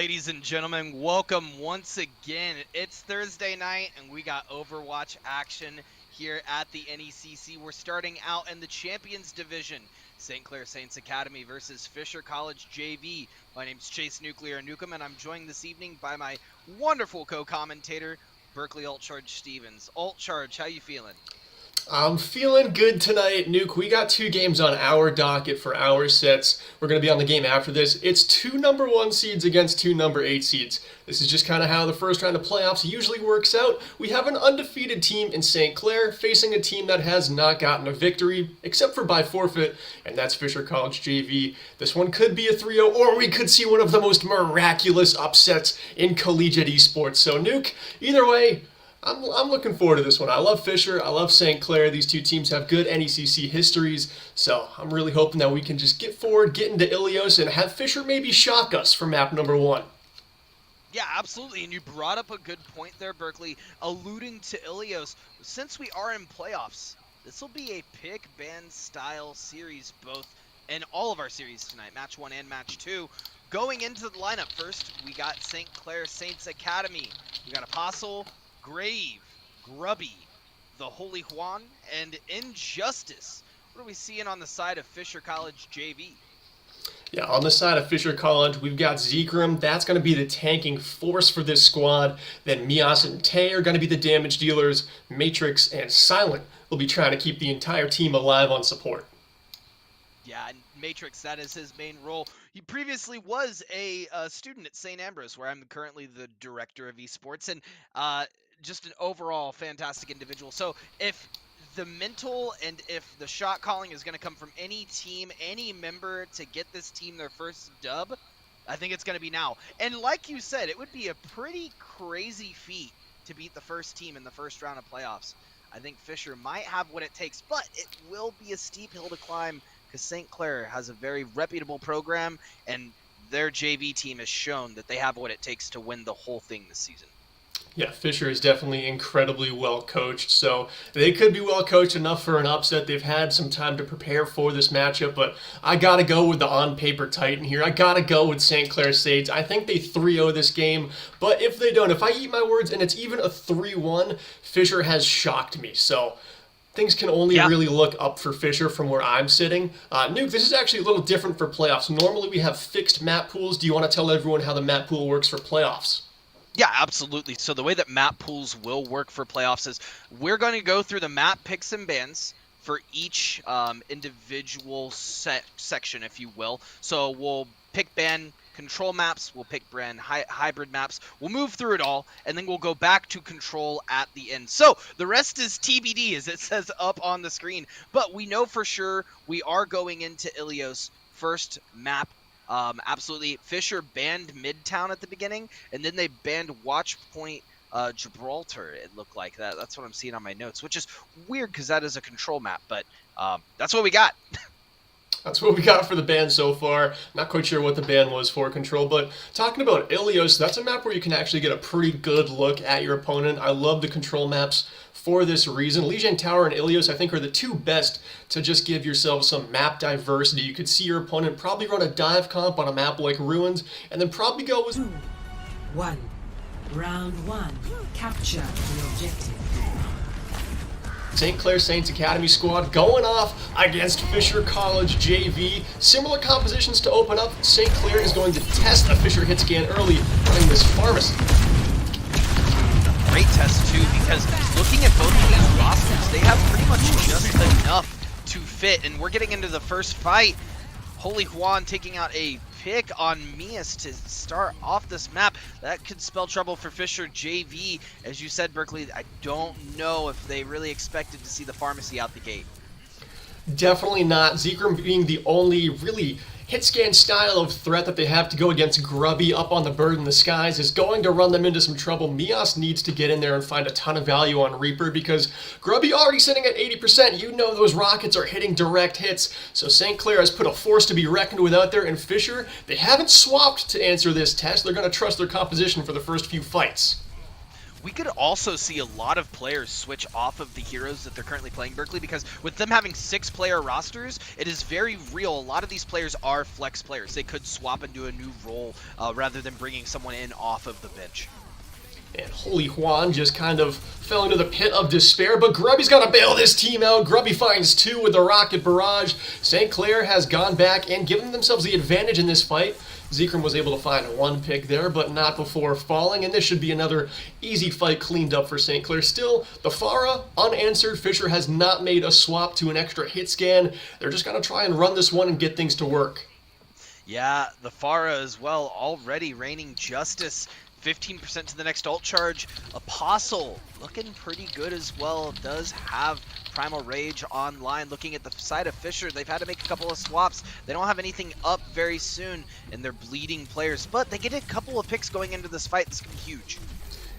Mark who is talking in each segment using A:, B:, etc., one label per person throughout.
A: Ladies and gentlemen, welcome once again. It's Thursday night and we got Overwatch action here at the NECC. We're starting out in the Champions Division. St. Clair Saints Academy versus Fisher College JV. My name's Chase Nuclear Nukem and I'm joined this evening by my wonderful co-commentator, Berkeley Alt-Charge Stevens. Alt-Charge, how you feeling?
B: I'm feeling good tonight, Nuke. We got 2 games on our docket for our sets. We're going to be on the game after this. It's 2 number 1 seeds against 2 number 8 seeds. This is just kind of how the first round of playoffs usually works out. We have an undefeated team in St. Clair facing a team that has not gotten a victory, except for by forfeit, and that's Fisher College JV. This one could be a 3-0, or we could see one of the most miraculous upsets in collegiate esports. So, Nuke, either way, I'm looking forward to this one. I love Fisher. I love St. Clair. These 2 teams have good NECC histories. So I'm really hoping that we can just get forward, get into Ilios, and have Fisher maybe shock us for map number 1.
A: Yeah, absolutely. And you brought up a good point there, Berkeley, alluding to Ilios. Since we are in playoffs, this will be a pick-ban style series, both in all of our series tonight, match 1 and match 2. Going into the lineup first, we got St. Clair Saints Academy. We got Apostle, Grave, Grubby, the Holy Juan, and Injustice. What are we seeing on the side of Fisher College JV?
B: Yeah, on the side of Fisher College, we've got Zekrom. That's going to be the tanking force for this squad. Then Mias and Tay are going to be the damage dealers. Matrix and Silent will be trying to keep the entire team alive on support.
A: Yeah, and Matrix, that is his main role. He previously was a student at St. Ambrose, where I'm currently the director of esports, and just an overall fantastic individual. So if the mental and if the shot calling is going to come from any team, any member to get this team their first dub, I think it's going to be now. And like you said, it would be a pretty crazy feat to beat the first team in the first round of playoffs. I think Fisher might have what it takes, but it will be a steep hill to climb because St. Clair has a very reputable program, and their JV team has shown that they have what it takes to win the whole thing this season.
B: Yeah, Fisher is definitely incredibly well coached, so they could be well coached enough for an upset. They've had some time to prepare for this matchup, but I gotta go with the on-paper Titan here. I gotta go with St. Clair Saints. I think they 3-0 this game, but if they don't, if I eat my words and it's even a 3-1, Fisher has shocked me, so things can only really look up for Fisher from where I'm sitting. Nuke, this is actually a little different for playoffs. Normally we have fixed map pools. Do you want to tell everyone how the map pool works for playoffs?
A: Yeah, absolutely. So the way that map pools will work for playoffs is we're going to go through the map picks and bans for each individual section, if you will. So we'll pick ban control maps, we'll pick brand hybrid maps, we'll move through it all, and then we'll go back to control at the end. So the rest is TBD, as it says up on the screen, but we know for sure we are going into Ilios first map. Absolutely. Fisher banned Midtown at the beginning, and then they banned Watchpoint Gibraltar, it looked like. That's what I'm seeing on my notes, which is weird because that is a control map, but that's what we got.
B: That's what we got for the ban so far. Not quite sure what the ban was for control, but talking about Ilios, that's a map where you can actually get a pretty good look at your opponent. I love the control maps for this reason. Lijiang Tower and Ilios, I think, are the 2 best to just give yourself some map diversity. You could see your opponent probably run a dive comp on a map like Ruins, and then probably go with...
C: 1. Round 1. Capture the objective.
B: St. Clair Saints Academy squad going off against Fisher College JV. Similar compositions to open up. St. Clair is going to test a Fisher hit scan early running this pharmacy.
A: Great test too, because looking at both of these rosters, they have pretty much just enough to fit, and we're getting into the first fight. Holy Juan taking out a pick on Mias to start off this map. That could spell trouble for Fisher JV. As you said, Berkeley, I don't know if they really expected to see the pharmacy out the gate.
B: Definitely not. Zekrom being the only really hit scan style of threat that they have to go against Grubby up on the bird in the skies is going to run them into some trouble. Mias needs to get in there and find a ton of value on Reaper because Grubby already sitting at 80%. You know those rockets are hitting direct hits. So St. Clair has put a force to be reckoned with out there, and Fisher, they haven't swapped to answer this test. They're going to trust their composition for the first few fights.
A: We could also see a lot of players switch off of the heroes that they're currently playing, Berkeley, because with them having 6-player rosters, it is very real. A lot of these players are flex players. They could swap into a new role rather than bringing someone in off of the bench.
B: And Holy Juan just kind of fell into the pit of despair, but Grubby's got to bail this team out. Grubby finds 2 with the rocket barrage. St. Clair has gone back and given themselves the advantage in this fight. Zekrom was able to find 1 pick there, but not before falling, and this should be another easy fight cleaned up for St. Clair. Still, the Pharah unanswered. Fisher has not made a swap to an extra hit scan. They're just going to try and run this one and get things to work.
A: Yeah, the Pharah as well, already reigning justice. 15% to the next ult charge. Apostle looking pretty good as well. Does have Primal Rage online. Looking at the side of Fisher, they've had to make a couple of swaps. They don't have anything up very soon, and they're bleeding players. But they get a couple of picks going into this fight. This could be huge.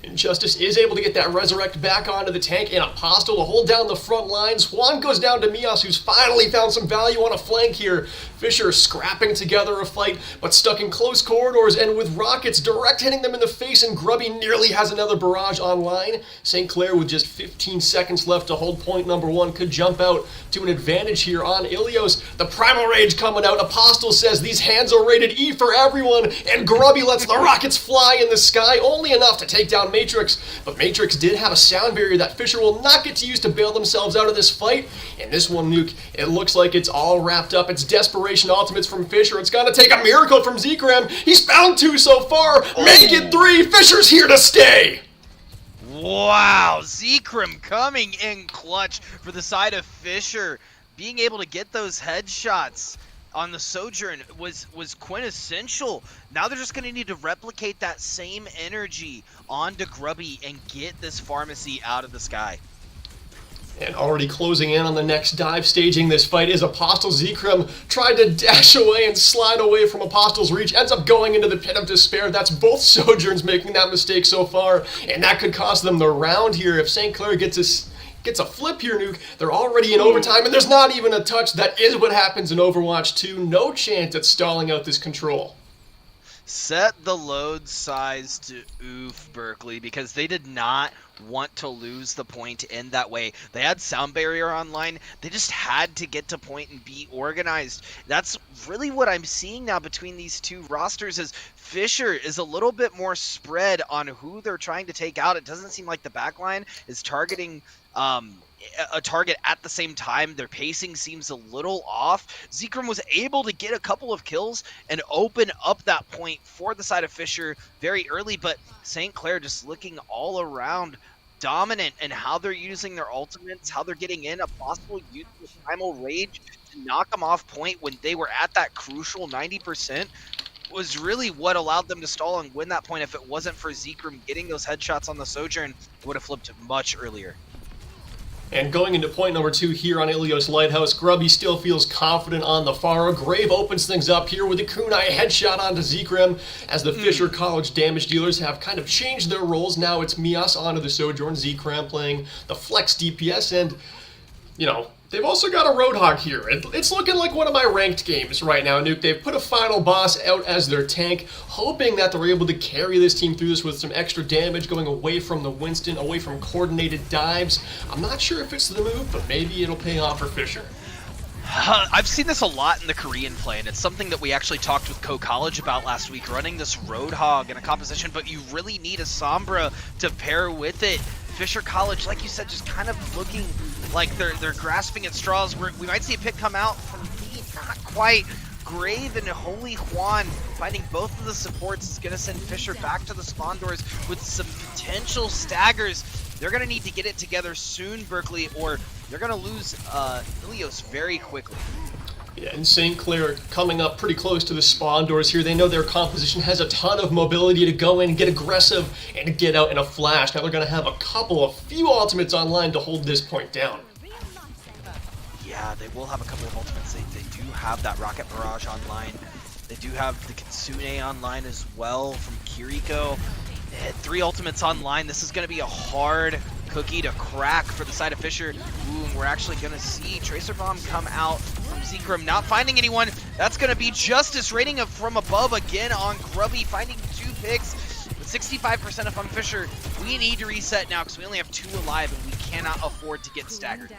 B: And Justice is able to get that Resurrect back onto the tank, and Apostle to hold down the front lines. Juan goes down to Mias, who's finally found some value on a flank here. Fisher scrapping together a fight, but stuck in close corridors, and with rockets direct hitting them in the face, and Grubby nearly has another barrage online. St. Clair, with just 15 seconds left to hold point number 1, could jump out to an advantage here on Ilios. The Primal Rage coming out. Apostle says these hands are rated E for everyone, and Grubby lets the rockets fly in the sky, only enough to take down Matrix, but Matrix did have a sound barrier that Fisher will not get to use to bail themselves out of this fight. And this one, Nuke, it looks like it's all wrapped up. It's desperation ultimates from Fisher. It's gonna take a miracle from Zekrom. He's found 2 so far. Make it 3. Fisher's here to stay.
A: Wow, Zekrom coming in clutch for the side of Fisher. Being able to get those headshots on the Sojourn was quintessential. Now they're just going to need to replicate that same energy onto Grubby and get this pharmacy out of the sky.
B: And already closing in on the next dive staging this fight is Apostle. Zekrom tried to dash away and slide away from Apostle's reach, ends up going into the pit of despair. That's both Sojourns making that mistake so far, and that could cost them the round here. If St. Clair gets a flip here, Nuke, they're already in overtime, and there's not even a touch. That is what happens in Overwatch 2. No chance at stalling out this control.
A: Set the load size to oof, Berkeley, because they did not want to lose the point in that way. They had sound barrier online. They just had to get to point and be organized. That's really what I'm seeing now between these two rosters is Fisher is a little bit more spread on who they're trying to take out. It doesn't seem like the backline is targeting a target at the same time. Their pacing seems a little off. Zekrom was able to get a couple of kills and open up that point for the side of Fisher very early, but St. Clair just looking all around dominant in how they're using their ultimates, how they're getting in. A possible use of Primal Rage to knock them off point when they were at that crucial 90% was really what allowed them to stall and win that point. If it wasn't for Zekrom getting those headshots on the Sojourn, it would have flipped much earlier.
B: And going into point number 2 here on Ilios Lighthouse, Grubby still feels confident on the Pharah. Grave opens things up here with a kunai headshot onto Zekrom as the Fisher College damage dealers have kind of changed their roles. Now it's Mias onto the Sojourn, Zekrom playing the flex DPS, and, you know, they've also got a Roadhog here. It's looking like one of my ranked games right now, Nuke. They've put a final boss out as their tank, hoping that they're able to carry this team through this with some extra damage, going away from the Winston, away from coordinated dives. I'm not sure if it's the move, but maybe it'll pay off for Fisher.
A: I've seen this a lot in the Korean play, and it's something that we actually talked with Co-College about last week, running this Roadhog in a composition, but you really need a Sombra to pair with it. Fisher College, like you said, just kind of looking like they're grasping at straws. We might see a pick come out from B, not quite. Grave and Holy Juan finding both of the supports is going to send Fisher back to the spawn doors with some potential staggers. They're going to need to get it together soon, Berkeley, or they're going to lose Ilios very quickly.
B: Yeah, and St. Clair coming up pretty close to the spawn doors here. They know their composition has a ton of mobility to go in and get aggressive and to get out in a flash. Now they're going to have a few ultimates online to hold this point down.
A: Yeah, they will have a couple of ultimates. They do have that Rocket Barrage online. They do have the Kitsune online as well from Kiriko. They had 3 ultimates online. This is going to be a hard cookie to crack for the side of Fisher. Ooh, and we're actually going to see Tracer Bomb come out from Zekrom, not finding anyone. That's going to be Justice raiding from above again on Grubby, finding 2 picks. But 65% up on Fisher. We need to reset now because we only have 2 alive and we cannot afford to get staggered.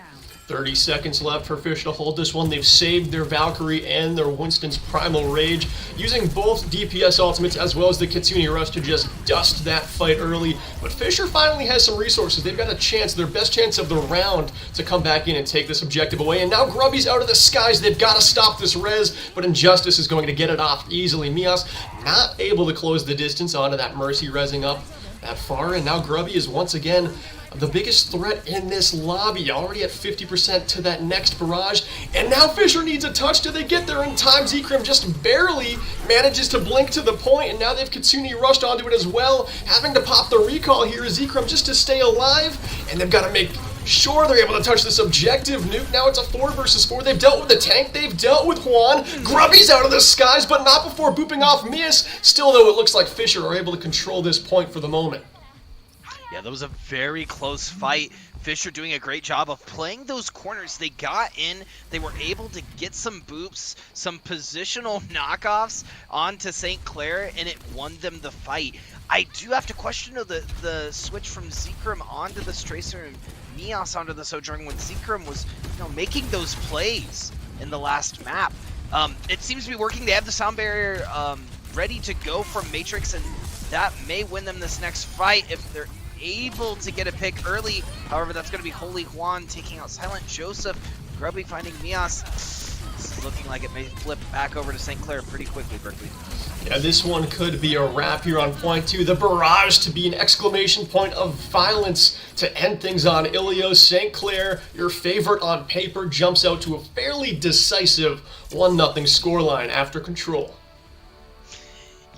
B: 30 seconds left for Fish to hold this one. They've saved their Valkyrie and their Winston's Primal Rage, using both DPS ultimates as well as the Kitsune Rush to just dust that fight early. But Fisher finally has some resources. They've got a chance, their best chance of the round, to come back in and take this objective away. And now Grubby's out of the skies. They've got to stop this res, but Injustice is going to get it off easily. Mias not able to close the distance onto that Mercy resing up that far, and now Grubby is once again the biggest threat in this lobby, already at 50% to that next barrage. And now Fisher needs a touch. Do they get there in time? Zekrim just barely manages to blink to the point, and now they've Kitsune rushed onto it as well, having to pop the recall here. Zekrim just to stay alive, and they've got to make sure they're able to touch this objective. Nuke, now it's a 4 versus 4. They've dealt with the tank, they've dealt with Juan. Grubby's out of the skies, but not before booping off Mias. Still, though, it looks like Fisher are able to control this point for the moment.
A: Yeah, that was a very close fight. Fisher doing a great job of playing those corners. They got in, they were able to get some boops, some positional knockoffs onto St. Clair, and it won them the fight. I do have to question the switch from Zekrim onto this Tracer and Mias onto the Sojourner when Zekrim was making those plays in the last map. It seems to be working. They have the sound barrier ready to go from Matrix, and that may win them this next fight if they're able to get a pick early. However, that's going to be Holy Juan taking out Silent Joseph. Grubby finding Mias. This is looking like it may flip back over to St. Clair pretty quickly, Berkeley.
B: Yeah, this one could be a wrap here on point 2. The barrage to be an exclamation point of violence to end things on Ilios. St. Clair, your favorite on paper, jumps out to a fairly decisive 1-0 scoreline after control.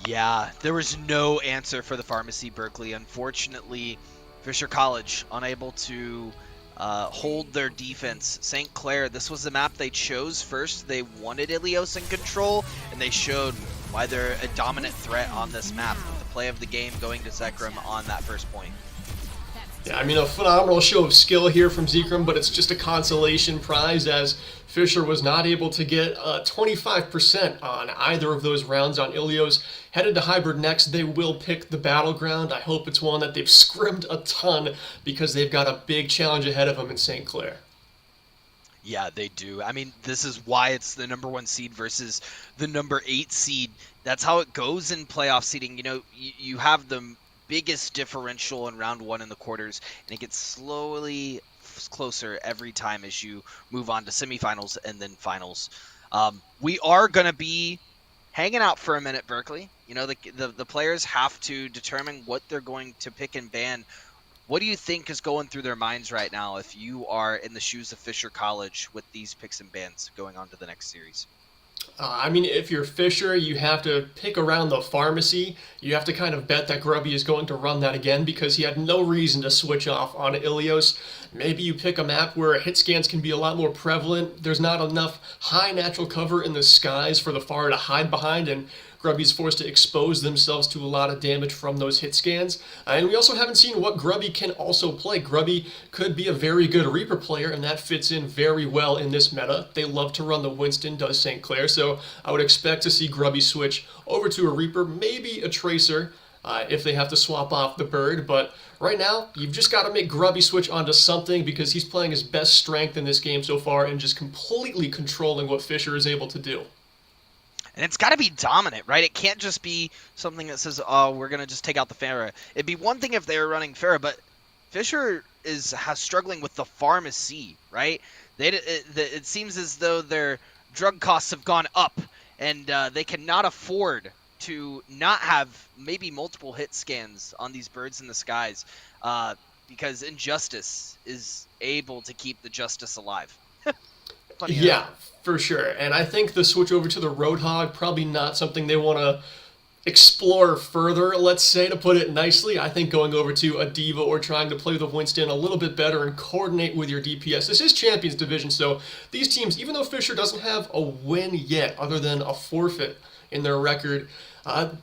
A: Yeah, there was no answer for the Pharmacy Berkeley. Unfortunately, Fisher College unable to hold their defense. St. Clair, this was the map they chose first. They wanted Ilios in control, and they showed why they're a dominant threat on this map. The play of the game going to Zekrim on that first point.
B: Yeah, I mean, a phenomenal show of skill here from Zekrim, but it's just a consolation prize as Fisher was not able to get 25% on either of those rounds on Ilios. Headed to Hybrid next, they will pick the Battleground. I hope it's one that they've scrimmed a ton because they've got a big challenge ahead of them in St. Clair.
A: Yeah, they do. I mean, this is why it's the number 1 seed versus the number 8 seed. That's how it goes in playoff seeding. You have the biggest differential in round 1 in the quarters, and it gets slowly closer every time as you move on to semifinals and then finals. We are going to be hanging out for a minute, Berkeley. The players have to determine what they're going to pick and ban. What do you think is going through their minds right now if you are in the shoes of Fisher College with these picks and bans going on to the next series?
B: I mean, if you're Fisher, you have to pick around the Pharmacy. You have to kind of bet that Grubby is going to run that again because he had no reason to switch off on Ilios. Maybe you pick a map where hit scans can be a lot more prevalent. There's not enough high natural cover in the skies for the Pharah to hide behind, and Grubby's forced to expose themselves to a lot of damage from those hit scans. And we also haven't seen what Grubby can also play. Grubby could be a very good Reaper player, and that fits in very well in this meta. They love to run the Winston, does St. Clair, so I would expect to see Grubby switch over to a Reaper, maybe a Tracer, if they have to swap off the Bird. But right now, you've just got to make Grubby switch onto something because he's playing his best strength in this game so far and just completely controlling what Fisher is able to do.
A: And it's got to be dominant, right? It can't just be something that says, oh, we're going to just take out the Pharah. It'd be one thing if they were running Pharah, but Fisher is struggling with the Pharmacy, right? It seems as though their drug costs have gone up, and they cannot afford to not have maybe multiple hit scans on these birds in the skies because Injustice is able to keep the Justice alive.
B: Yeah, for sure. And I think the switch over to the Roadhog, probably not something they want to explore further, let's say, to put it nicely. I think going over to a Diva or trying to play the Winston a little bit better and coordinate with your DPS. This is Champions Division, so these teams, even though Fisher doesn't have a win yet other than a forfeit in their record.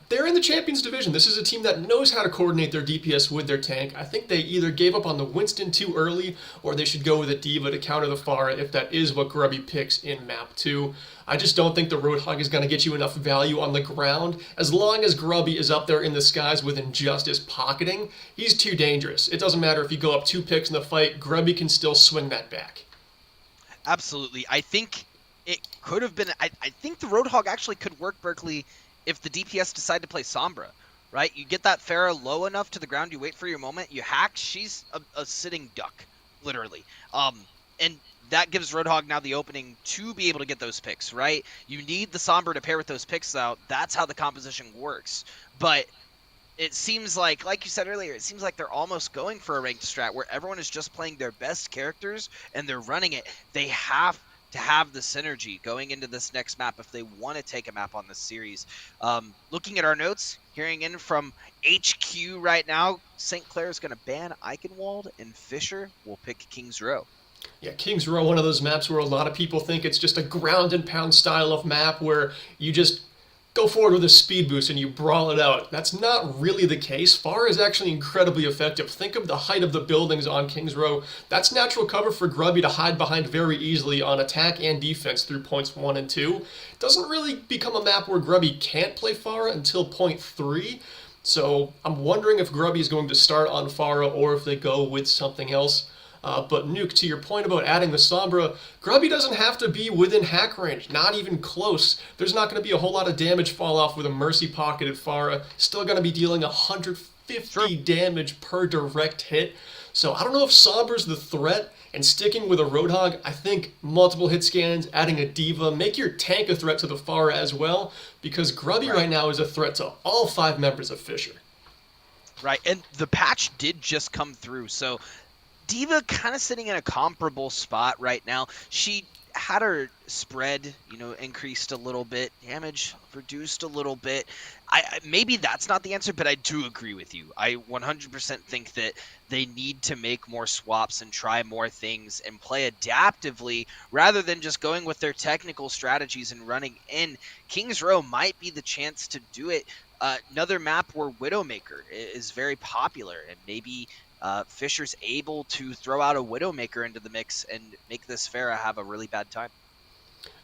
B: They're in the Champions Division. This is a team that knows how to coordinate their DPS with their tank. I think they either gave up on the Winston too early, or they should go with a D.Va to counter the Pharah if that is what Grubby picks in map 2. I just don't think the Roadhog is going to get you enough value on the ground. As long as Grubby is up there in the skies with Injustice pocketing, he's too dangerous. It doesn't matter if you go up 2 picks in the fight, Grubby can still swing that back.
A: Absolutely. I think it could have been... I think the Roadhog actually could work Berkeley if the DPS decide to play Sombra, right? You get that Pharah low enough to the ground, you wait for your moment, you hack, she's a sitting duck, literally. And that gives Roadhog now the opening to be able to get those picks, right? You need the Sombra to pair with those picks out. That's how the composition works. But it seems like you said earlier, it seems like they're almost going for a ranked strat where everyone is just playing their best characters and they're running it. They have to have the synergy going into this next map if they want to take a map on this series. Looking at our notes, hearing in from HQ right now, St. Clair is going to ban Eichenwald and Fisher will pick King's Row.
B: Yeah, King's Row, one of those maps where a lot of people think it's just a ground and pound style of map where you just go forward with a speed boost and you brawl it out. That's not really the case. Pharah is actually incredibly effective. Think of the height of the buildings on King's Row. That's natural cover for Grubby to hide behind very easily on attack and defense through points 1 and 2. It doesn't really become a map where Grubby can't play Pharah until point 3. So I'm wondering if Grubby is going to start on Pharah or if they go with something else. But Nuke, to your point about adding the Sombra, Grubby doesn't have to be within hack range, not even close. There's not going to be a whole lot of damage fall off with a Mercy pocketed Pharah. Still going to be dealing 150 damage per direct hit. So I don't know if Sombra's the threat, and sticking with a Roadhog, I think multiple hit scans, adding a D.Va, make your tank a threat to the Pharah as well, because Grubby right now is a threat to all 5 members of Fisher.
A: Right, and the patch did just come through, so D.Va kind of sitting in a comparable spot right now. She had her spread, increased a little bit, damage reduced a little bit. Maybe that's not the answer, but I do agree with you. I 100% think that they need to make more swaps and try more things and play adaptively rather than just going with their technical strategies and running in. King's Row might be the chance to do it. Another map where Widowmaker is very popular, and maybe Fisher's able to throw out a Widowmaker into the mix and make this Pharah have a really bad time.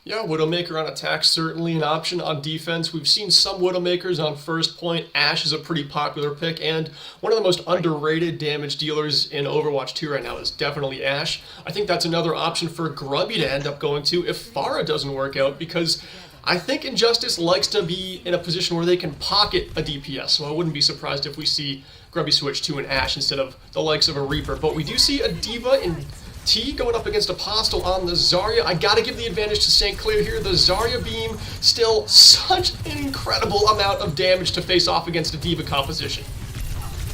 B: Yeah, Widowmaker on attack, certainly an option. On defense, we've seen some Widowmakers on first point. Ashe is a pretty popular pick, and one of the most underrated damage dealers in Overwatch 2 right now is definitely Ashe. I think that's another option for Grubby to end up going to if Pharah doesn't work out, because I think Injustice likes to be in a position where they can pocket a DPS, so I wouldn't be surprised if we see Grubby switch to an Ashe instead of the likes of a Reaper. But we do see a D.Va in T going up against Apostle on the Zarya. I gotta give the advantage to St. Clair here. The Zarya beam, still such an incredible amount of damage to face off against a D.Va composition.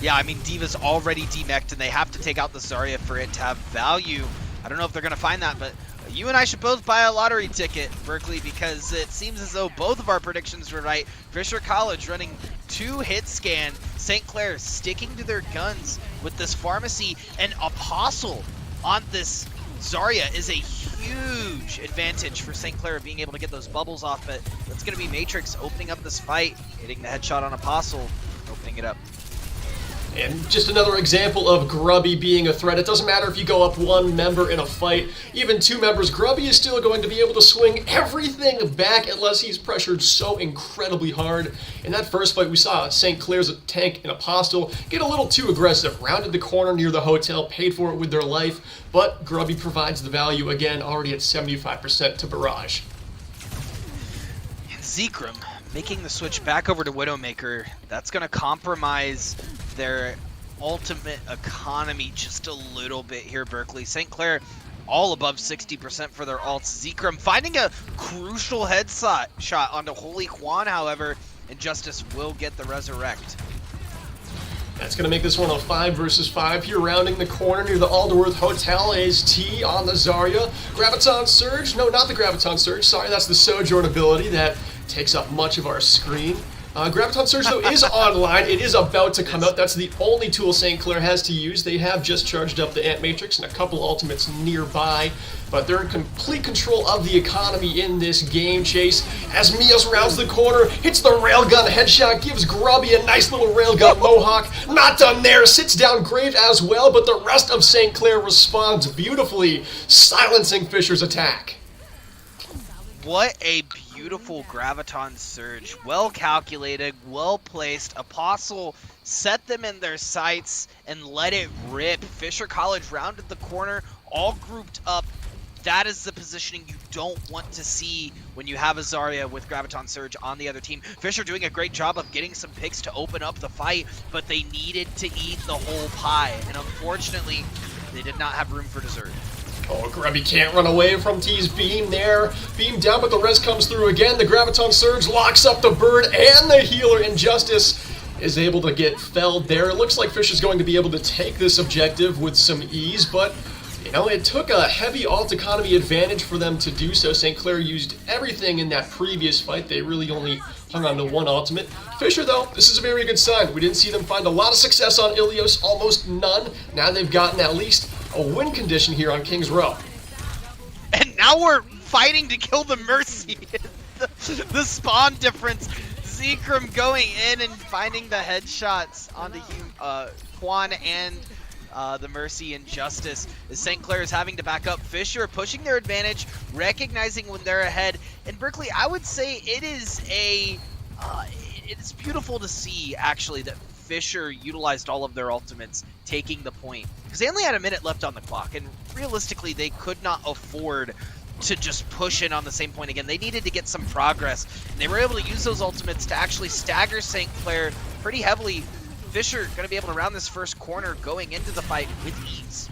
A: Yeah, I mean, D.Va's already demeched, and they have to take out the Zarya for it to have value. I don't know if they're going to find that, but you and I should both buy a lottery ticket, Berkeley, because it seems as though both of our predictions were right. Fisher College running 2 hit scan. St. Clair sticking to their guns with this pharmacy, and Apostle on this Zarya is a huge advantage for St. Clair being able to get those bubbles off, but that's going to be Matrix opening up this fight, hitting the headshot on Apostle, opening it up.
B: And just another example of Grubby being a threat. It doesn't matter if you go up 1 member in a fight, even 2 members, Grubby is still going to be able to swing everything back unless he's pressured so incredibly hard. In that first fight, we saw St. Clair's tank and Apostle get a little too aggressive, rounded the corner near the hotel, paid for it with their life, but Grubby provides the value again, already at 75% to Barrage.
A: And Zekrom making the switch back over to Widowmaker, that's going to compromise their ultimate economy just a little bit here, Berkeley. St. Clair all above 60% for their ults. Zekrom finding a crucial shot onto Holy Quan, however, Injustice will get the resurrect.
B: That's going to make this one a 5 versus 5 here, rounding the corner near the Alderworth Hotel is T on the Zarya. Graviton Surge? No, not the Graviton Surge. Sorry, that's the Sojourn ability that takes up much of our screen. Graviton Surge, though, is online. It is about to come out. That's the only tool St. Clair has to use. They have just charged up the Ant Matrix and a couple ultimates nearby, but they're in complete control of the economy in this game. Chase, as Mios rounds the corner, hits the railgun headshot, gives Grubby a nice little railgun mohawk. Not done there, sits down Grave as well, but the rest of St. Clair responds beautifully, silencing Fisher's attack.
A: What a beautiful Graviton Surge. Well calculated, well placed. Apostle set them in their sights and let it rip. Fisher College rounded the corner, all grouped up. That is the positioning you don't want to see when you have a Zarya with Graviton Surge on the other team. Fisher doing a great job of getting some picks to open up the fight, but they needed to eat the whole pie. And unfortunately, they did not have room for dessert.
B: Oh, Grubby can't run away from T's beam there. Beam down, but the res comes through again. The Graviton Surge locks up the bird, and the healer Injustice is able to get felled there. It looks like Fish is going to be able to take this objective with some ease, but you know, it took a heavy alt economy advantage for them to do so. St. Clair used everything in that previous fight. They really only hung on to one ultimate. Fisher, though, this is a very good sign. We didn't see them find a lot of success on Ilios, almost none. Now they've gotten at least a win condition here on King's Row.
A: And now we're fighting to kill the Mercy. the spawn difference. Zekrom going in and finding the headshots onto Quan and the Mercy Injustice. As St. Clair is having to back up. Fisher pushing their advantage, recognizing when they're ahead. And Berkeley, I would say it is it's beautiful to see actually that Fisher utilized all of their ultimates, taking the point. Because they only had a minute left on the clock, and realistically, they could not afford to just push in on the same point again. They needed to get some progress, and they were able to use those ultimates to actually stagger St. Clair pretty heavily. Fisher going to be able to round this first corner going into the fight with ease.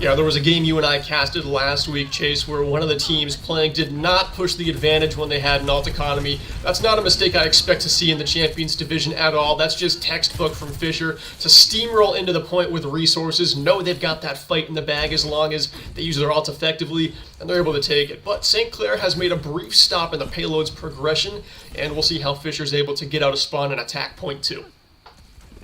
B: Yeah, there was a game you and I casted last week, Chase, where one of the teams playing did not push the advantage when they had an alt economy. That's not a mistake I expect to see in the Champions Division at all. That's just textbook from Fisher to steamroll into the point with resources, know they've got that fight in the bag as long as they use their alt effectively, and they're able to take it. But St. Clair has made a brief stop in the payload's progression, and we'll see how Fisher's able to get out of spawn and attack point 2.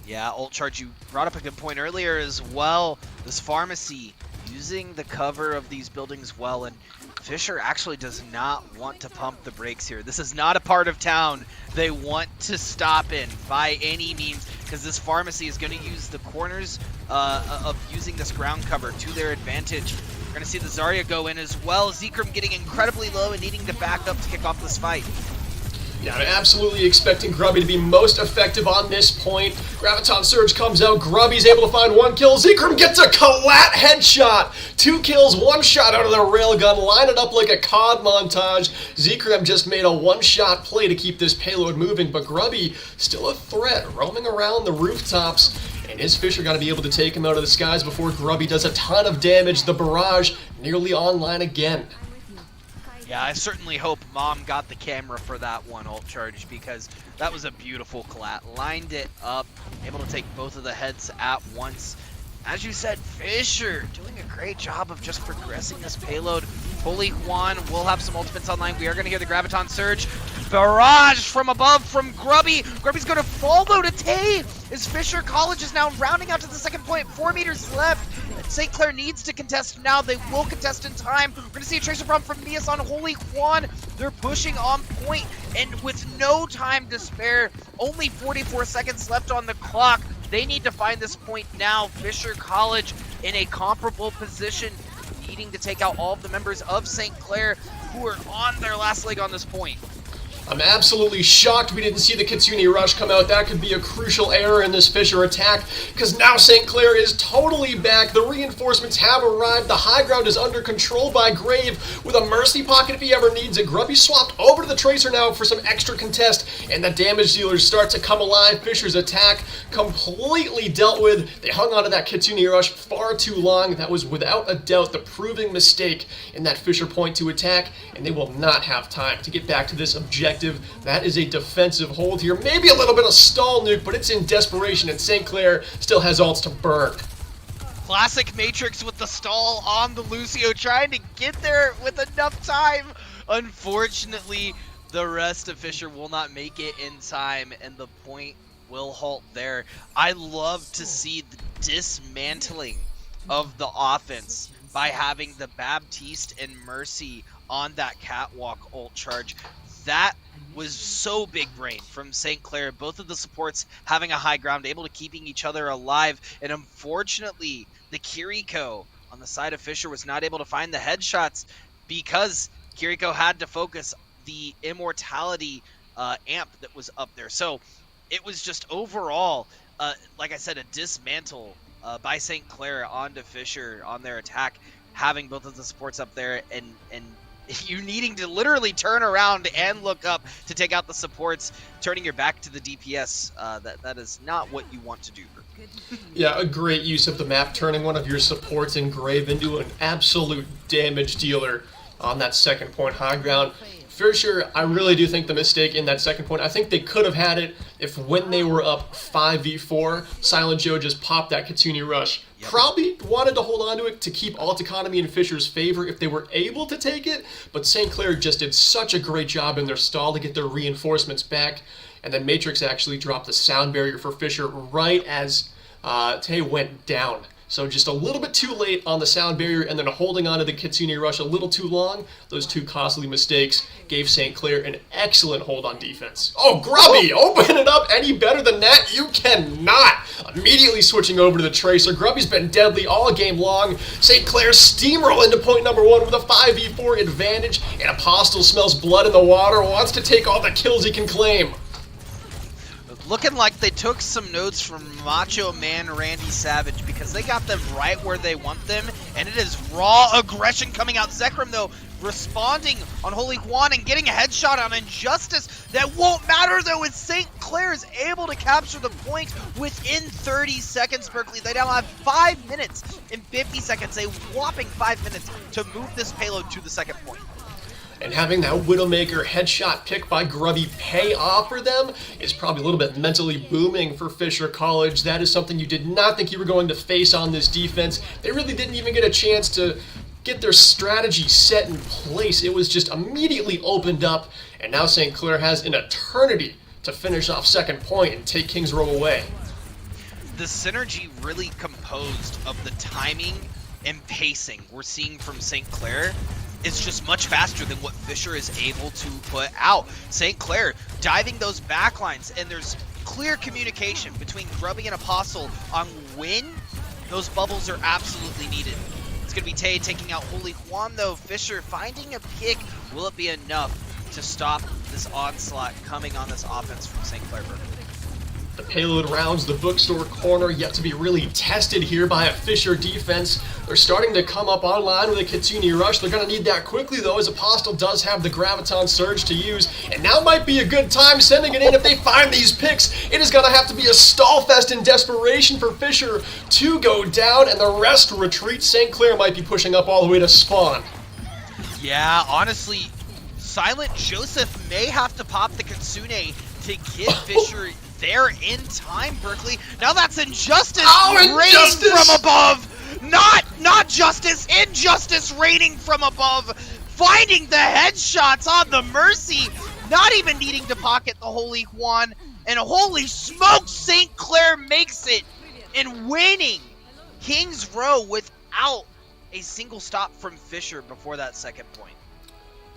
A: Yeah, Ult Charge, you brought up a good point earlier as well. This pharmacy using the cover of these buildings well, and Fisher actually does not want to pump the brakes here. This is not a part of town they want to stop in by any means, because this pharmacy is going to use the corners of using this ground cover to their advantage. We're going to see the Zarya go in as well. Zekrom getting incredibly low and needing to back up to kick off this fight.
B: Yeah, I'm absolutely expecting Grubby to be most effective on this point. Graviton Surge comes out, Grubby's able to find one kill. Zekrom gets a collat headshot. 2 kills, 1 shot out of the railgun. Line it up like a COD montage. Zekrom just made a one-shot play to keep this payload moving, but Grubby still a threat, roaming around the rooftops. And is Fisher going to be able to take him out of the skies before Grubby does a ton of damage? The barrage nearly online again.
A: Yeah, I certainly hope Mom got the camera for that one, Ult Charge, because that was a beautiful collat. Lined it up, able to take both of the heads at once. As you said, Fisher doing a great job of just progressing this payload. Holy Juan will have some ultimates online. We are going to hear the Graviton Surge. Barrage from above from Grubby. Grubby's going to fall though to Tay. As Fisher College is now rounding out to the second point. 4 meters left. St. Clair needs to contest now. They will contest in time. We're going to see a tracer bomb from Mias on Holy Juan. They're pushing on point, and with no time to spare, only 44 seconds left on the clock. They need to find this point now. Fisher College in a comparable position, needing to take out all of the members of St. Clair who are on their last leg on this point.
B: I'm absolutely shocked we didn't see the Kitsune Rush come out. That could be a crucial error in this Fisher attack, because now St. Clair is totally back. The reinforcements have arrived. The high ground is under control by Grave with a Mercy Pocket if he ever needs it. Grubby swapped over to the Tracer now for some extra contest, and the damage dealers start to come alive. Fisher's attack completely dealt with. They hung onto that Kitsune Rush far too long. That was without a doubt the proving mistake in that Fisher point to attack, and they will not have time to get back to this objective. That is a defensive hold here. Maybe a little bit of stall nuke, but it's in desperation, and St. Clair still has ults to burn.
A: Classic Matrix with the stall on the Lucio, trying to get there with enough time. Unfortunately, The rest of Fisher will not make it in time, and the point will halt there. I love to see the dismantling of the offense by having the Baptiste and Mercy on that catwalk ult charge. That was so big brain from St. Clair. Both of the supports having a high ground, able to keeping each other alive, and unfortunately, the Kiriko on the side of Fisher was not able to find the headshots because Kiriko had to focus the immortality amp that was up there. So it was just overall, like I said, a dismantle by St. Clair onto Fisher on their attack, having both of the supports up there and you needing to literally turn around and look up to take out the supports, turning your back to the DPS. That is not what you want to do.
B: Yeah, a great use of the map, turning one of your supports in Grave into an absolute damage dealer on that second point high ground. Fisher, I really do think the mistake in that second point, I think they could have had it if when they were up 5v4, Silent Joe just popped that Kitsune Rush.
A: Yep.
B: Probably wanted to hold on to it to keep alt economy in Fisher's favor if they were able to take it, but St. Clair just did such a great job in their stall to get their reinforcements back, and then Matrix actually dropped the sound barrier for Fisher right as Tay went down. So just a little bit too late on the sound barrier and then holding on to the Kitsune Rush a little too long. Those two costly mistakes gave St. Clair an excellent hold on defense. Oh, Grubby, open it up any better than that? You cannot. Immediately switching over to the Tracer. Grubby's been deadly all game long. St. Clair steamroll into point number 1 with a 5v4 advantage. And Apostle smells blood in the water, wants to take all the kills he can claim.
A: Looking like they took some notes from Macho Man Randy Savage because they got them right where they want them, and it is raw aggression coming out. Zekrom, though, responding on Holy Juan and getting a headshot on Injustice. That won't matter, though, as St. Clair is able to capture the point within 30 seconds, Berkeley. They now have 5 minutes and 50 seconds, a whopping 5 minutes to move this payload to the second point.
B: And having that Widowmaker headshot pick by Grubby pay off for them is probably a little bit mentally booming for Fisher College. That is something you did not think you were going to face on this defense. They really didn't even get a chance to get their strategy set in place. It was just immediately opened up, and now St. Clair has an eternity to finish off second point and take Kings Row away.
A: The synergy really composed of the timing and pacing we're seeing from St. Clair is just much faster than what Fisher is able to put out. St. Clair diving those backlines, and there's clear communication between Grubby and Apostle on when those bubbles are absolutely needed. It's going to be Tay taking out Holy Juan, though. Fisher finding a pick. Will it be enough to stop this onslaught coming on this offense from St. Clair?
B: The payload rounds the bookstore corner, yet to be really tested here by a Fisher defense. They're starting to come up online with a Kitsune Rush. They're going to need that quickly, though, as Apostle does have the Graviton Surge to use. And now might be a good time sending it in if they find these picks. It is going to have to be a stall fest in desperation for Fisher to go down, and the rest retreat. St. Clair might be pushing up all the way to spawn.
A: Yeah, honestly, Silent Joseph may have to pop the Kitsune to get Fisher there in time, Berkeley. Now that's Injustice raining from above. Not Justice, Injustice raining from above. Finding the headshots on the Mercy. Not even needing to pocket the Holy Juan. And holy smokes, St. Clair makes it and winning Kings Row without a single stop from Fisher before that second point.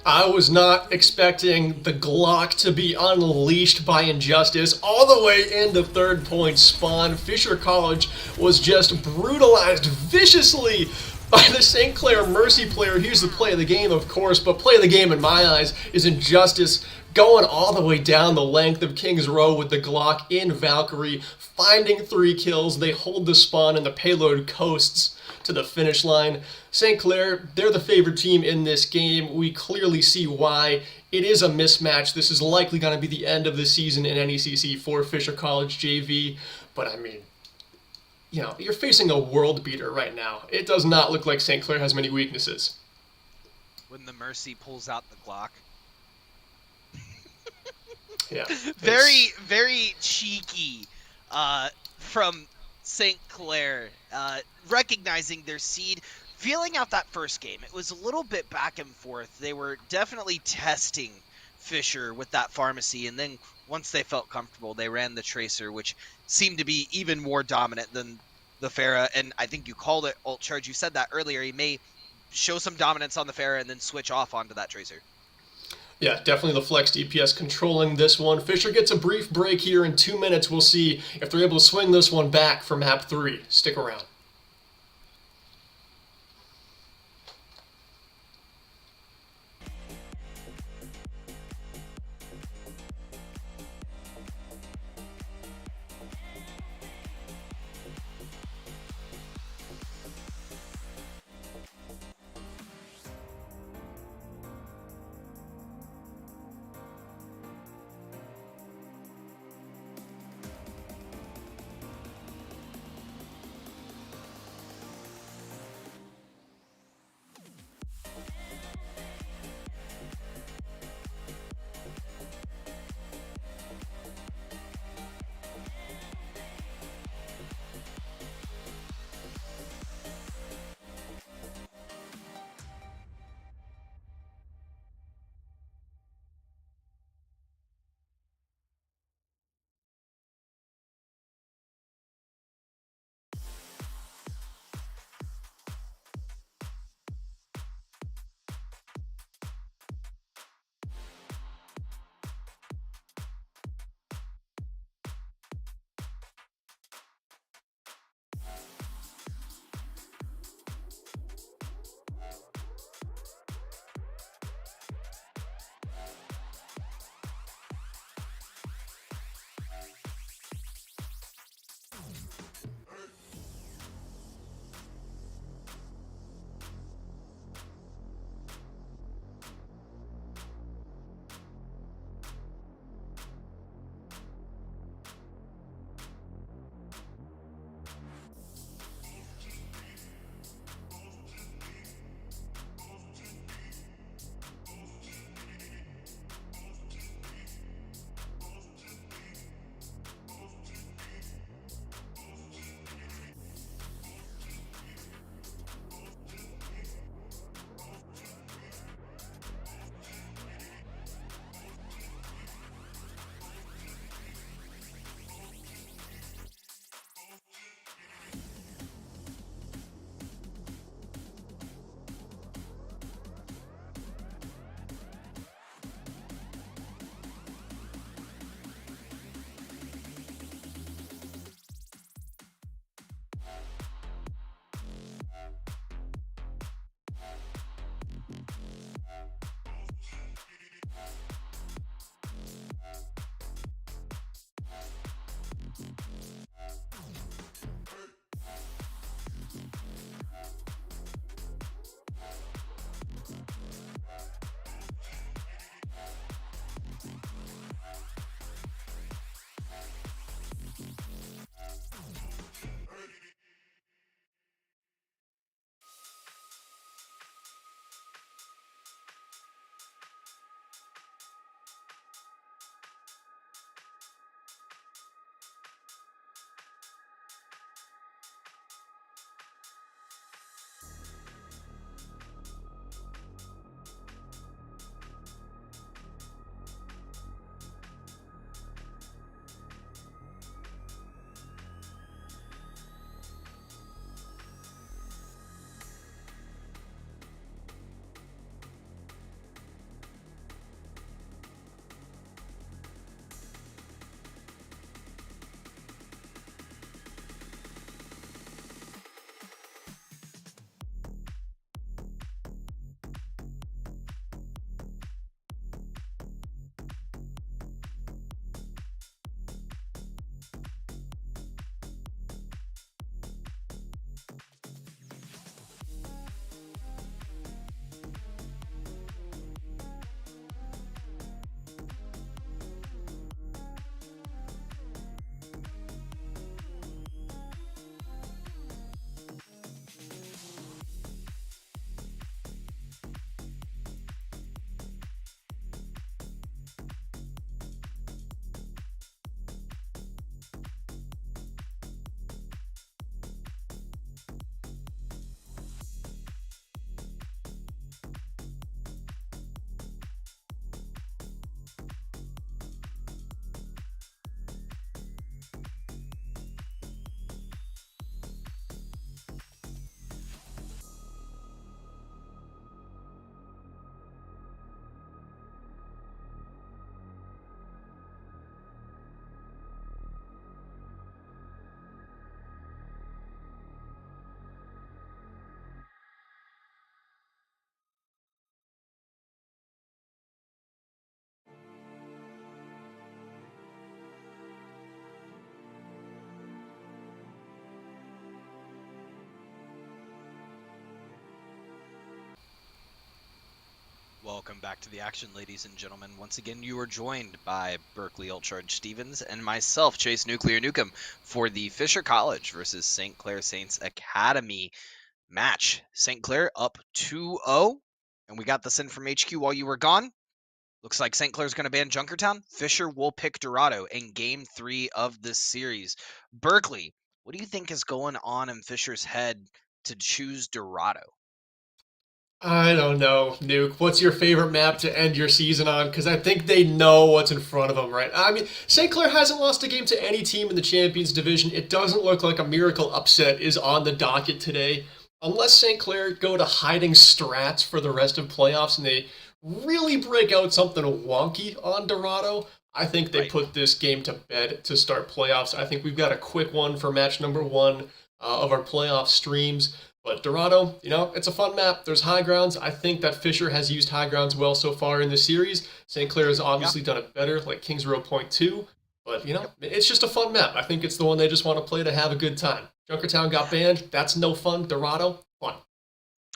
B: I was not expecting the Glock to be unleashed by Injustice all the way into third point spawn. Fisher College was just brutalized viciously by the St. Clair Mercy player. Here's the play of the game, of course, but play of the game in my eyes is Injustice going all the way down the length of Kings Row with the Glock in Valkyrie, finding 3 kills. They hold the spawn and the payload coasts to the finish line. St. Clair, they're the favorite team in this game. We clearly see why. It is a mismatch. This is likely going to be the end of the season in NECC for Fisher College JV. But I mean, you know, you're facing a world beater right now. It does not look like St. Clair has many weaknesses.
A: When the Mercy pulls out the Glock.
B: Yeah.
A: Very, very cheeky from St. Clair, recognizing their seed, feeling out that first game. It was a little bit back and forth. They were definitely testing Fisher with that pharmacy, and then once they felt comfortable, they ran the Tracer, which seemed to be even more dominant than the Pharah. And I think you called it ult charge. You said that earlier. He may show some dominance on the Pharah and then switch off onto that Tracer.
B: Yeah, definitely the flex DPS controlling this one. Fisher gets a brief break here in 2 minutes. We'll see if they're able to swing this one back for map 3. Stick around.
A: Welcome back to the action, ladies and gentlemen. Once again, you are joined by Berkeley Ultcharge Stevens and myself, Chase Nuclear Nukem, for the Fisher College versus St. Clair Saints Academy match. St. Clair up 2-0, and we got this in from HQ while you were gone. Looks like St. Clair's going to ban Junkertown. Fisher will pick Dorado in Game 3 of this series. Berkeley, what do you think is going on in Fisher's head to choose Dorado?
B: I don't know, Nuke. What's your favorite map to end your season on? Because I think they know what's in front of them, right? I mean, St. Clair hasn't lost a game to any team in the Champions Division. It doesn't look like a miracle upset is on the docket today. Unless St. Clair go to hiding strats for the rest of playoffs and they really break out something wonky on Dorado, I think they put this game to bed to start playoffs. I think we've got a quick one for match number 1 of our playoff streams. But Dorado, it's a fun map. There's high grounds. I think that Fisher has used high grounds well so far in this series. St. Clair has obviously done it better, like Kings Row Point 2. But, it's just a fun map. I think it's the one they just want to play to have a good time. Junkertown got banned. That's no fun. Dorado, fun.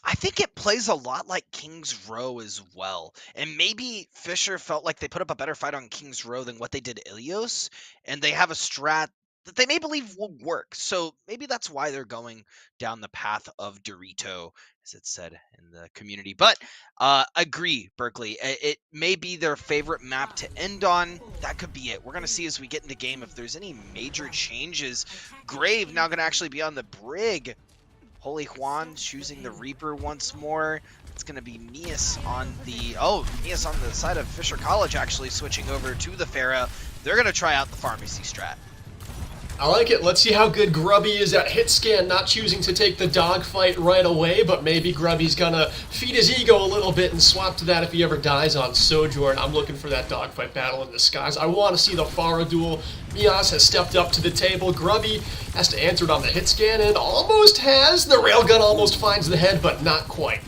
A: I think it plays a lot like Kings Row as well. And maybe Fisher felt like they put up a better fight on Kings Row than what they did Ilios. And they have a strat that they may believe will work. So maybe that's why they're going down the path of Dorito, as it's said in the community. But agree, Berkeley. It may be their favorite map to end on. That could be it. We're going to see as we get in the game if there's any major changes. Grave now going to actually be on the Brig. Holy Juan choosing the Reaper once more. It's going to be Mias on the... Oh, Mias on the side of Fisher College actually switching over to the Pharah. They're going to try out the Pharmacy strat.
B: I like it. Let's see how good Grubby is at hit scan, not choosing to take the dogfight right away, but maybe Grubby's gonna feed his ego a little bit and swap to that if he ever dies on Sojourn. I'm looking for that dogfight battle in the skies. I want to see the Pharah duel. Mias has stepped up to the table. Grubby has to answer it on the hit scan and almost has. The railgun almost finds the head, but not quite.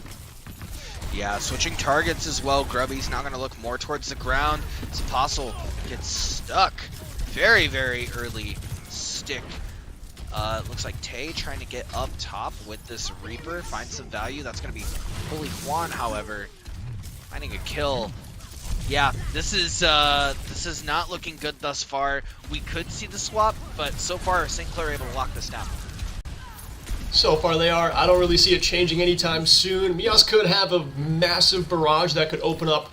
A: Yeah, switching targets as well. Grubby's now going to look more towards the ground. As Apostle gets stuck very, very early. Stick. Looks like Tay trying to get up top with this Reaper, find some value. That's going to be Holy Juan, however, finding a kill. Yeah, this is not looking good thus far. We could see the swap, but so far St. Clair able to lock this down.
B: So far they are. I don't really see it changing anytime soon. Mias could have a massive barrage that could open up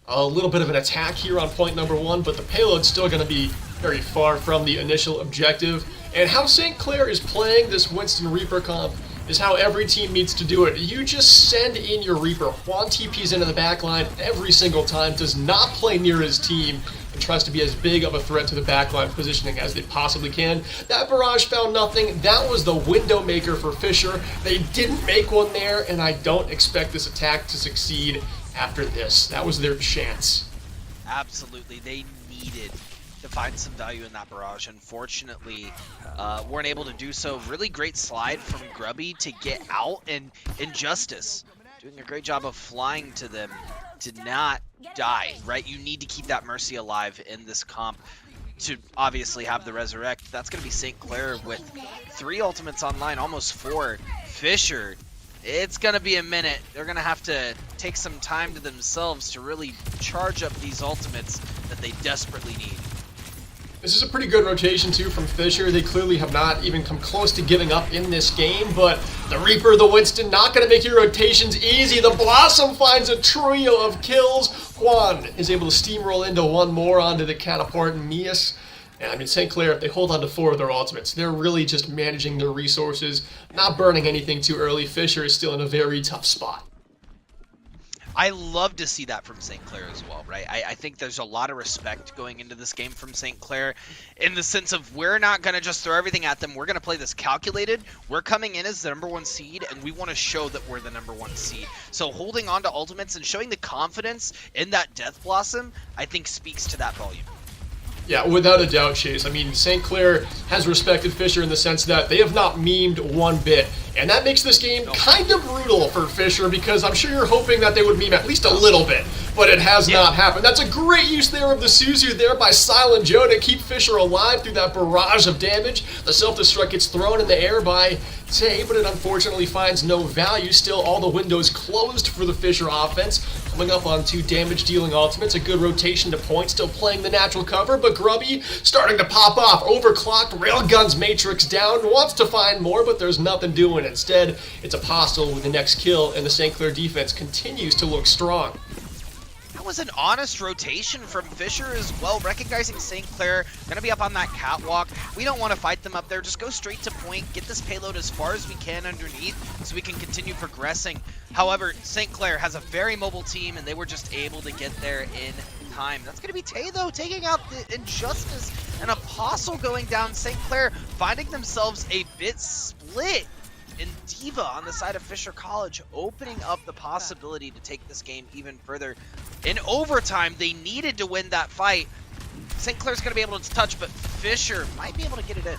B: a little bit of an attack here on point number 1, but the payload's still going to be very far from the initial objective. And how St. Clair is playing this Winston Reaper comp is how every team needs to do it. You just send in your Reaper. Juan TPs into the backline every single time, does not play near his team, and tries to be as big of a threat to the backline positioning as they possibly can. That barrage found nothing. That was the window maker for Fisher. They didn't make one there, and I don't expect this attack to succeed after this. That was their chance.
A: Absolutely. They needed to find some value in that barrage. Unfortunately, weren't able to do so. Really great slide from Grubby to get out, and Injustice doing a great job of flying to them to not die, right? You need to keep that Mercy alive in this comp to obviously have the Resurrect. That's going to be St. Clair with 3 ultimates online, almost 4. Fisher, it's going to be a minute. They're going to have to take some time to themselves to really charge up these ultimates that they desperately need.
B: This is a pretty good rotation, too, from Fisher. They clearly have not even come close to giving up in this game, but the Reaper, the Winston, not going to make your rotations easy. The Blossom finds a trio of kills. Juan is able to steamroll into one more onto the Catapult and Mias. And I mean, St. Clair, if they hold on to 4 of their ultimates, they're really just managing their resources, not burning anything too early. Fisher is still in a very tough spot.
A: I love to see that from St. Clair as well, right? I think there's a lot of respect going into this game from St. Clair in the sense of we're not going to just throw everything at them. We're going to play this calculated. We're coming in as the #1 seed, and we want to show that we're the #1 seed. So holding on to ultimates and showing the confidence in that Death Blossom, I think speaks to that volume.
B: Yeah, without a doubt, Chase. I mean, St. Clair has respected Fisher in the sense that they have not memed one bit. And that makes this game kind of brutal for Fisher because I'm sure you're hoping that they would meme at least a little bit. But it has not happened. That's a great use there of the Suzu there by Silent Joe to keep Fisher alive through that barrage of damage. The self-destruct gets thrown in the air by Tay, but it unfortunately finds no value. Still, all the windows closed for the Fisher offense. Coming up on 2 damage-dealing ultimates, a good rotation to point, still playing the natural cover, but Grubby starting to pop off. Overclocked, Railgun's Matrix down, wants to find more, but there's nothing doing. Instead, it's Apostle with the next kill, and the St. Clair defense continues to look strong.
A: That was an honest rotation from Fisher as well, recognizing St. Clair going to be up on that catwalk. We don't want to fight them up there. Just go straight to point, get this payload as far as we can underneath so we can continue progressing. However, St. Clair has a very mobile team, and they were just able to get there in time. That's going to be Tay, though, taking out the Injustice, and Apostle going down. St. Clair finding themselves a bit split. And Diva on the side of Fisher College opening up the possibility to take this game even further. In overtime, they needed to win that fight. St. Clair's going to be able to touch, but Fisher might be able to get it in.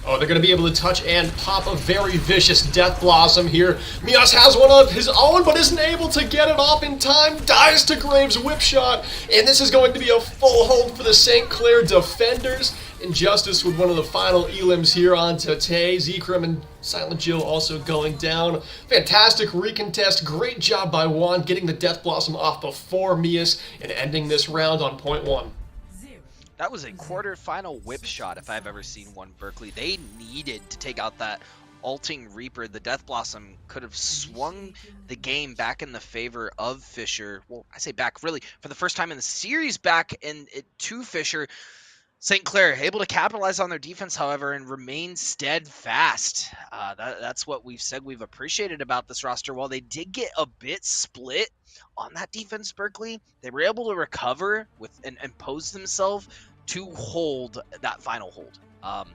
B: Oh, they're going to be able to touch and pop a very vicious Death Blossom here. Mias has one of his own, but isn't able to get it off in time. Dies to Graves' whip shot, and this is going to be a full hold for the St. Clair defenders. Injustice with one of the final elims here on Tay. Zekrim and Silent Jill also going down. Fantastic recontest. Great job by Juan getting the Death Blossom off before Mias and ending this round on point 1.
A: That was a quarterfinal whip shot if I've ever seen one, Berkeley. They needed to take out that ulting Reaper. The Death Blossom could have swung the game back in the favor of Fisher. Well, I say back, really, for the first time in the series, back to Fisher. St. Clair able to capitalize on their defense, however, and remain steadfast. That's what we've said we've appreciated about this roster. While they did get a bit split on that defense, Berkeley, they were able to recover and impose themselves to hold that final hold.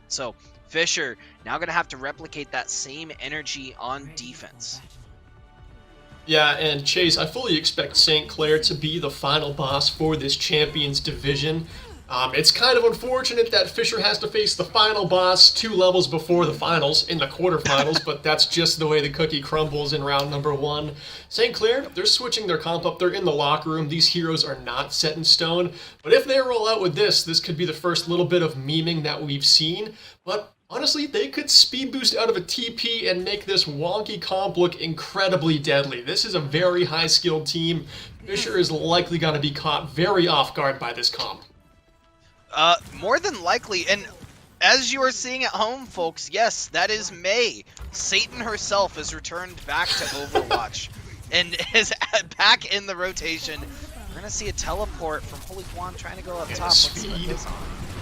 A: So Fisher now going to have to replicate that same energy on defense.
B: Yeah, and Chase, I fully expect St. Clair to be the final boss for this Champions division. It's kind of unfortunate that Fisher has to face the final boss 2 levels before the finals in the quarterfinals, but that's just the way the cookie crumbles in round number 1. St. Clair, they're switching their comp up. They're in the locker room. These heroes are not set in stone, but if they roll out with this could be the first little bit of memeing that we've seen, but honestly, they could speed boost out of a TP and make this wonky comp look incredibly deadly. This is a very high-skilled team. Fisher is likely going to be caught very off guard by this comp.
A: More than likely, and as you are seeing at home, folks, yes, that is May. Satan herself has returned back to Overwatch and is back in the rotation. We're going to see a teleport from Holy Juan trying to go up top. Let's see what goes on.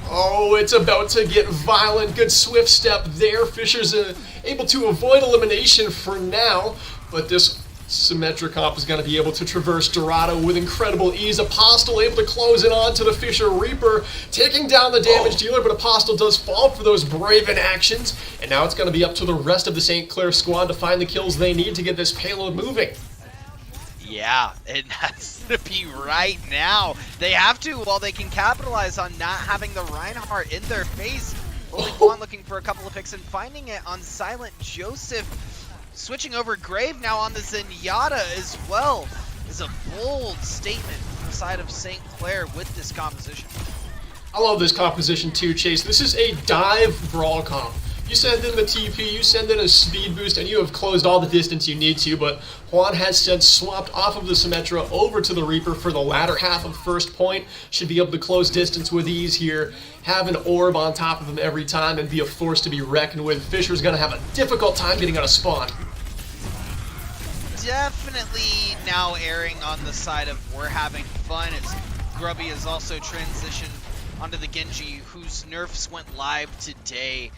B: Oh, it's about to get violent. Good swift step there. Fisher's able to avoid elimination for now, but this Symmetra comp is going to be able to traverse Dorado with incredible ease. Apostle able to close it on to the Fisher Reaper, taking down the damage dealer, but Apostle does fall for those Braven actions, and now it's going to be up to the rest of the St. Clair squad to find the kills they need to get this payload moving.
A: Yeah, and that's to be right now. They have to, while they can capitalize on not having the Reinhardt in their face. Holy Juan looking for a couple of picks and finding it on Silent Joseph. Switching over Grave now on the Zenyatta as well is a bold statement from the side of St. Clair with this composition.
B: I love this composition too, Chase. This is a dive brawl comp. You send in the TP, you send in a speed boost, and you have closed all the distance you need to, but Juan has since swapped off of the Symmetra over to the Reaper for the latter half of first point. Should be able to close distance with ease here, have an orb on top of him every time, and be a force to be reckoned with. Fisher's going to have a difficult time getting out of spawn.
A: Definitely now erring on the side of we're having fun, as Grubby has also transitioned onto the Genji, whose nerfs went live today.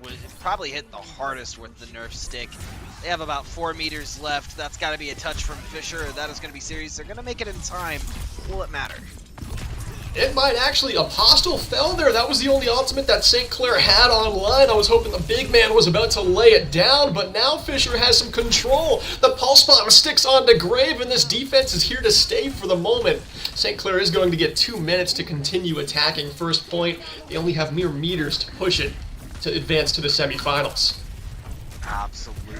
A: Would probably hit the hardest with the nerf stick. They have about 4 meters left. That's got to be a touch from Fisher. That is going to be serious. They're going to make it in time. Will it matter?
B: It might actually. Apostle fell there. That was the only ultimate that St. Clair had online. I was hoping the big man was about to lay it down, but now Fisher has some control. The pulse bomb sticks onto Grave, and this defense is here to stay for the moment. St. Clair is going to get 2 minutes to continue attacking first point. They only have mere meters to push it to advance to the semifinals.
A: Absolutely.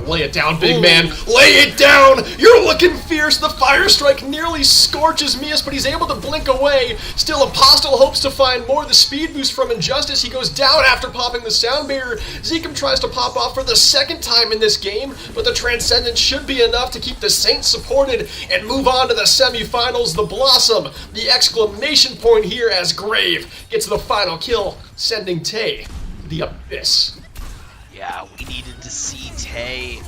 B: Lay it down, big
A: Ooh.
B: man. Lay it down! You're looking fierce. The fire strike nearly scorches Mias, but he's able to blink away. Still, Apostle hopes to find more. The speed boost from Injustice. He goes down after popping the sound barrier. Zekem tries to pop off for the second time in this game, but the Transcendence should be enough to keep the Saints supported and move on to the semifinals. The Blossom, the exclamation point here as Grave gets the final kill, sending Tay to the Abyss.
A: Yeah, we needed to see Tay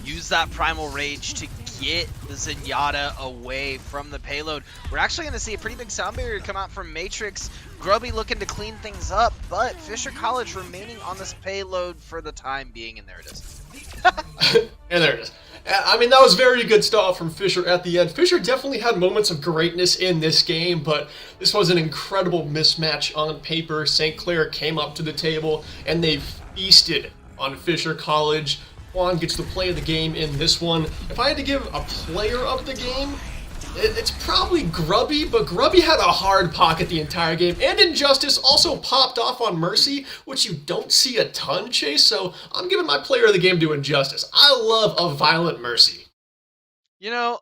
A: use that Primal Rage to get the Zenyatta away from the payload. We're actually going to see a pretty big sound barrier come out from Matrix. Grubby looking to clean things up, but Fisher College remaining on this payload for the time being, and there it is.
B: And there it is. I mean, that was very good stuff from Fisher at the end. Fisher definitely had moments of greatness in this game, but this was an incredible mismatch on paper. St. Clair came up to the table, and they feasted on Fisher College. Juan gets the play of the game in this one. If I had to give a player of the game, it's probably Grubby, but Grubby had a hard pocket the entire game, and Injustice also popped off on Mercy, which you don't see a ton, Chase, so I'm giving my player of the game to Injustice. I love a violent Mercy.
A: You know,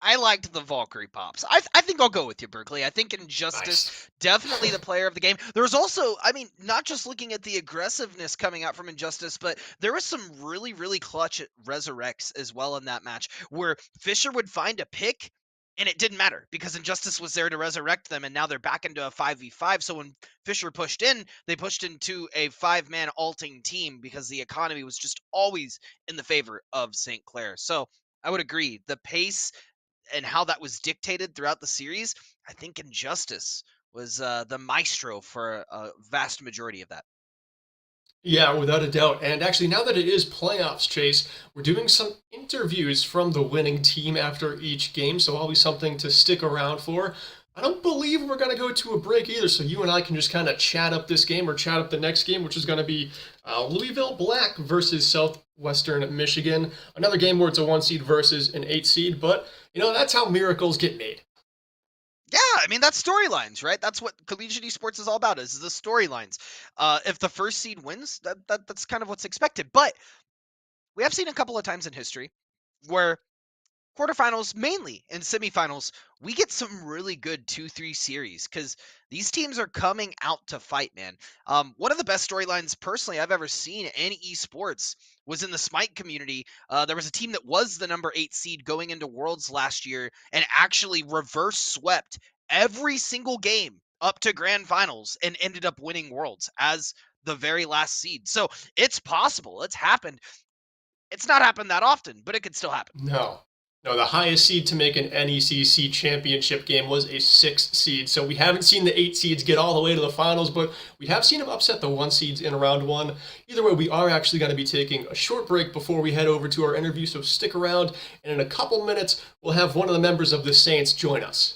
A: I liked the Valkyrie pops. I think I'll go with you, Berkeley. I think Injustice, definitely the player of the game. There was also, I mean, not just looking at the aggressiveness coming out from Injustice, but there was some really, really clutch resurrects as well in that match where Fisher would find a pick and it didn't matter because Injustice was there to resurrect them, and now they're back into a 5v5. So when Fisher pushed in, they pushed into a 5-man alting team because the economy was just always in the favor of St. Clair. So I would agree. The pace and how that was dictated throughout the series, I think Injustice was the maestro for a vast majority of that.
B: Yeah, without a doubt. And actually, now that it is playoffs, Chase, we're doing some interviews from the winning team after each game, so always something to stick around for. I don't believe we're going to go to a break either, so you and I can just kind of chat up this game or chat up the next game, which is going to be Louisville Black versus Southwestern Michigan. Another game where it's a 1 seed versus an 8 seed, but, you know, that's how miracles get made.
A: Yeah, I mean, that's storylines, right? That's what collegiate esports is all about, is the storylines. If the first seed wins, that's kind of what's expected. But we have seen a couple of times in history where quarterfinals, mainly and semifinals, we get some really good 2-3 series because these teams are coming out to fight, man. One of the best storylines personally I've ever seen in esports was in the Smite community. There was a team that was the number 8 seed going into Worlds last year and actually reverse swept every single game up to grand finals and ended up winning Worlds as the very last seed. So it's possible. It's happened. It's not happened that often, but it could still happen.
B: No. No, the highest seed to make an NECC championship game was a 6 seed. So we haven't seen the 8 seeds get all the way to the finals, but we have seen them upset the 1 seeds in round 1. Either way, we are actually going to be taking a short break before we head over to our interview, so stick around. And in a couple minutes, we'll have one of the members of the Saints join us.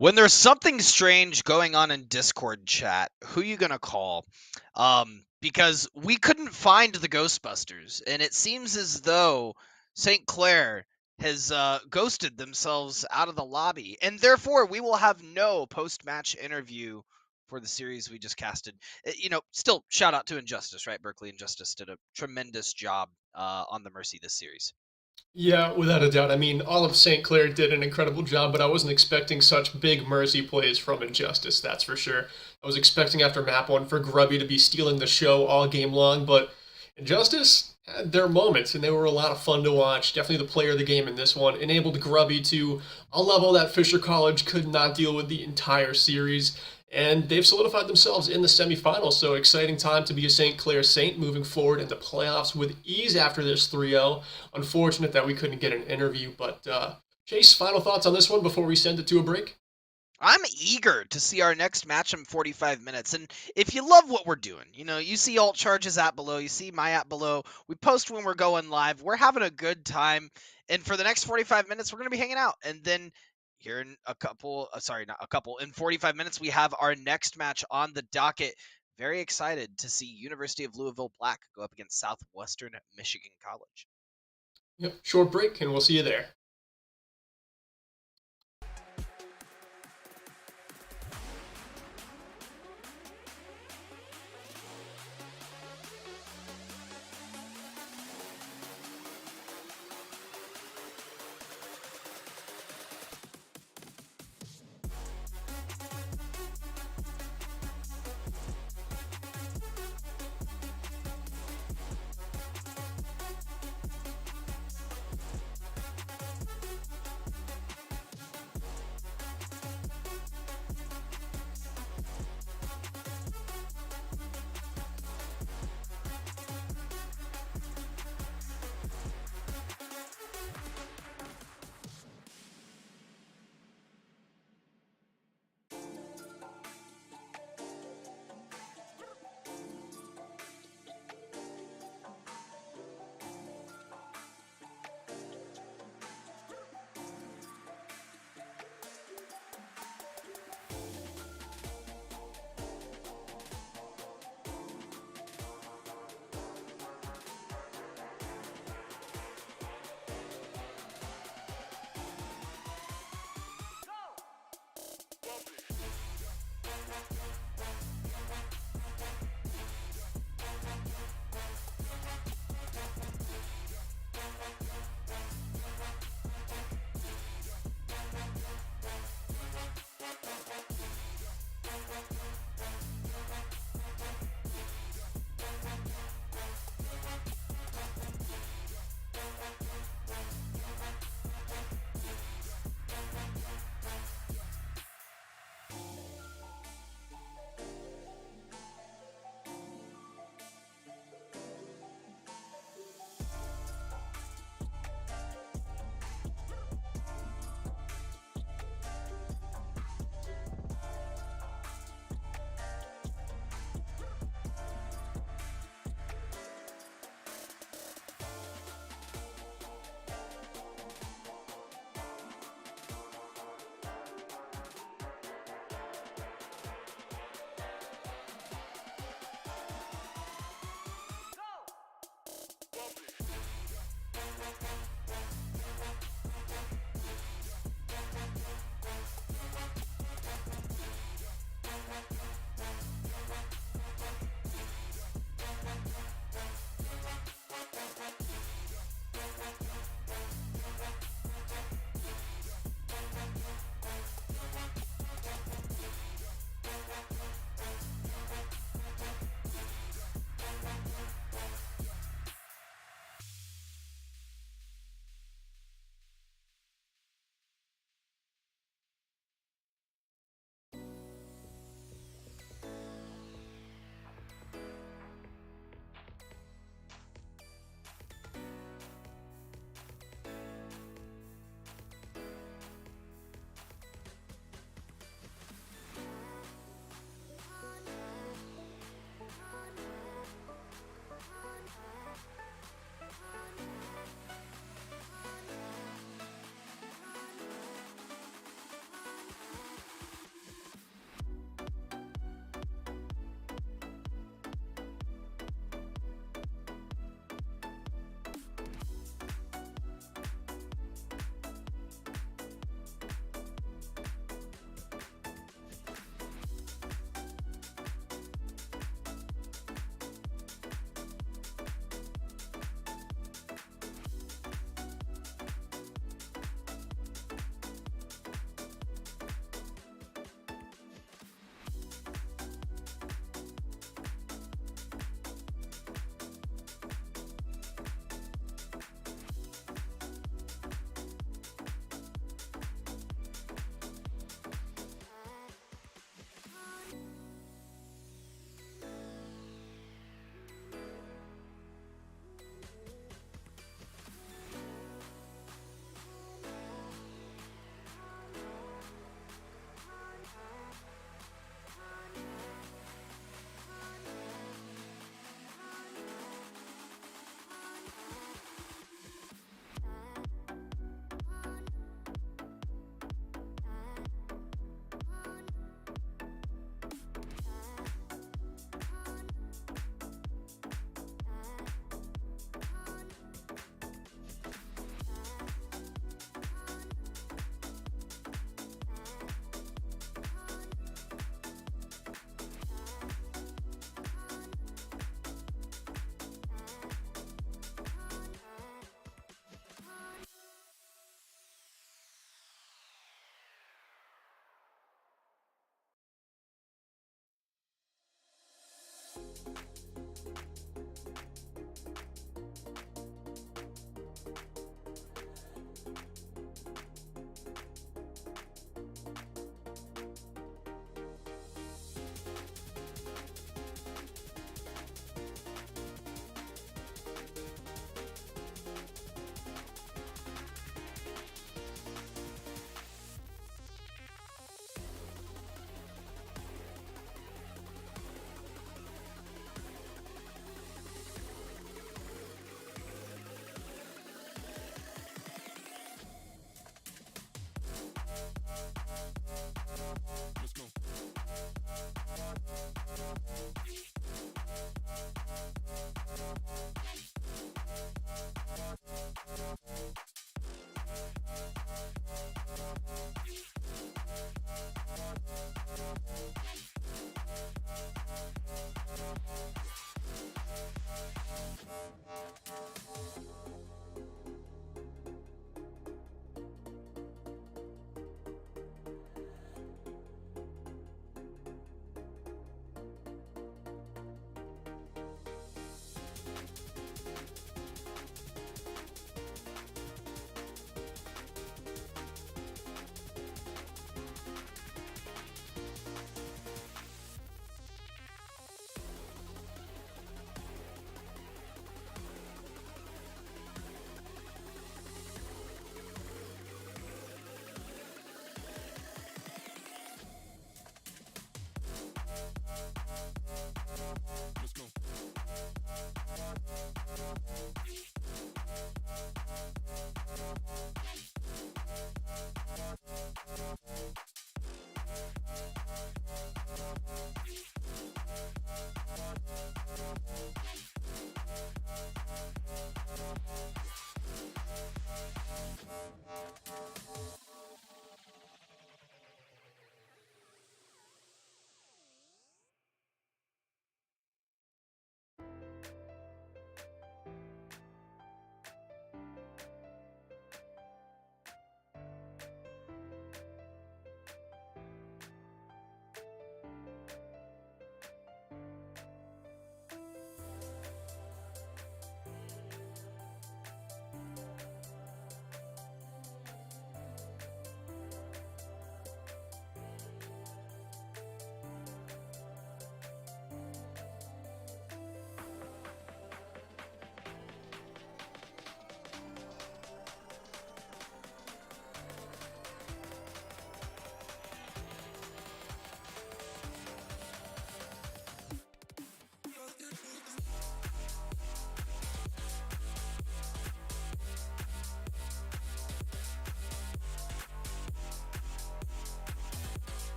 A: When there's something strange going on in Discord chat, who you gonna call? Because we couldn't find the Ghostbusters, and it seems as though St. Clair has ghosted themselves out of the lobby, and therefore we will have no post-match interview for the series we just casted. Still shout out to Injustice, right? Berkeley Injustice did a tremendous job on the Mercy this series.
B: Yeah, without a doubt. I mean, all of St. Clair did an incredible job, but I wasn't expecting such big mercy plays from Injustice, that's for sure. I was expecting after map one for Grubby to be stealing the show all game long, but Injustice had their moments, and they were a lot of fun to watch. Definitely the player of the game in this one. Enabled Grubby to a level that Fisher College could not deal with the entire series. And they've solidified themselves in the semifinals. So exciting time to be a St. Clair Saint moving forward into playoffs with ease after this 3-0. Unfortunate that we couldn't get an interview, but Chase, final thoughts on this one before we send it to a break?
A: I'm eager to see our next match in 45 minutes. And if you love what we're doing, you see Alt Charge's app below, you see my app below. We post when we're going live. We're having a good time. And for the next 45 minutes, we're going to be hanging out. And then here in in 45 minutes, we have our next match on the docket. Very excited to see University of Louisville Black go up against Southwestern Michigan College.
B: Yep, short break, and we'll see you there.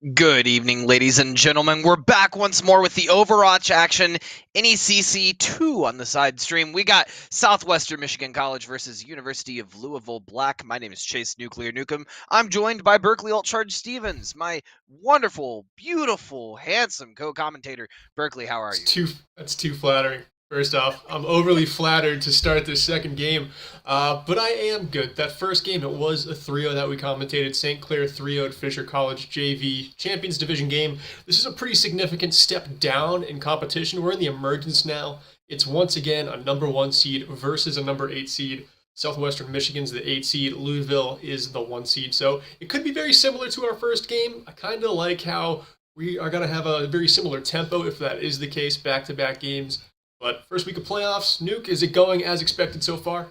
A: Good evening, ladies and gentlemen. We're back once more with the Overwatch action. NECC 2 on the side stream. We got Southwestern Michigan College versus University of Louisville Black. My name is Chase Nuclear Nukem. I'm joined by Berkeley Alt-Charge Stevens, my wonderful, beautiful, handsome co-commentator. Berkeley, how are you?
B: That's too flattering. First off, I'm overly flattered to start this second game, but I am good. That first game, it was a 3-0 that we commentated. St. Clair 3-0'd Fisher College JV Champions Division game. This is a pretty significant step down in competition. We're in the emergence now. It's once again a number 1 seed versus a number 8 seed. Southwestern Michigan's the 8 seed. Louisville is the 1 seed. So it could be very similar to our first game. I kind of like how we are going to have a very similar tempo if that is the case, back-to-back games. But first week of playoffs, Nuke, is it going as expected so far?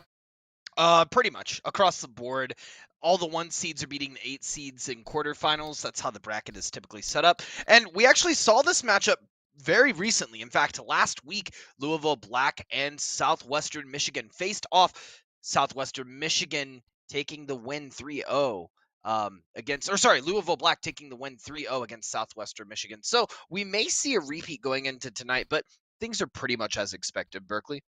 A: Pretty much across the board. All the 1 seeds are beating the 8 seeds in quarterfinals. That's how the bracket is typically set up. And we actually saw this matchup very recently. In fact, last week, Louisville Black and Southwestern Michigan faced off. Southwestern Michigan taking the win 3-0 Louisville Black taking the win 3-0 against Southwestern Michigan. So we may see a repeat going into tonight, but things are pretty much as expected, Berkeley.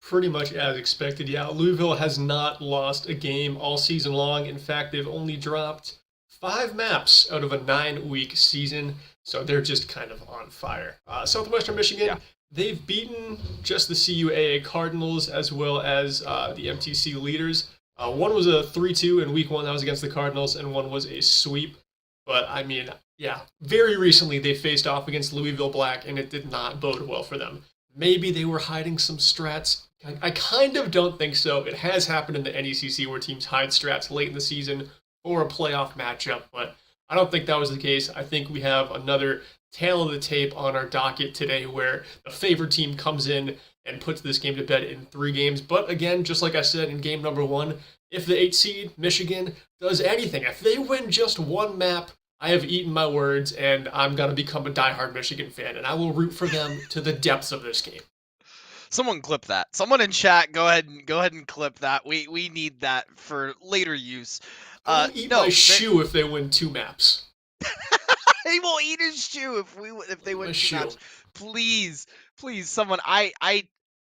B: Pretty much as expected, yeah. Louisville has not lost a game all season long. In fact, they've only dropped 5 maps out of a 9-week season, so they're just kind of on fire. Southwestern Michigan,
A: Yeah.
B: they've beaten just the CUAA Cardinals as well as the MTC leaders. One was a 3-2 in week 1, that was against the Cardinals, and one was a sweep. But, I mean, yeah, very recently they faced off against Louisville Black, and it did not bode well for them. Maybe they were hiding some strats. I kind of don't think so. It has happened in the NECC where teams hide strats late in the season for a playoff matchup, but I don't think that was the case. I think we have another tail of the tape on our docket today where the favored team comes in and puts this game to bed in 3 games. But again, just like I said in game number 1, if the 8 seed Michigan does anything, if they win just 1 map, I have eaten my words and I'm going to become a diehard Michigan fan and I will root for them to the depths of this game.
A: Someone clip that. Someone in chat, go ahead and clip that. We need that for later use.
B: I will eat my shoe if they win 2 maps.
A: He will eat his shoe if they win 2 maps. Please, someone.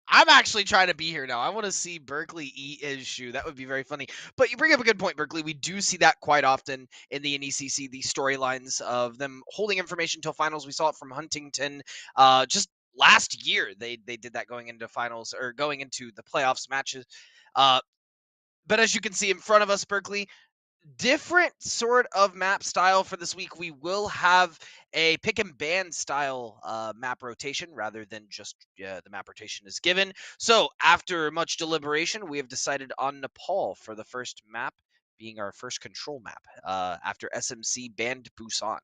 A: I'm actually trying to be here now. I want to see Berkeley eat his shoe. That would be very funny. But you bring up a good point, Berkeley. We do see that quite often in the NECC, the storylines of them holding information until finals. We saw it from Huntington just last year. They did that going into finals or going into the playoffs matches. But as you can see in front of us, Berkeley, different sort of map style for this week. We will have a pick and ban style map rotation rather than just the map rotation is given. So after much deliberation, we have decided on Nepal for the first map, being our first control map after SMC banned Busan.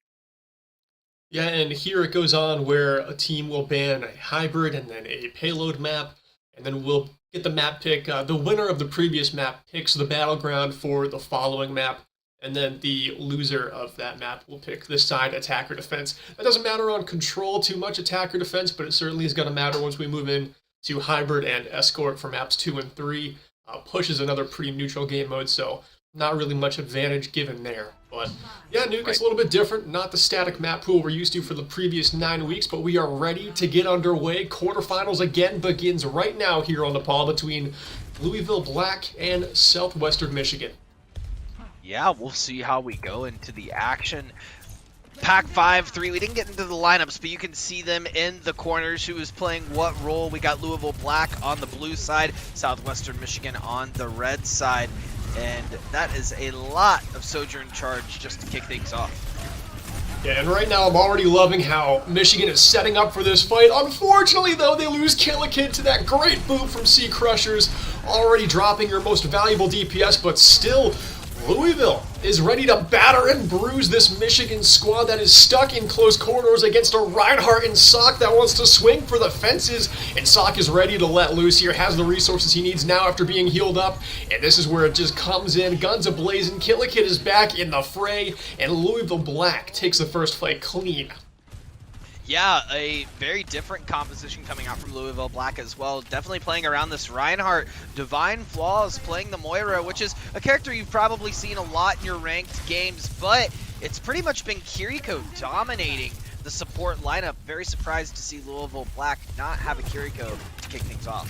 B: Yeah, and here it goes on where a team will ban a hybrid and then a payload map, and then we'll get the map pick. The winner of the previous map picks the battleground for the following map, and then the loser of that map will pick the side attack or defense. That doesn't matter on control too much, attack or defense, but it certainly is going to matter once we move in to hybrid and escort for maps 2 and 3. Push is another pretty neutral game mode, so not really much advantage given there. But yeah, Nuke, it's a little bit different. Not the static map pool we're used to for the previous 9 weeks, but we are ready to get underway. Quarterfinals again begins right now here on Nepal between Louisville Black and Southwestern Michigan.
A: Yeah, we'll see how we go into the action. Pack 5-3, we didn't get into the lineups, but you can see them in the corners, who is playing what role. We got Louisville Black on the blue side, Southwestern Michigan on the red side. And that is a lot of Sojourn charge just to kick things off.
B: Yeah, and right now I'm already loving how Michigan is setting up for this fight. Unfortunately, though, they lose Killikid to that great boot from Sea Crushers, already dropping your most valuable DPS, but still, Louisville is ready to batter and bruise this Michigan squad that is stuck in close corridors against a Reinhardt and Sock that wants to swing for the fences. And Sock is ready to let loose here, has the resources he needs now after being healed up. And this is where it just comes in. Guns a-blazing. Killikid is back in the fray. And Louisville Black takes the first fight clean.
A: Yeah, a very different composition coming out from Louisville Black as well. Definitely playing around this Reinhardt. Divine Flaws playing the Moira, which is a character you've probably seen a lot in your ranked games, but it's pretty much been Kiriko dominating the support lineup. Very surprised to see Louisville Black not have a Kiriko to kick things off.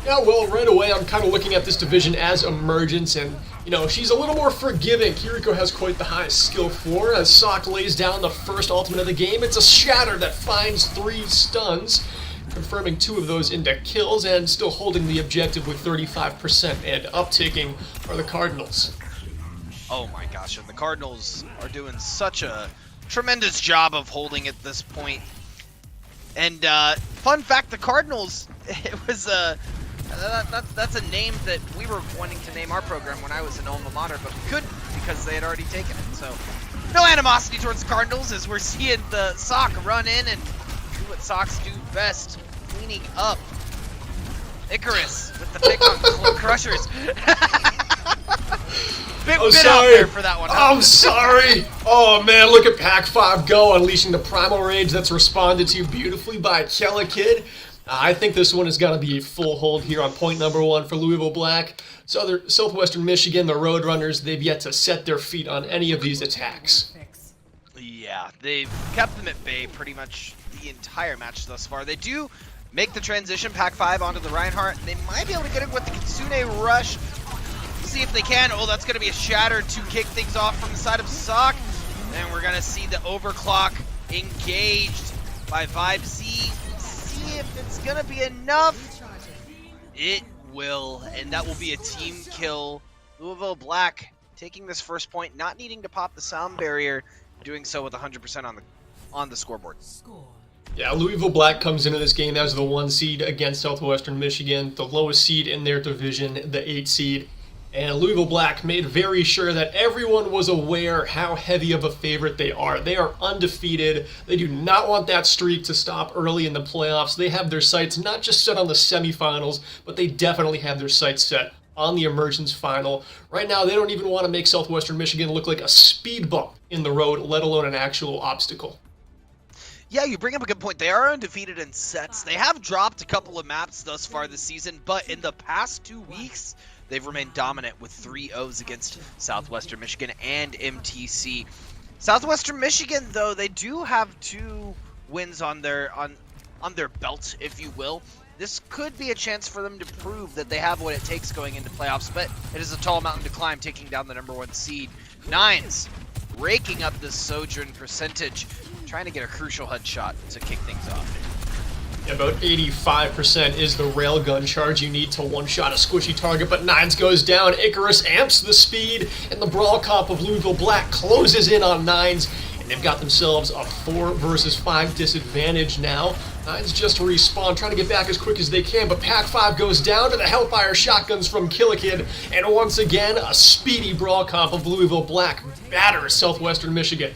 B: Yeah, well, right away I'm kind of looking at this division as Emergence, and, you know, she's a little more forgiving. Kiriko has quite the highest skill floor. As Sock lays down the first ultimate of the game, it's a Shatter that finds 3 stuns, confirming 2 of those into kills, and still holding the objective with 35%, and uptaking are the Cardinals.
A: Oh my gosh, and the Cardinals are doing such a tremendous job of holding at this point. And fun fact, the Cardinals, it was that's a name that we were wanting to name our program when I was in alma mater, but we couldn't because they had already taken it. So no animosity towards the Cardinals, as we're seeing the Sock run in and do what Socks do best, cleaning up. Icarus with the pick on Crushers. Bit out there for that one.
B: I'm sorry. Oh man, look at Pac-5 go, unleashing the primal rage that's responded to beautifully by Kellikid. I think this one is going to be a full hold here on point number 1 for Louisville Black. Southwestern Michigan, the Roadrunners, they've yet to set their feet on any of these attacks.
A: Yeah, they've kept them at bay pretty much the entire match thus far. They do make the transition, Pac-5 onto the Reinhardt. They might be able to get it with the Kitsune Rush. See if they can. Oh, that's going to be a Shatter to kick things off from the side of Sock. And we're going to see the Overclock engaged by Vibe Z. See if it's going to be enough. It will, and that will be a team kill. Louisville Black taking this first point, not needing to pop the sound barrier, doing so with 100% on the scoreboard.
B: Yeah, Louisville Black comes into this game as the 1 seed against Southwestern Michigan, the lowest seed in their division, the 8 seed. And Louisville Black made very sure that everyone was aware how heavy of a favorite they are. They are undefeated. They do not want that streak to stop early in the playoffs. They have their sights not just set on the semifinals, but they definitely have their sights set on the Emergence final. Right now, they don't even want to make Southwestern Michigan look like a speed bump in the road, let alone an actual obstacle.
A: Yeah, you bring up a good point. They are undefeated in sets. They have dropped a couple of maps thus far this season, but in the past 2 weeks, they've remained dominant with 3-0s against Southwestern Michigan and MTC. Southwestern Michigan, though, they do have 2 wins on their belt, if you will. This could be a chance for them to prove that they have what it takes going into playoffs, but it is a tall mountain to climb, taking down the number 1 seed. Nines raking up the Sojourn percentage, trying to get a crucial HUD shot to kick things off.
B: About 85% is the railgun charge you need to one-shot a squishy target, but Nines goes down. Icarus amps the speed, and the brawl comp of Louisville Black closes in on Nines, and they've got themselves a 4 versus 5 disadvantage now. Nines just respawn, trying to get back as quick as they can, but Pac-5 goes down to the Hellfire shotguns from Killikid, and once again, a speedy brawl comp of Louisville Black batters Southwestern Michigan.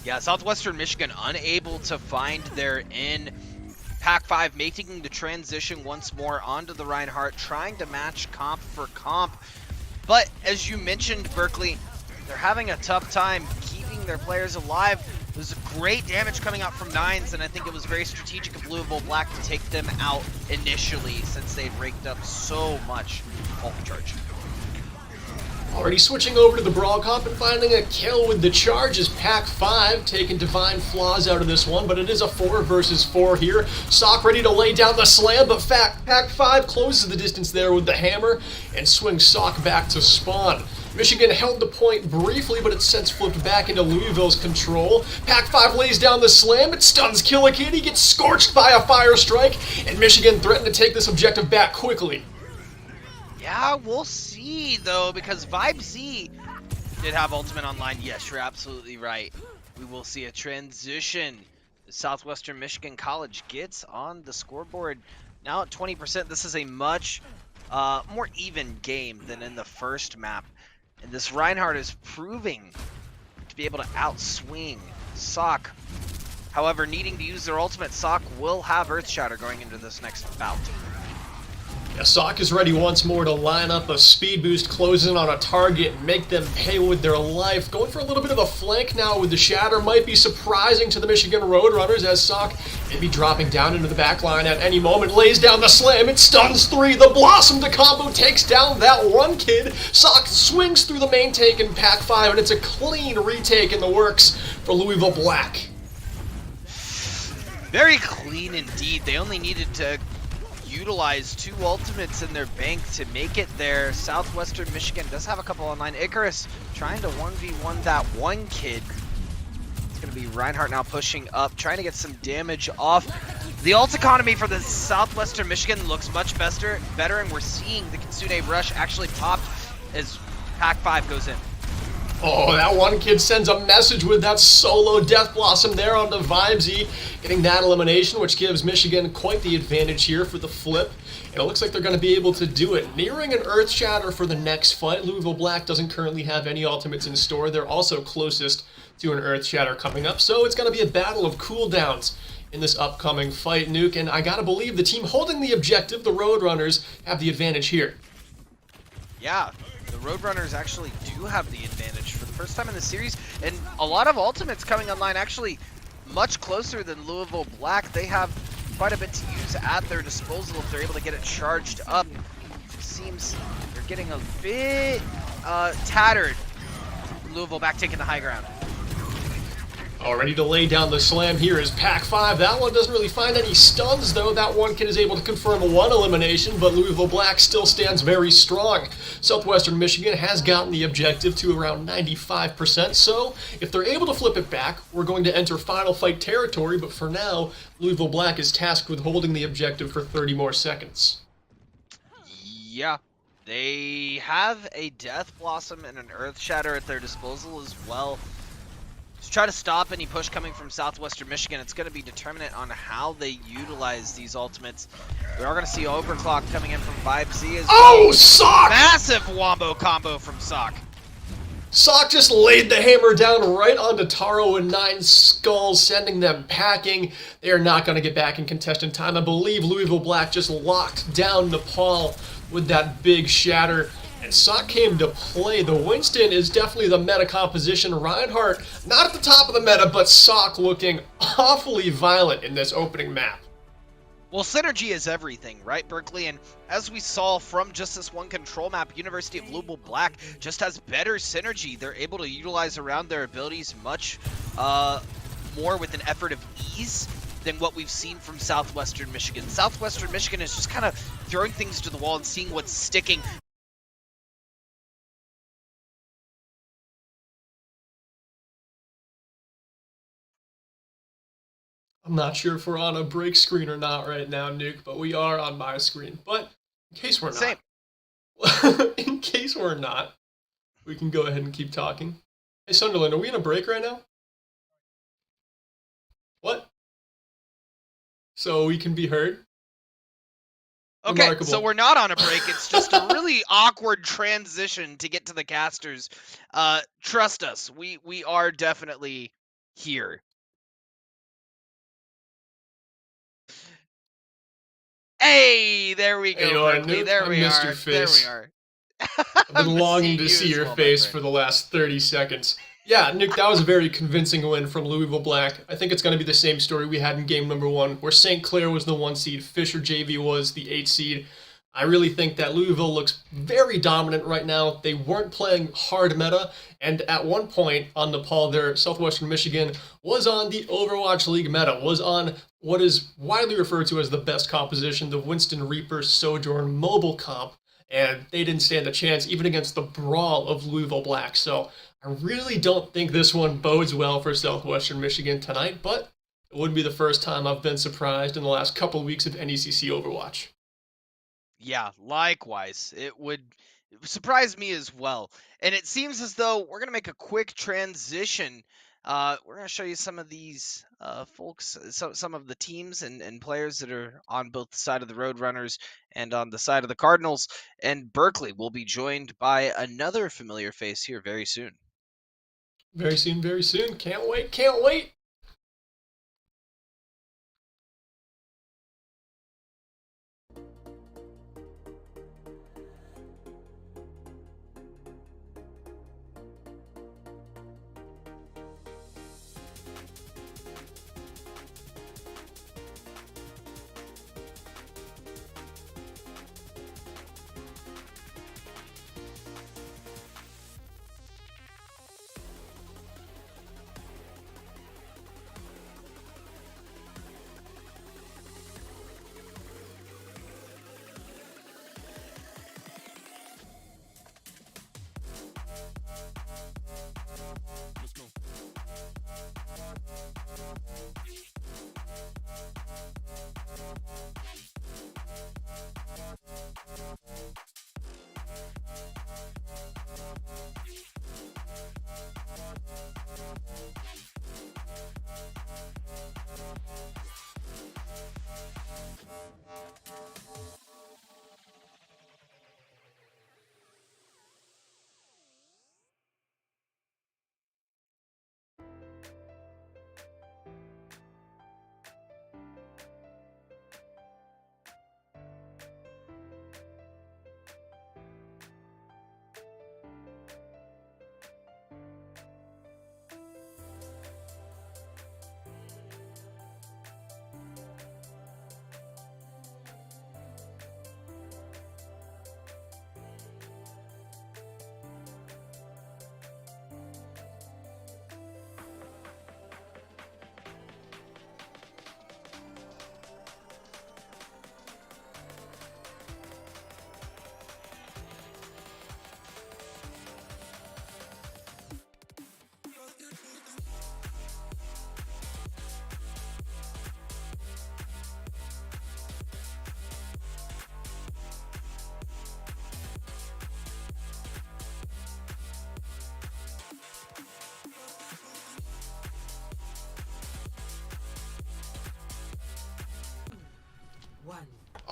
A: Yeah, Southwestern Michigan unable to find their in. Pac-5 making the transition once more onto the Reinhardt, trying to match comp for comp. But as you mentioned, Berkeley, they're having a tough time keeping their players alive. There's great damage coming out from Nines, and I think it was very strategic of Louisville Black to take them out initially, since they'd raked up so much bulk charge.
B: Already switching over to the brawl comp and finding a kill with the charge is Pac-5, taking Divine Flaws out of this one, but it is a 4 versus 4 here. Sock ready to lay down the slam, but Pac-5 closes the distance there with the hammer and swings Sock back to spawn. Michigan held the point briefly, but it's since flipped back into Louisville's control. Pac-5 lays down the slam, it stuns Killikid, he gets scorched by a fire strike, and Michigan threatened to take this objective back quickly.
A: Yeah, we'll see, though, because Vibe Z did have ultimate online. Yes, you're absolutely right. We will see a transition. Southwestern Michigan College gets on the scoreboard. Now at 20%, this is a much more even game than in the first map. And this Reinhardt is proving to be able to outswing Sock. However, needing to use their ultimate, Sock will have Earth Shatter going into this next bout.
B: Yeah, Sock is ready once more to line up a speed boost, close in on a target, and make them pay with their life. Going for a little bit of a flank now with the Shatter might be surprising to the Michigan Roadrunners as Sock may be dropping down into the back line at any moment. Lays down the slam, it stuns 3. The Blossom to combo takes down that one kid. Sock swings through the main tank in Pack 5, and it's a clean retake in the works for Louisville Black.
A: Very clean indeed. They only needed to utilize 2 ultimates in their bank to make it there. Southwestern Michigan does have a couple online. Icarus trying to 1v1 that one kid. It's going to be Reinhardt now pushing up, trying to get some damage off. The ult economy for the Southwestern Michigan looks much better, and we're seeing the Kitsune Rush actually pop as Pack 5 goes in.
B: Oh, that one kid sends a message with that solo Death Blossom there onto Vibesy, getting that elimination, which gives Michigan quite the advantage here for the flip. And it looks like they're going to be able to do it. Nearing an Earth Shatter for the next fight. Louisville Black doesn't currently have any ultimates in store. They're also closest to an Earth Shatter coming up. So it's going to be a battle of cooldowns in this upcoming fight, Nuke. And I got to believe the team holding the objective, the Roadrunners, have the advantage here.
A: Yeah. The Roadrunners actually do have the advantage for the first time in the series, and a lot of ultimates coming online actually much closer than Louisville Black. They have quite a bit to use at their disposal if they're able to get it charged up. It seems they're getting a bit tattered. Louisville Black taking the high ground.
B: All ready to lay down the slam here is Pack 5. That one doesn't really find any stuns, though. That one kid is able to confirm 1 elimination, but Louisville Black still stands very strong. Southwestern Michigan has gotten the objective to around 95%, so if they're able to flip it back, we're going to enter final fight territory, but for now, Louisville Black is tasked with holding the objective for 30 more seconds.
A: Yeah. They have a Death Blossom and an Earth Shatter at their disposal as well. To try to stop any push coming from Southwestern Michigan, it's going to be determinant on how they utilize these ultimates. We are going to see Overclock coming in from Vibesy as
B: well. Sock!
A: Massive wombo combo from Sock.
B: Sock just laid the hammer down right onto Taro and 9 Skulls, sending them packing. They are not going to get back in contestant time. I believe Louisville Black just locked down Nepal with that big shatter. And Sock came to play. The Winston is definitely the meta composition. Reinhardt, not at the top of the meta, but Sock looking awfully violent in this opening map.
A: Well, synergy is everything, right, Berkeley? And as we saw from just this one control map, University of Louisville Black just has better synergy. They're able to utilize around their abilities much more with an effort of ease than what we've seen from Southwestern Michigan. Southwestern Michigan is just kind of throwing things to the wall and seeing what's sticking.
B: I'm not sure if we're on a break screen or not right now, Nuke, but we are on my screen. But in case we're not, in case we're not, we can go ahead and keep talking. Hey, Sunderland, are we in a break right now? What? So we can be heard?
A: Okay,
B: Remarkable.
A: So we're not on a break. It's just a really awkward transition to get to the casters. Trust us, we are definitely here. Hey, there we go, Berkeley. There we are. There we are.
B: I've been longing to see your face for the last 30 seconds. Yeah, Nick, that was a very convincing win from Louisville Black. I think it's going to be the same story we had in game number 1, where St. Clair was the 1 seed, Fisher JV was the 8 seed. I really think that Louisville looks very dominant right now. They weren't playing hard meta, and at one point on Nepal there, Southwestern Michigan was on the Overwatch League meta, was on what is widely referred to as the best composition, the Winston Reaper Sojourn mobile comp, and they didn't stand a chance even against the brawl of Louisville Black. So I really don't think this one bodes well for Southwestern Michigan tonight, but it wouldn't be the first time I've been surprised in the last couple of weeks of NECC Overwatch.
A: Yeah, likewise. It would surprise me as well. And it seems as though we're going to make a quick transition. We're going to show you some of these folks, some of the teams and players that are on both the side of the Roadrunners and on the side of the Cardinals. And Berkeley will be joined by another familiar face here very soon.
B: Very soon, very soon. Can't wait, can't wait.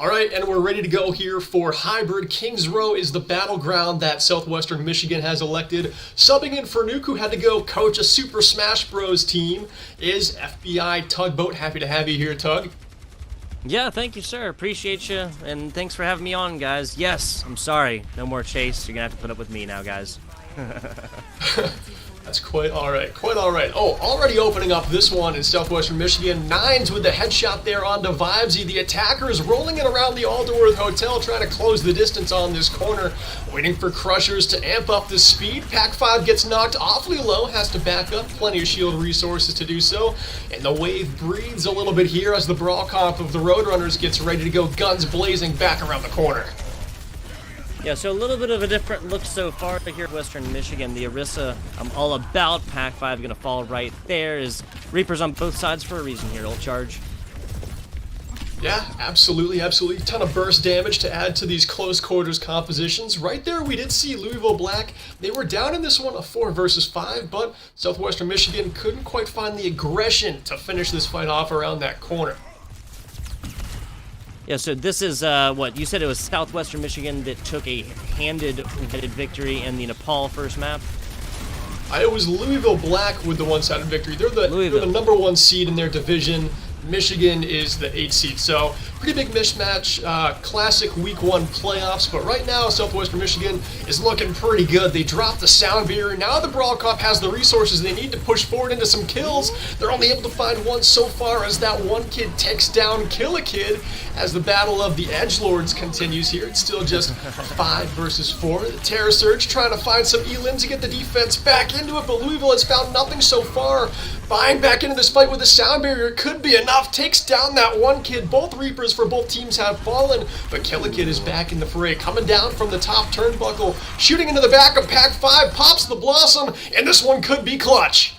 B: All right, and we're ready to go here for Hybrid. Kings Row is the battleground that Southwestern Michigan has elected. Subbing in for Nuke, who had to go coach a Super Smash Bros. Team, is FBI Tugboat. Happy to have you here, Tug.
D: Yeah, thank you, sir. Appreciate you, and thanks for having me on, guys. Yes, I'm sorry. No more Chase. You're going to have to put up with me now, guys.
B: That's quite all right. Quite all right. Oh, already opening up this one in Southwestern Michigan. Nines with the headshot there onto Vibesy. The attacker is rolling it around the Alderworth Hotel, trying to close the distance on this corner. Waiting for Crushers to amp up the speed. Pac-5 gets knocked awfully low, has to back up. Plenty of shield resources to do so. And the wave breathes a little bit here as the brawl comp of the Roadrunners gets ready to go guns blazing back around the corner.
D: Yeah, so a little bit of a different look so far here at Western Michigan. The Orisa, I'm all about. Pac-5 going to fall right there. Is Reapers on both sides for a reason here. Ult charge.
B: Yeah, absolutely, absolutely. Ton of burst damage to add to these close quarters compositions. Right there, we did see Louisville Black. They were down in this one, a 4 versus 5, but Southwestern Michigan couldn't quite find the aggression to finish this fight off around that corner.
D: Yeah, so this is what you said. It was Southwestern Michigan that took a handed victory in the Nepal first map.
B: It was Louisville Black with the one-sided victory. They're the number 1 seed in their division. Michigan is the 8th seed, so pretty big mismatch. Classic Week 1 playoffs, but right now Southwestern Michigan is looking pretty good. They dropped the sound barrier. Now the Brawl Cop has the resources they need to push forward into some kills. They're only able to find one so far as that one kid takes down Kill a Kid. As the battle of the Edgelords continues here, it's still just 5 versus 4. The Terror Surge trying to find some elim to get the defense back into it, but Louisville has found nothing so far. Buying back into this fight with the sound barrier could be enough. Takes down that one kid. Both Reapers for both teams have fallen, but Kill a Kid is back in the fray. Coming down from the top turnbuckle, shooting into the back of Pac-5, pops the Blossom, and this one could be clutch.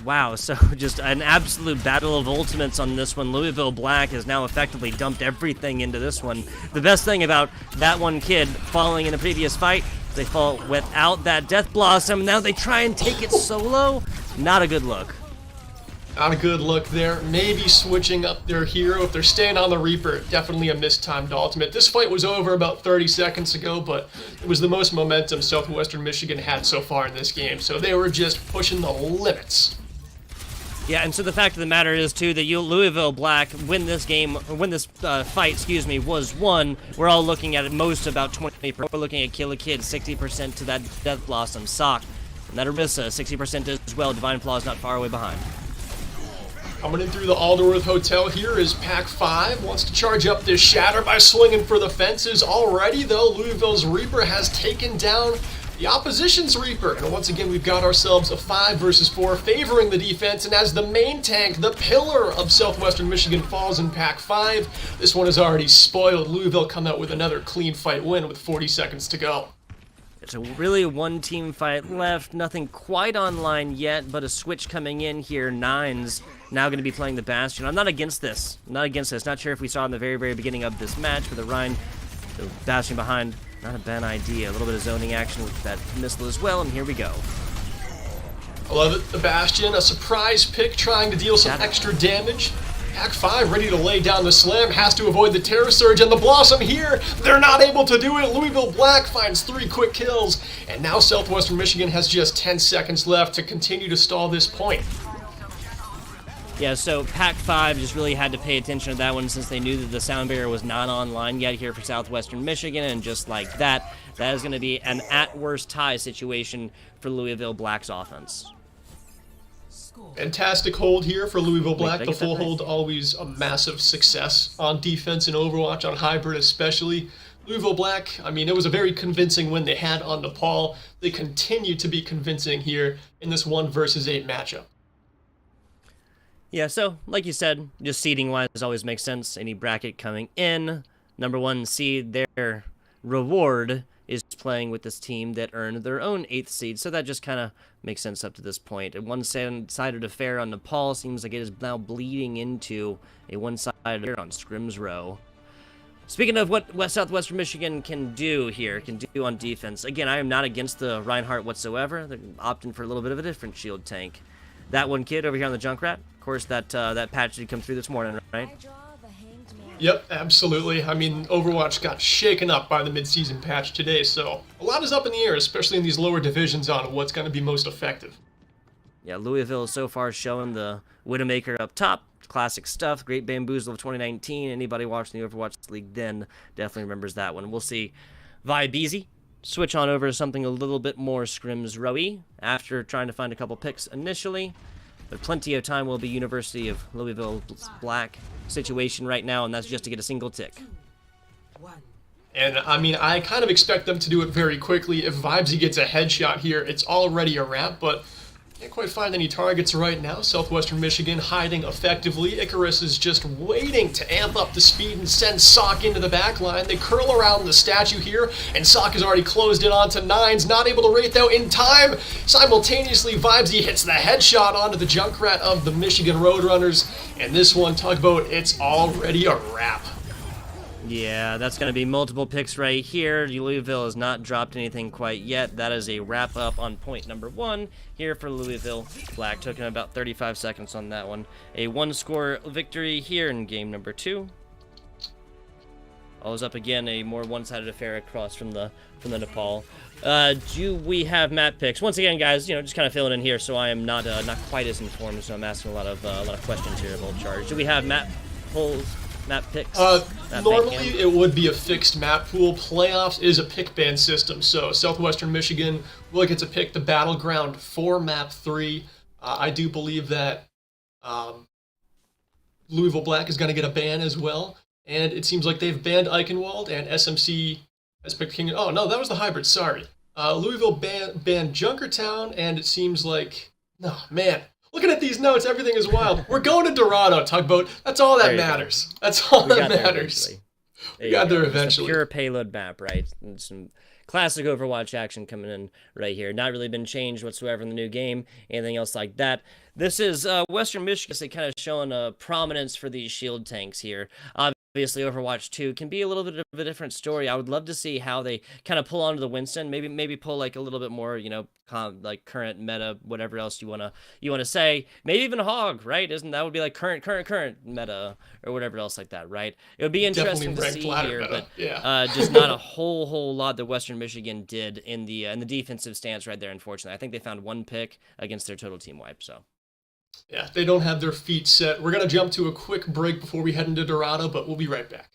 D: Wow, so just an absolute battle of ultimates on this one. Louisville Black has now effectively dumped everything into this one. The best thing about that one kid falling in a previous fight, they fall without that Death Blossom. Now they try and take it solo. Not a good look.
B: Not a good look there. Maybe switching up their hero if they're staying on the Reaper. Definitely a mistimed ultimate. This fight was over about 30 seconds ago, but it was the most momentum Southwestern Michigan had so far in this game. So they were just pushing the limits.
D: Yeah, and so the fact of the matter is, too, that Louisville Black, when this fight, was won, we're all looking at most about 20%. We're looking at Kill a Kid, 60% to that Death Blossom sock. And that Orisa, 60% as well. Divine Flaw is not far away behind.
B: Coming in through the Alderworth Hotel here is Pac-5. Wants to charge up this Shatter by swinging for the fences. Already, though, Louisville's Reaper has taken down the opposition's Reaper. And once again, we've got ourselves a 5 versus 4 favoring the defense. And as the main tank, the pillar of Southwestern Michigan, falls in Pac-5, this one is already spoiled. Louisville come out with another clean fight win with 40 seconds to go.
D: It's a really one-team fight left. Nothing quite online yet, but a switch coming in here. Nines now going to be playing the Bastion. I'm not against this. Not sure if we saw in the very, very beginning of this match with the Rhine, the Bastion behind. Not a bad idea. A little bit of zoning action with that missile as well, and here we go.
B: I love it. The Bastion, a surprise pick, trying to deal some extra damage. Pac-5 ready to lay down the slam, has to avoid the Terror Surge, and the Blossom here, they're not able to do it. Louisville Black finds 3 quick kills, and now Southwestern Michigan has just 10 seconds left to continue to stall this point.
D: Yeah, so Pac-5 just really had to pay attention to that one since they knew that the sound barrier was not online yet here for Southwestern Michigan, and just like that, that is going to be an at-worst tie situation for Louisville Black's offense.
B: Fantastic hold here for Louisville Black. The full hold, always a massive success on defense in Overwatch, on Hybrid especially. Louisville Black, I mean, it was a very convincing win they had on Nepal. They continue to be convincing here in this 1 versus 8 matchup.
D: Yeah, so, like you said, just seeding-wise always makes sense. Any bracket coming in, number 1 seed, their reward is playing with this team that earned their own 8th seed, so that just kind of makes sense up to this point. A one-sided affair on Nepal seems like it is now bleeding into a one-sided affair on Scrims Row. Speaking of what Southwestern Michigan can do here, can do on defense, again, I am not against the Reinhardt whatsoever. They're opting for a little bit of a different shield tank. That one kid over here on the Junkrat, of course, that patch did come through this morning, right?
B: Yep, absolutely. I mean, Overwatch got shaken up by the mid-season patch today, so a lot is up in the air, especially in these lower divisions on what's going to be most effective.
D: Yeah, Louisville so far showing the Widowmaker up top. Classic stuff. Great Bamboozle of 2019. Anybody watching the Overwatch League then definitely remembers that one. We'll see Vibeezy switch on over to something a little bit more scrims rowy after trying to find a couple picks initially. But plenty of time will be University of Louisville Black situation right now, and that's just to get a single tick.
B: And I mean, I kind of expect them to do it very quickly. If Vibesy gets a headshot here, it's already a wrap, but can't quite find any targets right now. Southwestern Michigan hiding effectively. Icarus is just waiting to amp up the speed and send Sock into the back line. They curl around the statue here, and Sock has already closed it onto Nines. Not able to rate though in time. Simultaneously, Vibesy hits the headshot onto the Junkrat of the Michigan Roadrunners. And this one, Tugboat, it's already a wrap.
D: Yeah, that's going to be multiple picks right here. Louisville has not dropped anything quite yet. That is a wrap-up on point number 1 here for Louisville Black. Took him about 35 seconds on that one. A one-score victory here in game number 2. Always up again, a more one-sided affair across from the Nepal. Do we have map picks? Once again, guys, just kind of filling in here, so I am not quite as informed, so I'm asking a lot of questions here of Old Charge. Do we have map polls? Map picks?
B: Normally it would be a fixed map pool. Playoffs is a pick ban system, so Southwestern Michigan will get to pick the battleground for map 3. I do believe that Louisville Black is going to get a ban as well, and it seems like they've banned Eichenwald, and SMC has picked King. Oh no, that was the hybrid. Sorry, Louisville banned Junkertown, and it seems like man. Looking at these notes, everything is wild. We're going to Dorado, Tugboat. That's all that matters. That's all that matters. We got there eventually.
D: Pure payload map, right? And some classic Overwatch action coming in right here. Not really been changed whatsoever in the new game. Anything else like that. This is Western Michigan. They kind of showing a prominence for these shield tanks here. Obviously, Overwatch 2 can be a little bit of a different story. I would love to see how they kind of pull onto the Winston. Maybe pull like a little bit more, like current meta, whatever else you wanna say. Maybe even Hog, right? Isn't that would be like current meta or whatever else like that, right? It would be interesting to see here,
B: meta.
D: But just not a whole lot that Western Michigan did in the defensive stance right there. Unfortunately, I think they found one pick against their total team wipe. So.
B: Yeah, they don't have their feet set. We're going to jump to a quick break before we head into Dorado, but we'll be right back.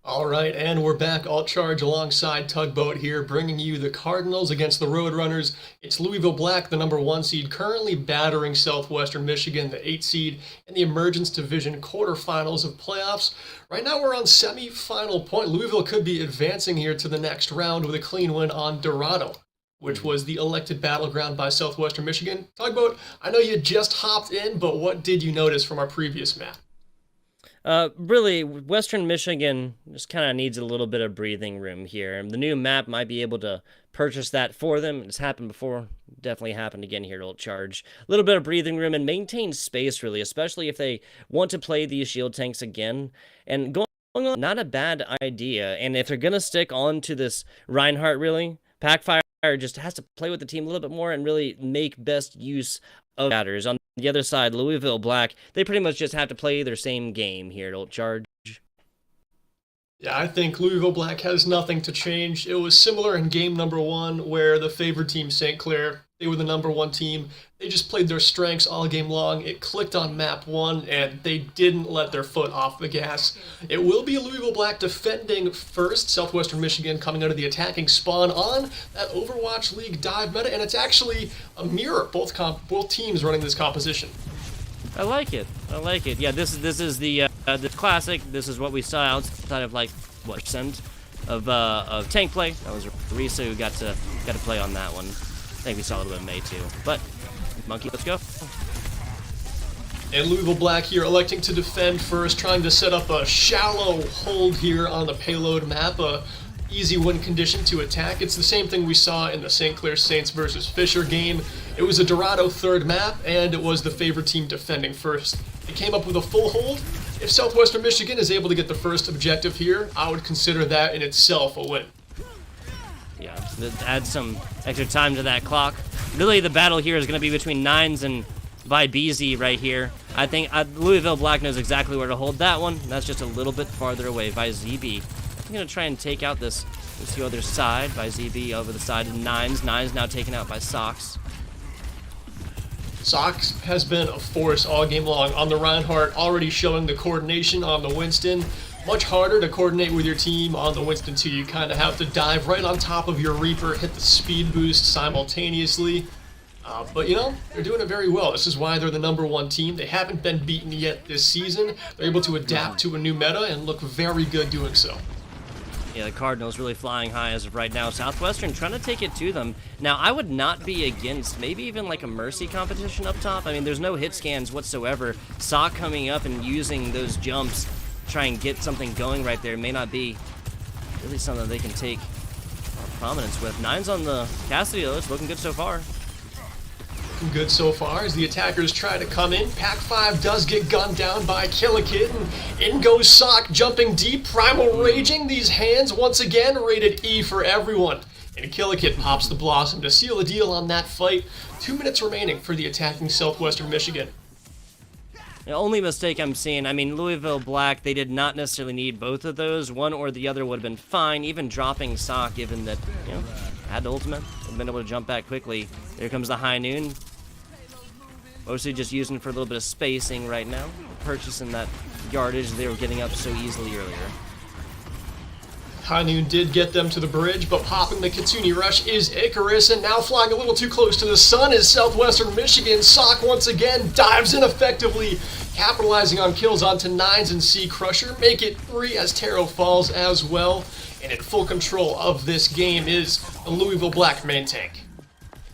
B: All right, and we're back. Alt Charge alongside Tugboat here, bringing you the Cardinals against the Roadrunners. It's Louisville Black, the number 1 seed, currently battering Southwestern Michigan, the 8 seed, in the Emergence Division quarterfinals of playoffs. Right now we're on semi-final point. Louisville could be advancing here to the next round with a clean win on Dorado, which was the elected battleground by Southwestern Michigan. Tugboat, I know you just hopped in, but what did you notice from our previous map?
D: Really, Western Michigan just kind of needs a little bit of breathing room here. And the new map might be able to purchase that for them. It's happened before. Definitely happened again here at Old Charge. A little bit of breathing room and maintain space, really, especially if they want to play these shield tanks again. And going on, not a bad idea. And if they're going to stick on to this Reinhardt, really, Packfire just has to play with the team a little bit more and really make best use of batters. On the other side, Louisville Black, they pretty much just have to play their same game here at Old Charge.
B: Yeah, I think Louisville Black has nothing to change. It was similar in game number 1 where the favored team, St. Clair, they were the number 1 team. They just played their strengths all game long. It clicked on map 1, and they didn't let their foot off the gas. It will be Louisville Black defending first, Southwestern Michigan coming out of the attacking spawn on that Overwatch League dive meta, and it's actually a mirror, both teams running this composition.
D: I like it. I like it. Yeah, this is the classic. This is what we saw outside of like what percent of tank play. That was Risa who got to play on that one. I think we saw a little bit of May too. But Monkey, let's go.
B: And Louisville Black here electing to defend first, trying to set up a shallow hold here on the payload map. A easy win condition to attack. It's the same thing we saw in the St. Clair Saints versus Fisher game. It was a Dorado third map, and it was the favored team defending first. They came up with a full hold. If Southwestern Michigan is able to get the first objective here, I would consider that in itself a win.
D: Yeah, add some extra time to that clock. Really, the battle here is going to be between Nines and Vibezi right here. I think Louisville Black knows exactly where to hold that one. That's just a little bit farther away. Vibezi, I'm going to try and take out this the other side. Vibezi over the side of Nines. Nines now taken out by Sox.
B: Sox has been a force all game long on the Reinhardt, already showing the coordination on the Winston. Much harder to coordinate with your team on the Winston too. You kind of have to dive right on top of your Reaper, hit the speed boost simultaneously. But you know, they're doing it very well. This is why they're the number 1 team. They haven't been beaten yet this season. They're able to adapt to a new meta and look very good doing so.
D: Yeah, the Cardinals really flying high as of right now. Southwestern trying to take it to them. Now, I would not be against maybe even like a Mercy competition up top. I mean, there's no hit scans whatsoever. Sock coming up and using those jumps, try and get something going right there may not be really something they can take prominence with. Nines on the Cassidy, though. It's looking good so far.
B: Good so far as the attackers try to come in. Pack 5 does get gunned down by Killikid, and in goes Sock, jumping deep, Primal Raging. These hands once again rated E for everyone. And Killikid pops the Blossom to seal the deal on that fight. 2 minutes remaining for the attacking Southwestern Michigan.
D: The only mistake I'm seeing, I mean, Louisville Black, they did not necessarily need both of those. One or the other would have been fine, even dropping Sock, given that, you know, had the ultimate, would have been able to jump back quickly. There comes the High Noon. Mostly just using for a little bit of spacing right now. Purchasing that yardage they were getting up so easily earlier.
B: High Noon did get them to the bridge, but popping the Kitsune Rush is Icarus, and now flying a little too close to the sun is Southwestern Michigan. Sock once again dives in effectively, capitalizing on kills onto Nines and Sea Crusher. Make it 3 as Taro falls as well. And in full control of this game is the Louisville Black main tank.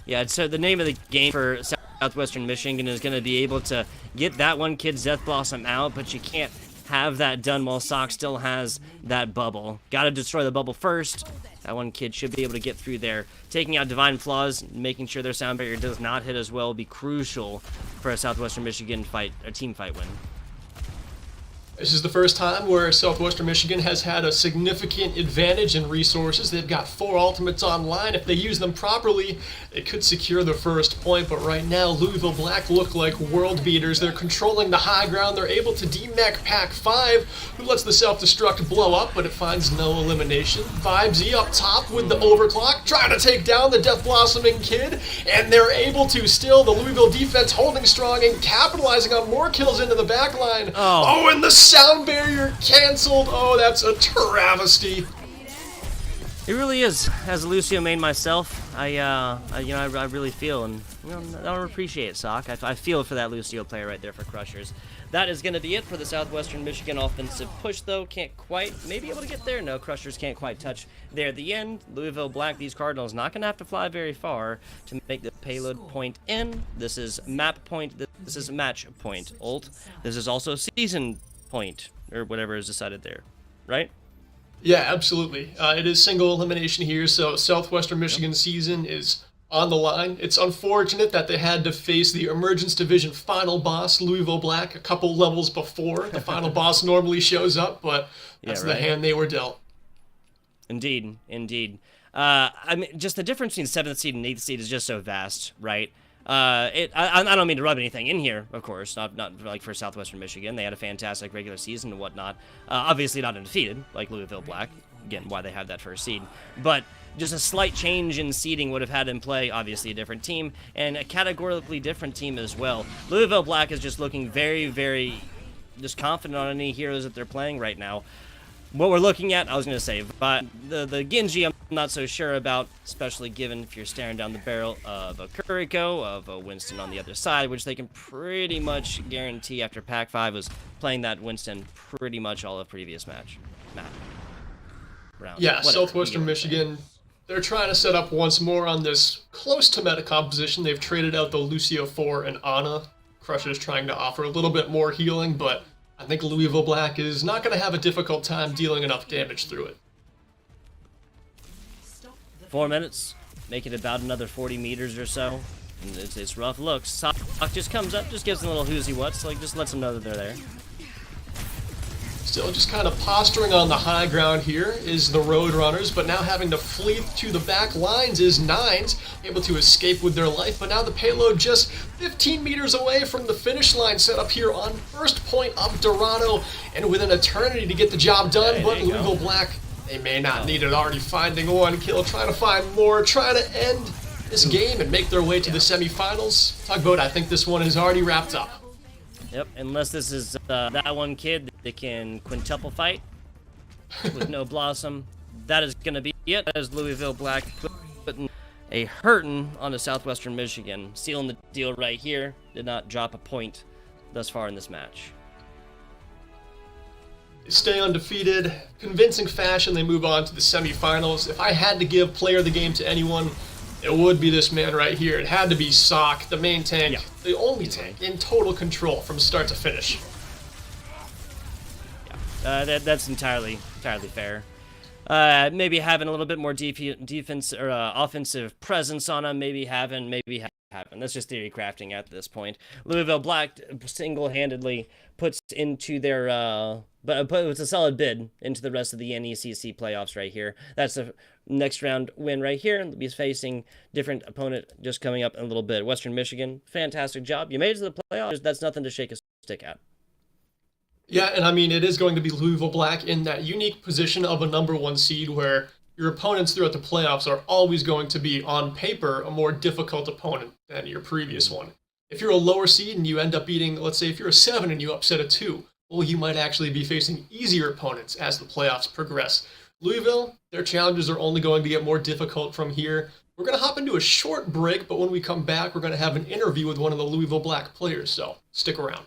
D: Yeah, so the name of the game for Southwestern Michigan is going to be able to get that one kid's Death Blossom out, but you can't have that done while Sock still has that bubble. Got to destroy the bubble first. That one kid should be able to get through there. Taking out Divine Flaws, making sure their sound barrier does not hit as well will be crucial for a Southwestern Michigan fight, a team fight win.
B: This is the first time where Southwestern Michigan has had a significant advantage in resources. They've got 4 ultimates online. If they use them properly, they could secure the first point. But right now, Louisville Black look like world beaters. They're controlling the high ground. They're able to demech Pack 5, who lets the self-destruct blow up, but it finds no elimination. Vibezi up top with the overclock, trying to take down the Death Blossoming kid, and they're able to still. The Louisville defense holding strong and capitalizing on more kills into the back line. Oh, and the sound barrier canceled. Oh, that's a travesty.
D: It really is. As a Lucio main myself, I really feel and I don't appreciate it, Sock. I feel for that Lucio player right there for Crushers. That is going to be it for the Southwestern Michigan offensive push, though. Can't quite, maybe able to get there. No, Crushers can't quite touch there at the end. Louisville Black, these Cardinals not going to have to fly very far to make the payload point in. This is map point. This is match point. Ult. This is also season point, or whatever is decided there, right?
B: Yeah, absolutely. It is single elimination here, so Southwestern Michigan season is on the line. It's unfortunate that they had to face the Emergence Division final boss, Louisville Black, a couple levels before the final boss normally shows up, but that's the hand they were dealt.
D: Indeed, indeed. I mean, just the difference between 7th seed and 8th seed is just so vast, right? I don't mean to rub anything in here, of course, not like for Southwestern Michigan. They had a fantastic regular season and whatnot. Obviously not undefeated, like Louisville Black. Again, why they have that first seed. But just a slight change in seeding would have had in play, obviously, a different team, and a categorically different team as well. Louisville Black is just looking very, very just confident on any heroes that they're playing right now. What we're looking at, I was going to say, but the Genji I'm not so sure about, especially given if you're staring down the barrel of a Kuriko, of a Winston on the other side, which they can pretty much guarantee after Pack 5 was playing that Winston pretty much all of previous match. Round.
B: Yeah,
D: Whatever,
B: Southwestern Michigan, they're trying to set up once more on this close to meta composition. They've traded out the Lucio 4 and Ana. Crusher's trying to offer a little bit more healing, but I think Louisville Black is not going to have a difficult time dealing enough damage through it.
D: 4 minutes, make it about another 40 meters or so. And it's rough looks. Sock just comes up, just gives them a little whoozy what's, like just lets them know that they're there.
B: Still just kind of posturing on the high ground here is the Roadrunners, but now having to flee to the back lines is Nines, able to escape with their life, but now the payload just 15 meters away from the finish line, set up here on first point of Dorado, and with an eternity to get the job done, but Louisville Black, they may not need it, already finding one kill, trying to find more, trying to end this game and make their way to the semifinals. Tugboat, I think this one is already wrapped up.
D: Yep, unless this is that one kid that can quintuple fight with no Blossom. That is going to be it. That is Louisville Black putting a hurtin' on the Southwestern Michigan. Sealing the deal right here. Did not drop a point thus far in this match.
B: They stay undefeated. Convincing fashion, they move on to the semifinals. If I had to give player of the game to anyone, it would be this man right here. It had to be Sock, the main tank, the only tank in total control from start to finish.
D: Yeah, that's entirely fair. Maybe having a little bit more defense or offensive presence on him. Maybe haven't. That's just theory crafting at this point. Louisville Black single-handedly puts into their it's a solid bid into the rest of the NECC playoffs right here. That's the next round win right here. They'll be facing different opponent just coming up in a little bit. Western Michigan, fantastic job. You made it to the playoffs. That's nothing to shake a stick at.
B: Yeah, and I mean, it is going to be Louisville Black in that unique position of a number one seed where your opponents throughout the playoffs are always going to be, on paper, a more difficult opponent than your previous one. If you're a lower seed and you end up beating, let's say if you're a 7 and you upset a 2, well, you might actually be facing easier opponents as the playoffs progress. Louisville, their challenges are only going to get more difficult from here. We're going to hop into a short break, but when we come back, we're going to have an interview with one of the Louisville Black players, so stick around.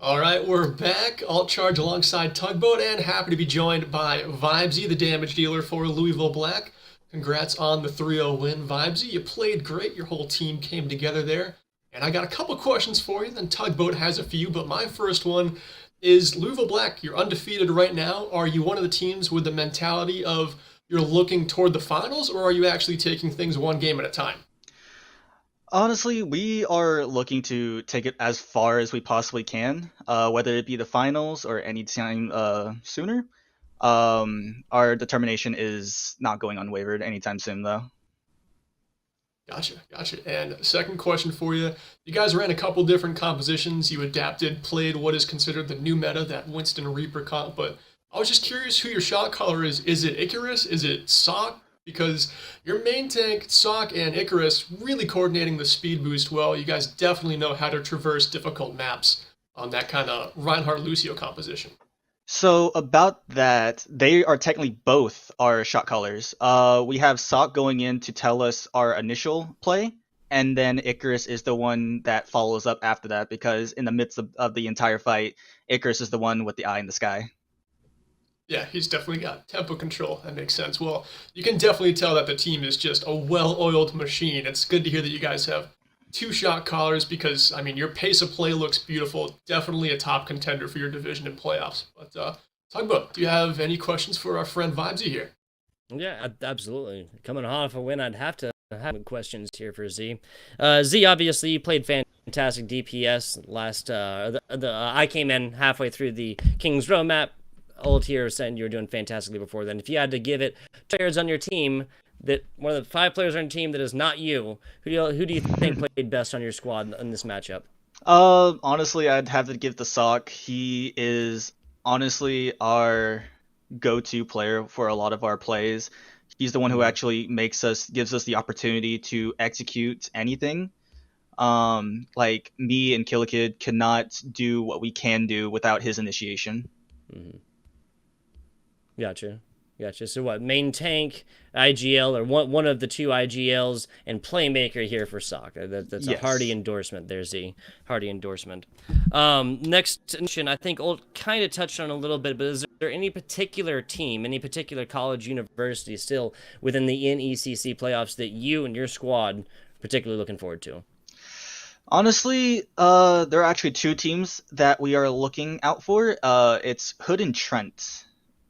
B: All right, we're back. Alt Charge alongside Tugboat, and happy to be joined by Vibesy, the damage dealer for Louisville Black. Congrats on the 3-0 win, Vibesy. You played great. Your whole team came together there. And I got a couple questions for you, then Tugboat has a few, but my first one is Louisville Black. You're undefeated right now. Are you one of the teams with the mentality of you're looking toward the finals, or are you actually taking things one game at a time?
E: Honestly, we are looking to take it as far as we possibly can, whether it be the finals or any time sooner. Our determination is not going unwavered anytime soon, though.
B: Gotcha, gotcha. And second question for you. You guys ran a couple different compositions. You adapted, played what is considered the new meta, that Winston Reaper comp, but I was just curious who your shot caller is. Is it Icarus? Is it Sock? Because your main tank, Sock, and Icarus really coordinating the speed boost well. You guys definitely know how to traverse difficult maps on that kind of Reinhardt-Lucio composition.
E: So about that, they are technically both our shot callers. We have Sock going in to tell us our initial play, and then Icarus is the one that follows up after that, because in the midst of the entire fight, Icarus is the one with the eye in the sky.
B: Yeah, he's definitely got tempo control. That makes sense. Well, you can definitely tell that the team is just a well-oiled machine. It's good to hear that you guys have two shot callers because, I mean, your pace of play looks beautiful. Definitely a top contender for your division in playoffs. But talk about, do you have any questions for our friend Vibesy here?
D: Yeah, absolutely. Coming off a win, I'd have to have questions here for Z. Z, obviously, you played fantastic DPS last. I came in halfway through the King's Row map. Old here saying you were doing fantastically before then. If you had to give it to players on your team, that one of the 5 players on your team that is not you, who do you think played best on your squad in this matchup?
E: Honestly, I'd have to give the Sock. He is honestly our go-to player for a lot of our plays. He's the one who actually gives us the opportunity to execute anything. Like me and Killakid cannot do what we can do without his initiation.
D: Mm-hmm. Gotcha. So what? Main tank, IGL, or one of the 2 IGLs, and playmaker here for Sock. That's
E: Yes.
D: A hearty endorsement there, Z. Hearty endorsement. Next, I think Old kind of touched on a little bit, but is there any particular team, any particular college, university still within the NECC playoffs that you and your squad are particularly looking forward to?
E: Honestly, there are actually two teams that we are looking out for. It's Hood and Trent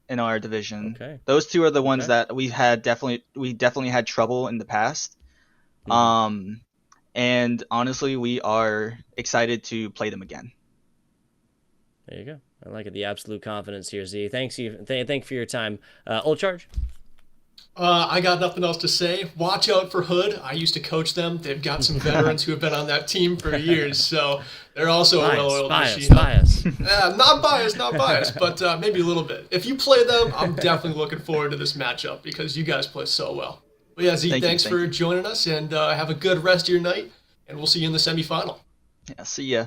E: in our division.
D: Okay.
E: Those two are the ones
D: Okay.
E: that we definitely had trouble in the past.
D: Mhm.
E: And honestly, we are excited to play them again.
D: There you go. I like it. The absolute confidence here, Z. Thank you for your time. Old Charge.
B: I got nothing else to say. Watch out for Hood. I used to coach them. They've got some veterans who have been on that team for years, so they're also a well-oiled machine.
D: Bias.
B: Not biased, not biased, but maybe a little bit. If you play them, I'm definitely looking forward to this matchup because you guys play so well. But yeah, Z, thanks for joining us, and have a good rest of your night, and we'll see you in the semifinal.
E: Yeah, see ya.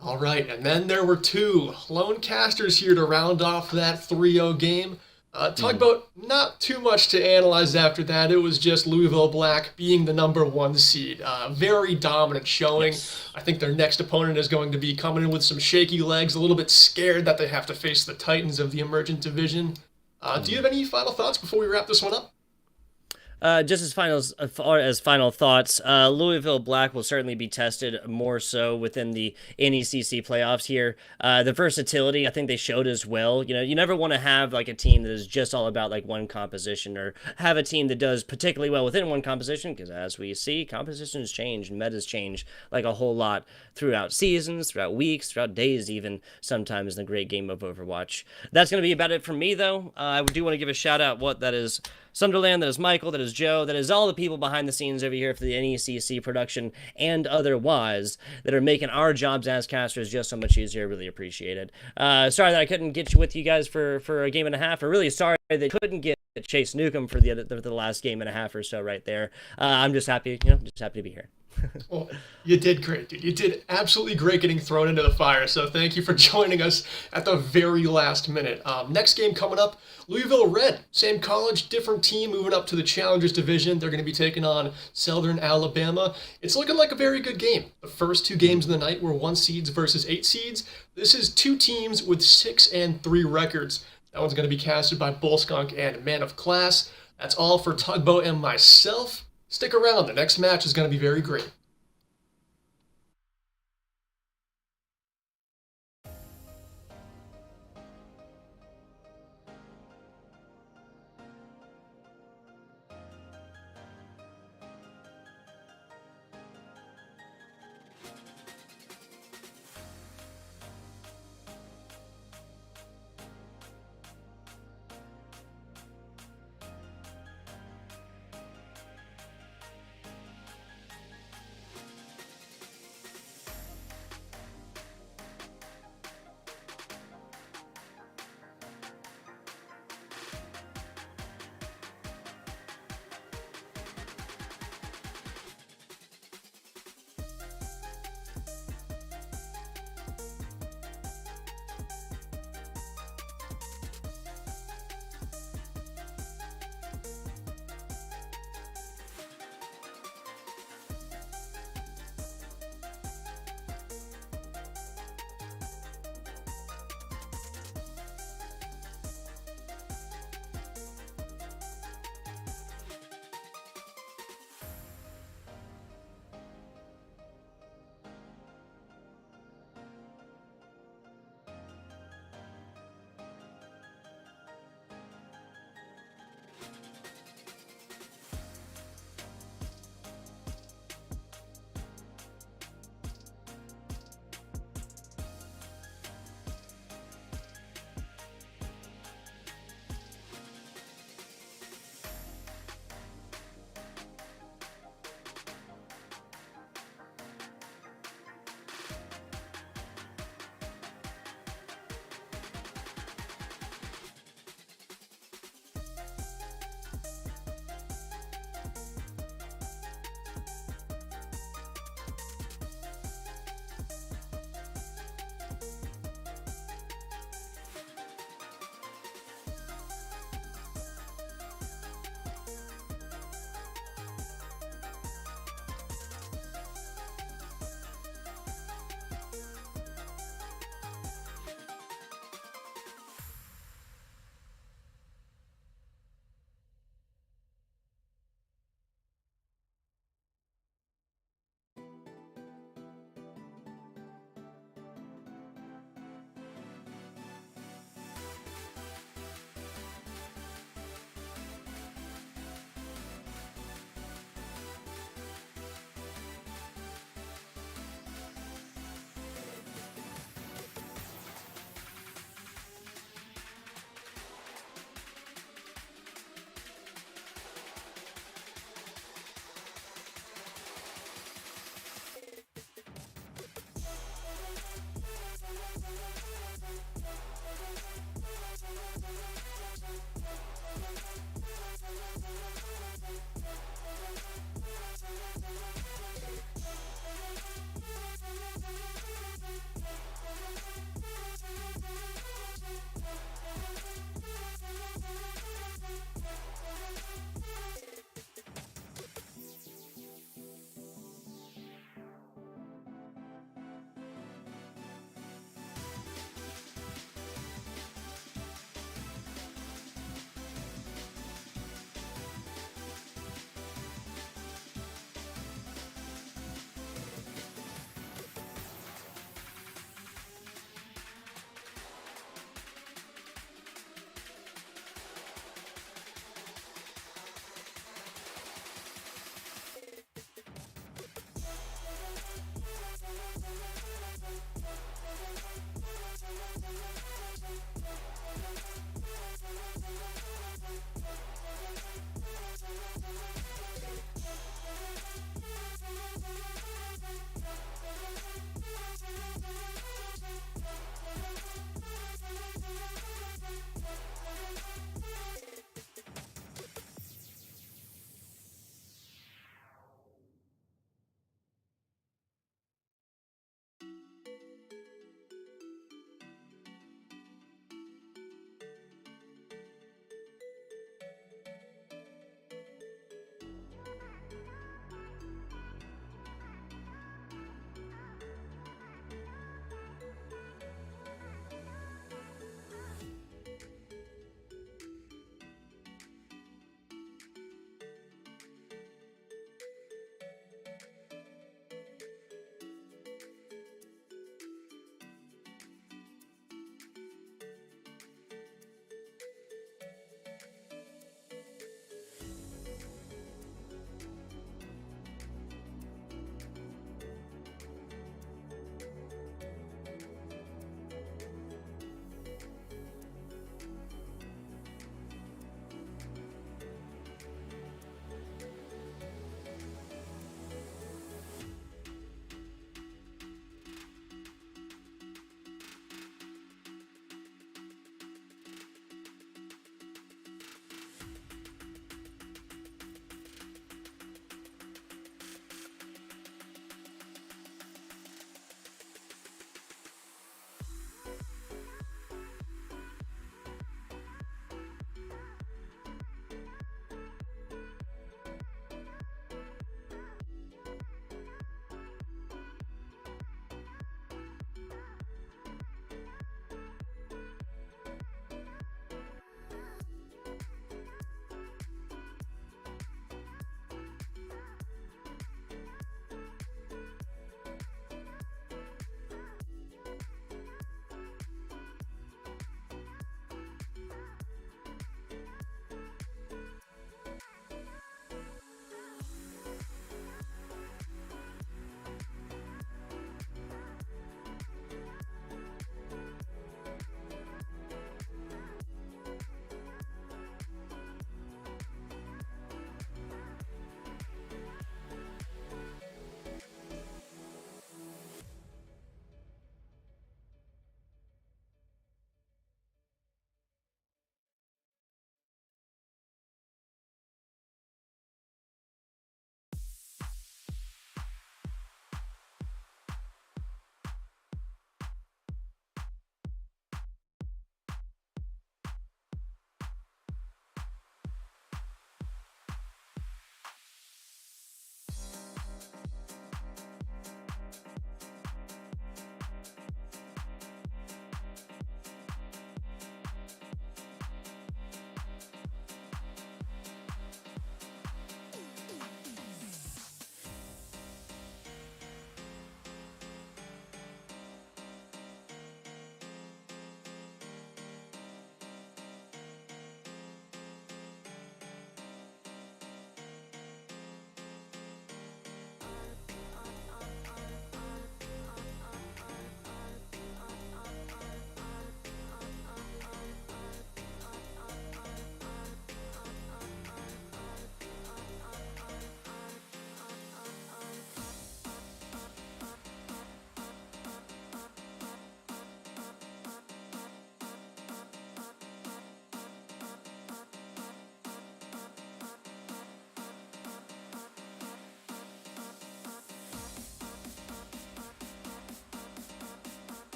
B: All right, and then there were two lone casters here to round off that 3-0 game. Talk about not too much to analyze after that. It was just Louisville Black being the number 1 seed. Very dominant showing.
D: Yes.
B: I think their next opponent is going to be coming in with some shaky legs, a little bit scared that they have to face the Titans of the Emergent Division. Do you have any final thoughts before we wrap this one up?
D: Just as far as final thoughts, Louisville Black will certainly be tested more so within the NECC playoffs here. The versatility, I think they showed as well. You know, you never want to have like a team that is just all about like one composition, or have a team that does particularly well within one composition, because as we see, compositions change and metas change like a whole lot throughout seasons, throughout weeks, throughout days, even sometimes in the great game of Overwatch. That's going to be about it for me, though. I do want to give a shout out. That is Sunderland, that is Michael, that is Joe, that is all the people behind the scenes over here for the NECC production and otherwise that are making our jobs as casters just so much easier. I really appreciate it. Sorry that I couldn't get you with you guys for a game and a half. Or really sorry that I couldn't get Chase Newcomb for the last game and a half or so right there. I'm just happy, just happy to be here.
B: Well, you did great, dude. You did absolutely great getting thrown into the fire, so thank you for joining us at the very last minute. Next game coming up, Louisville Red. Same college, different team moving up to the Challengers Division. They're going to be taking on Southern Alabama. It's looking like a very good game. The first two games of the night were 1 seeds versus 8 seeds. This is two teams with 6-3 records. That one's going to be casted by Bullskunk and Man of Class. That's all for Tugboat and myself. Stick around. The next match is going to be very great.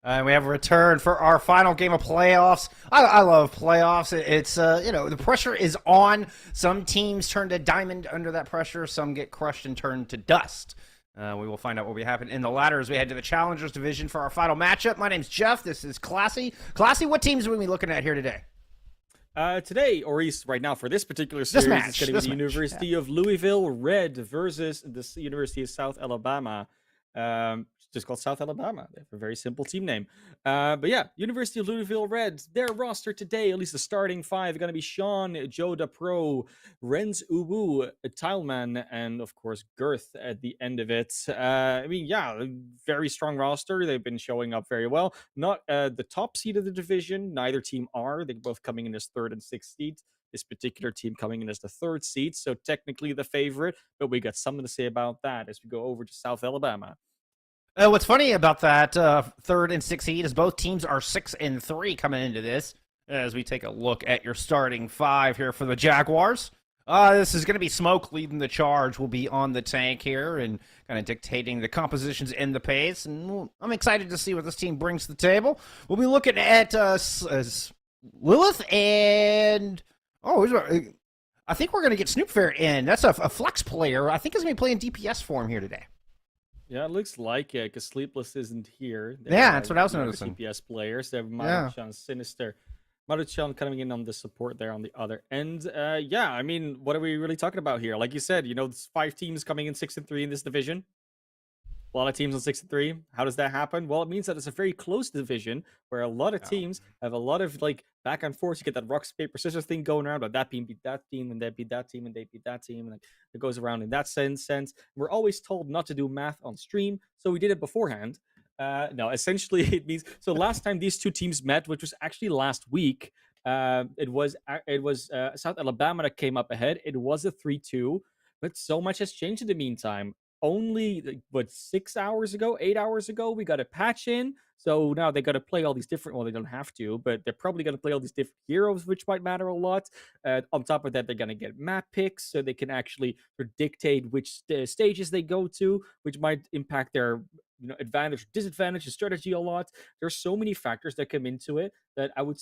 F: And we have a return for our final game of playoffs. I love playoffs. It's, the pressure is on. Some teams turn to diamond under that pressure. Some get crushed and turn to dust. We will find out what will happen in the ladder as we head to the Challengers Division for our final matchup. My name's Jeff. This is Classy. Classy, what teams are we looking at here today?
G: Today, or at least right now for this particular series, it's going to be the University of Louisville Red versus the University of South Alabama. Just called South Alabama. They have a very simple team name. But yeah, University of Louisville Reds, their roster today, at least the starting five, are going to be Sean, Joe DePro, Renz Ubu, Tileman, and of course Girth at the end of it. Very strong roster. They've been showing up very well. Not the top seed of the division. Neither team are. They're both coming in as third and sixth seeds. This particular team coming in as the third seed, so technically the favorite, but we got something to say about that as we go over to South Alabama.
F: What's funny about that third and sixth seed is both teams are 6-3 coming into this. As we take a look at your starting five here for the Jaguars, this is going to be Smoke leading the charge. Will be on the tank here and kind of dictating the compositions and the pace. And I'm excited to see what this team brings to the table. We'll be looking at Lilith and I think we're going to get Snoop Fair in. That's a flex player. I think he's going to be playing DPS for him here today.
G: Yeah, it looks like it, because Sleepless isn't here.
F: That's what I was noticing.
G: DPS players. They have Maruchan, Sinister. Maruchan coming in on the support there on the other end. What are we really talking about here? Like you said, there's 5 teams coming in 6-3 in this division. A lot of teams on 6-3. How does that happen? Well, it means that it's a very close division where a lot of teams have a lot of back and forth. You get that rock, paper, scissors thing going around, but that team beat that team, and they beat that team, and they beat that team, and it goes around in that sense. We're always told not to do math on stream, so we did it beforehand. No, essentially it means so. Last time these two teams met, which was actually last week, it was South Alabama that came up ahead. It was a 3-2, but so much has changed in the meantime. Only 8 hours ago, we got a patch in. So now they got to play all these different. Well, they don't have to, but they're probably going to play all these different heroes, which might matter a lot. On top of that, they're going to get map picks, so they can actually dictate which stages they go to, which might impact their advantage or disadvantage and strategy a lot. There's so many factors that come into it that I would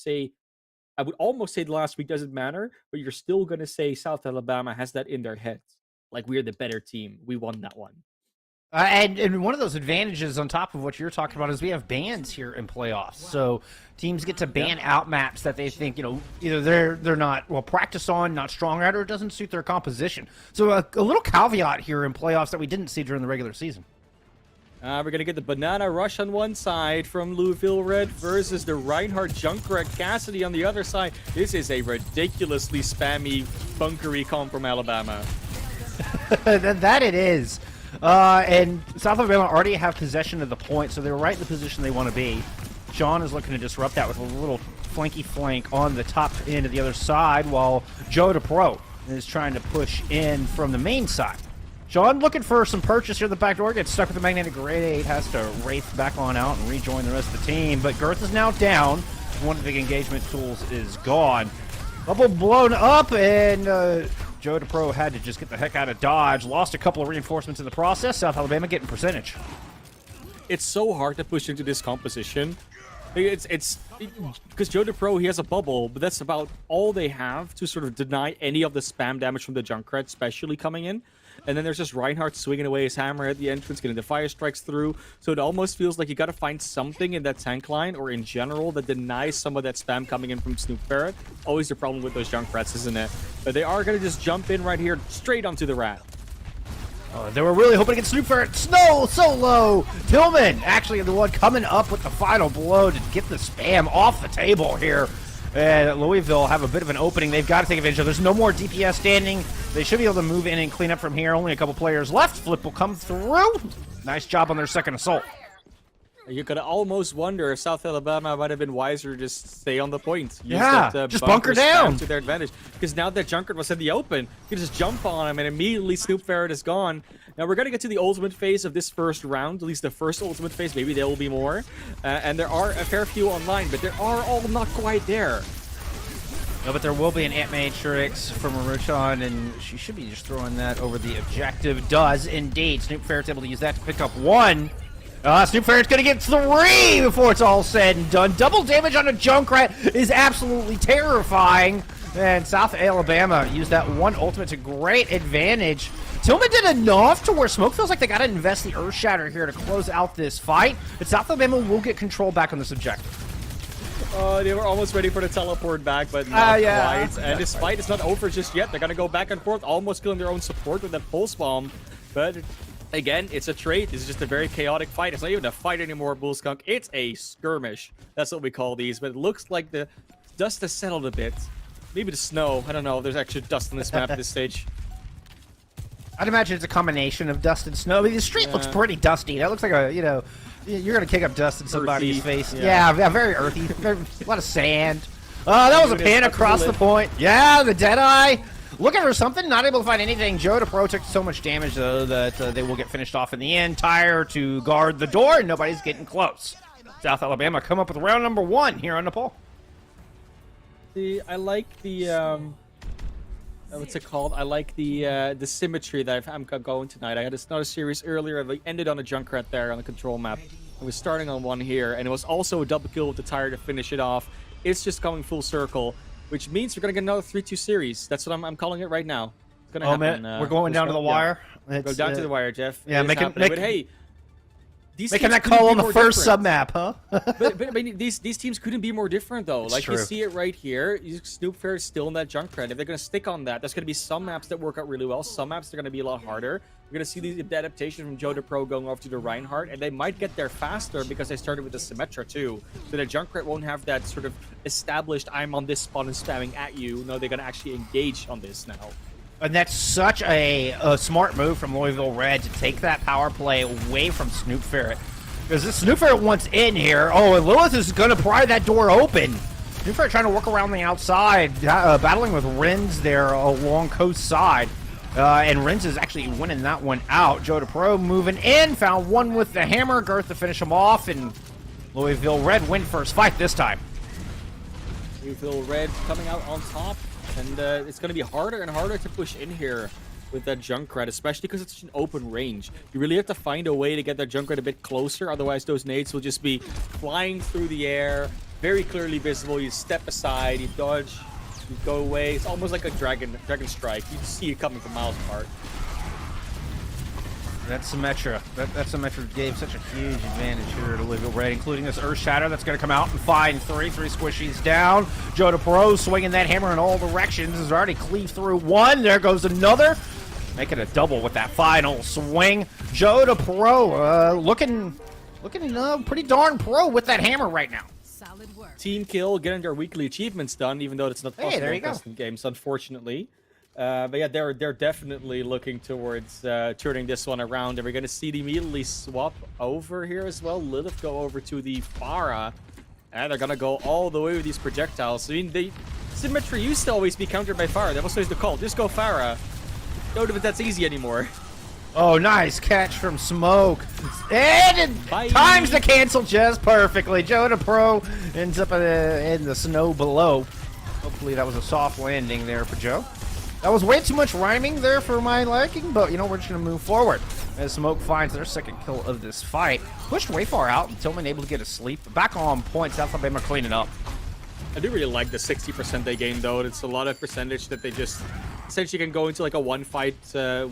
G: almost say the last week doesn't matter, but you're still going to say South Alabama has that in their heads. Like, we're the better team. We won that one.
F: And one of those advantages on top of what you're talking about is we have bans here in playoffs. So teams get to ban out maps that they think, either they're not practiced on, not strong at, or it doesn't suit their composition. So a little caveat here in playoffs that we didn't see during the regular season.
G: We're going to get the Banana Rush on one side from Louisville Red versus the Reinhardt Junkrat Cassidy on the other side. This is a ridiculously spammy, bunkery comp from Alabama.
F: That it is. And South Alabama already have possession of the point, so they're right in the position they want to be. Sean is looking to disrupt that with a little flanky flank on the top end of the other side, while Joe DePro is trying to push in from the main side. Sean looking for some purchase here at the back door, gets stuck with the magnetic grenade, has to wraith back on out and rejoin the rest of the team, but Girth is now down. One of the engagement tools is gone. Bubble blown up, and Joe DePro had to just get the heck out of Dodge. Lost a couple of reinforcements in the process. South Alabama getting percentage.
G: It's so hard to push into this composition. It's because Joe DePro, he has a bubble, but that's about all they have to sort of deny any of the spam damage from the Junkrat, especially coming in. And then there's just Reinhardt swinging away his hammer at the entrance, getting the fire strikes through. So it almost feels like you got to find something in that tank line or in general that denies some of that spam coming in from Snoop Ferret. Always the problem with those Junkrats, isn't it? But they are going to just jump in right here, straight onto the rat.
F: They were really hoping to get Snoop Ferret. Snow so low. Tillman actually the one coming up with the final blow to get the spam off the table here. And Louisville have a bit of an opening they've got to take advantage of. There's no more DPS standing. They should be able to move in and clean up from here. Only a couple players left. Flip will come through. Nice job on their second assault.
G: You could almost wonder if South Alabama might have been wiser to just stay on the point. Use
F: just bunker down
G: to their advantage. Because now that Junkrat was in the open, you can just jump on him and immediately Snoop Ferret is gone. Now we're going to get to the ultimate phase of this first round, at least the first ultimate phase. Maybe there will be more. And there are a fair few online, but they are all not quite there.
F: No, but there will be an Ant Matrix from Maruchan, and she should be just throwing that over the objective. Does indeed. Snoop Ferret's able to use that to pick up one. Snoop Ferret's gonna get 3 before it's all said and done. Double damage on a Junkrat is absolutely terrifying. And South Alabama used that one ultimate to great advantage. Tillman did enough to where Smoke feels like they gotta invest the Earth Shatter here to close out this fight. But South Alabama will get control back on this objective.
G: They were almost ready for the teleport back, but not quite. And this fight is not over just yet. They're gonna go back and forth, almost killing their own support with that pulse bomb. But again, it's a trade. This is just a very chaotic fight. It's not even a fight anymore, Bullskunk. It's a skirmish. That's what we call these. But it looks like the dust has settled a bit. Maybe the snow. I don't know. There's actually dust on this map at this stage.
F: I'd imagine it's a combination of dust and snow. I mean, the street looks pretty dusty. That looks like a, you're going to kick up dust in somebody's face. Yeah, very earthy. A lot of sand. That was a pin across the point. Yeah, the Deadeye. Looking for something, not able to find anything. Joe DePro took so much damage, though, that they will get finished off in the end. Tire to guard the door, and nobody's getting close. South Alabama come up with round number 1 here on the poll.
G: See, I like the, what's it called? I like the symmetry that I'm going tonight. I had another series earlier. We ended on a Junkrat there on the control map. I was starting on one here, and it was also a double kill with the tire to finish it off. It's just coming full circle, which means we're going to get another 3-2 series. That's what I'm calling it right now. It's going to happen.
F: Man, we're going down to the wire.
G: Go down to the wire, Jeff.
F: Yeah,
G: but hey,
F: making that call on the first sub-map, huh?
G: but these teams couldn't be more different, though.
F: It's
G: like,
F: true.
G: you see it right here. Snoop Fair is still in that Junkrat. If they're going to stick on that, there's going to be some maps that work out really well. Some maps are going to be a lot harder. We're going to see the adaptation from Joe DePro going off to the Reinhardt, and they might get there faster because they started with the Symmetra, too. So the Junkrat won't have that sort of established, I'm on this spot and spamming at you. No, they're going to actually engage on this now.
F: And that's such a smart move from Louisville Red to take that power play away from Snoop Ferret. Because this Snoop Ferret wants in here. Oh, and Lilith is going to pry that door open. Snoop Ferret trying to work around the outside, battling with Renz there along coast side. And Renz is actually winning that one out. Joe DePro moving in, found one with the hammer. Girth to finish him off, and Louisville Red win first fight this time.
G: Louisville Red coming out on top, and it's going to be harder and harder to push in here with that Junkrat, especially because it's an open range. You really have to find a way to get that Junkrat a bit closer, otherwise those nades will just be flying through the air, very clearly visible. You step aside, you dodge, you go away. It's almost like a dragon strike. You see it coming from miles apart.
F: That Symmetra. That Symmetra gave such a huge advantage here to Louisville Red, including this Earth Shatter that's going to come out and find three squishies down. Joe DePro swinging that hammer in all directions. Has already cleaved through one. There goes another. Making a double with that final swing. Joe DePro looking pretty darn pro with that hammer right now.
C: Solid work.
G: Team kill, getting their weekly achievements done, even though it's not possible
F: there you
G: in
F: go.
G: custom games, unfortunately. But yeah, they're definitely looking towards turning this one around, and we're gonna see it immediately swap over here as well. Lilith go over to the Pharah, and they're gonna go all the way with these projectiles. I mean, Symmetry used to always be countered by Pharah. That was always the call. Just go Pharah. Don't know if that's easy anymore.
F: Oh, nice catch from Smoke. And it times the cancel just perfectly. Joe DePro ends up in the snow below. Hopefully that was a soft landing there for Joe. That was way too much rhyming there for my liking, but you know, we're just going to move forward. As Smoke finds their second kill of this fight. Pushed way far out, Tillman able to get a sleep. Back on point, South Alabama cleaning up.
G: I do really like the 60% they gain, though. It's a lot of percentage that they just essentially can go into like a one-fight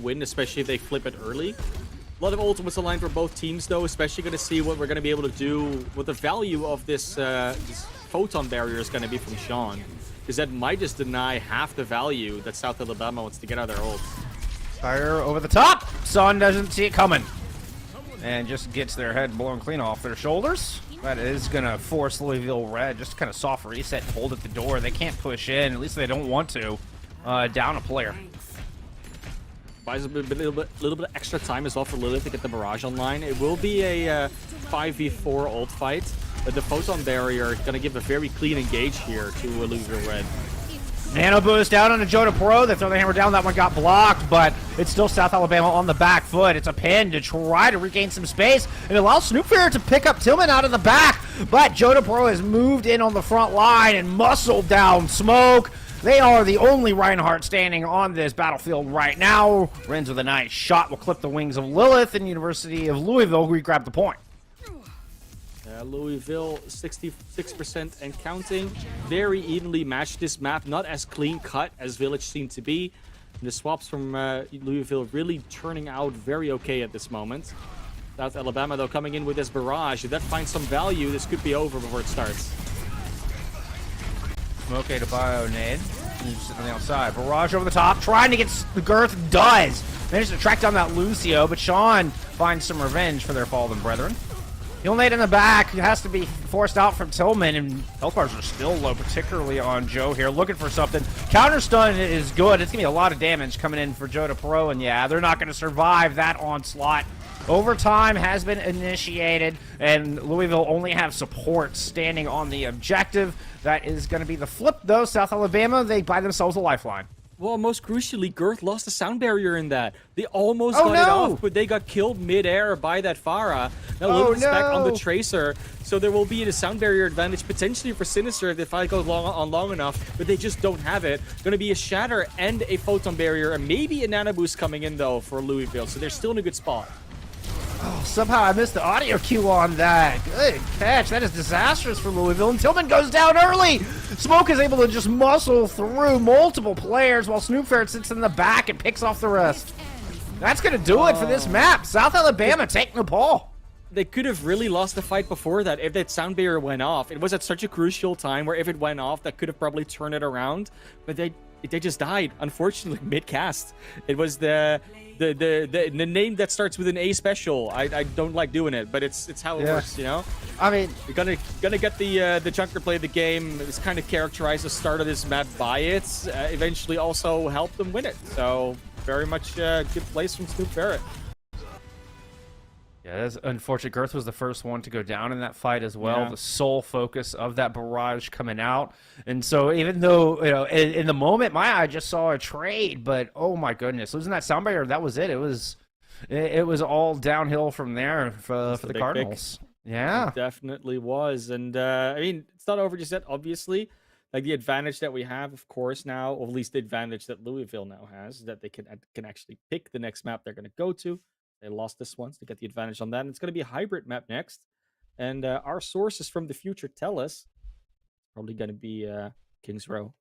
G: win, especially if they flip it early. A lot of ultimates aligned for both teams, though, especially going to see what we're going to be able to do, what the value of this photon barrier is going to be from Sean. Because that might just deny half the value that South Alabama wants to get out of their ult.
F: Fire over the top. Son doesn't see it coming. And just gets their head blown clean off their shoulders. That is going to force Louisville Red just kind of soft reset and hold at the door. They can't push in. At least they don't want to. Down a player.
G: Buys a little bit of extra time as well for Lilith to get the barrage online. It will be a 5v4 ult fight. But the photon barrier is going to give a very clean engage here to Louisville Red.
F: Nano boost down on the Joe DePro. They throw the hammer down. That one got blocked, but it's still South Alabama on the back foot. It's a pin to try to regain some space and allow Snoop Fair to pick up Tillman out of the back. But Joe DePro has moved in on the front line and muscled down Smoke. They are the only Reinhardt standing on this battlefield right now. Renz with a nice shot will clip the wings of Lilith, and University of Louisville re-grab the point.
G: Louisville 66% and counting. Very evenly matched this map, not as clean cut as Village seemed to be. And the swaps from Louisville really turning out very okay at this moment. South Alabama, though, coming in with this barrage. If that finds some value, this could be over before it starts.
F: Smoke to bio nade. He's sitting on the outside. Barrage over the top, trying to get the Girth. Does manage to track down that Lucio, but Sean finds some revenge for their fallen brethren. He'll nade in the back. He has to be forced out from Tillman, and health bars are still low, particularly on Joe here, looking for something. Counter stun is good. It's gonna be a lot of damage coming in for Joe to Pro, and yeah, they're not gonna survive that onslaught. Overtime has been initiated, and Louisville only have support standing on the objective. That is going to be the flip, though. South Alabama, they buy themselves a lifeline.
G: Well, most crucially, Girth lost the sound barrier in that. They almost got it off, but they got killed mid-air by that Pharah. Now Livin's back on the Tracer, so there will be a sound barrier advantage potentially for Sinister if the fight goes long enough, but they just don't have it. Going to be a Shatter and a Photon barrier, and maybe a Nano Boost coming in, though, for Louisville, so they're still in a good spot.
F: Oh, somehow I missed the audio cue on that. Good catch. That is disastrous for Louisville. And Tillman goes down early. Smoke is able to just muscle through multiple players while Snoop Ferret sits in the back and picks off the rest. That's going to do it for this map. South Alabama taking the ball.
G: They could have really lost the fight before that if that sound barrier went off. It was at such a crucial time where if it went off, that could have probably turned it around. But they just died, unfortunately, mid-cast. It was the name that starts with an A special. I don't like doing it, but it's how it works, you know?
F: I mean,
G: you're gonna get the Junker play the game. It's kind of characterized the start of this map by it. Eventually also helped them win it. So very much good place from Snoop Ferret.
F: Yeah, that's unfortunate. Girth was the first one to go down in that fight as well. Yeah. The sole focus of that barrage coming out. And so even though, you know, in the moment, my eye just saw a trade, but oh my goodness, losing that sound barrier, that was it. It was all downhill from there for the Cardinals. Yeah.
G: It definitely was. And I mean, it's not over just yet, obviously. Like the advantage that we have, of course, now, or at least the advantage that Louisville now has, is that they can actually pick the next map they're going to go to. They lost this once to get the advantage on that. And it's going to be a hybrid map next. And our sources from the future tell us it's probably going to be Kings Row.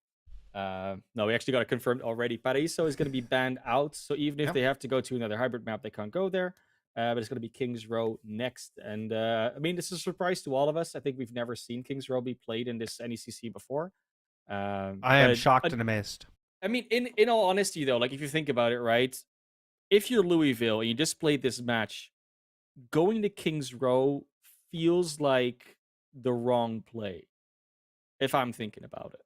G: No, we actually got it confirmed already. Paraiso is going to be banned out. So even if they have to go to another hybrid map, they can't go there. But it's going to be Kings Row next. And I mean, this is a surprise to all of us. I think we've never seen Kings Row be played in this NECC before.
F: I am shocked and amazed.
G: I mean, in all honesty, though, like if you think about it, right? If you're Louisville and you just played this match, going to Kings Row feels like the wrong play, if I'm thinking about it.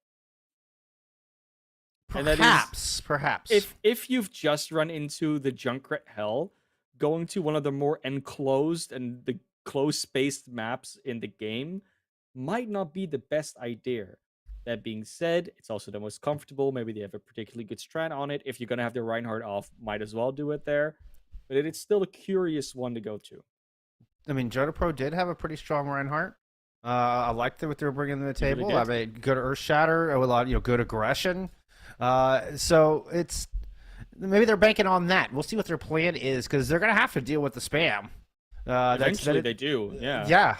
F: Perhaps.
G: If you've just run into the Junkrat Hell, going to one of the more enclosed and the close-spaced maps in the game might not be the best idea. That being said, it's also the most comfortable. Maybe they have a particularly good strat on it. If you're going to have the Reinhardt off, might as well do it there. But it's still a curious one to go to.
F: I mean, Joda Pro did have a pretty strong Reinhardt. I liked what they were bringing to the table. Really I mean, good Earth Shatter, a lot, good aggression. So it's maybe they're banking on that. We'll see what their plan is because they're going to have to deal with the spam.
G: Eventually, they do. Yeah.
F: Yeah.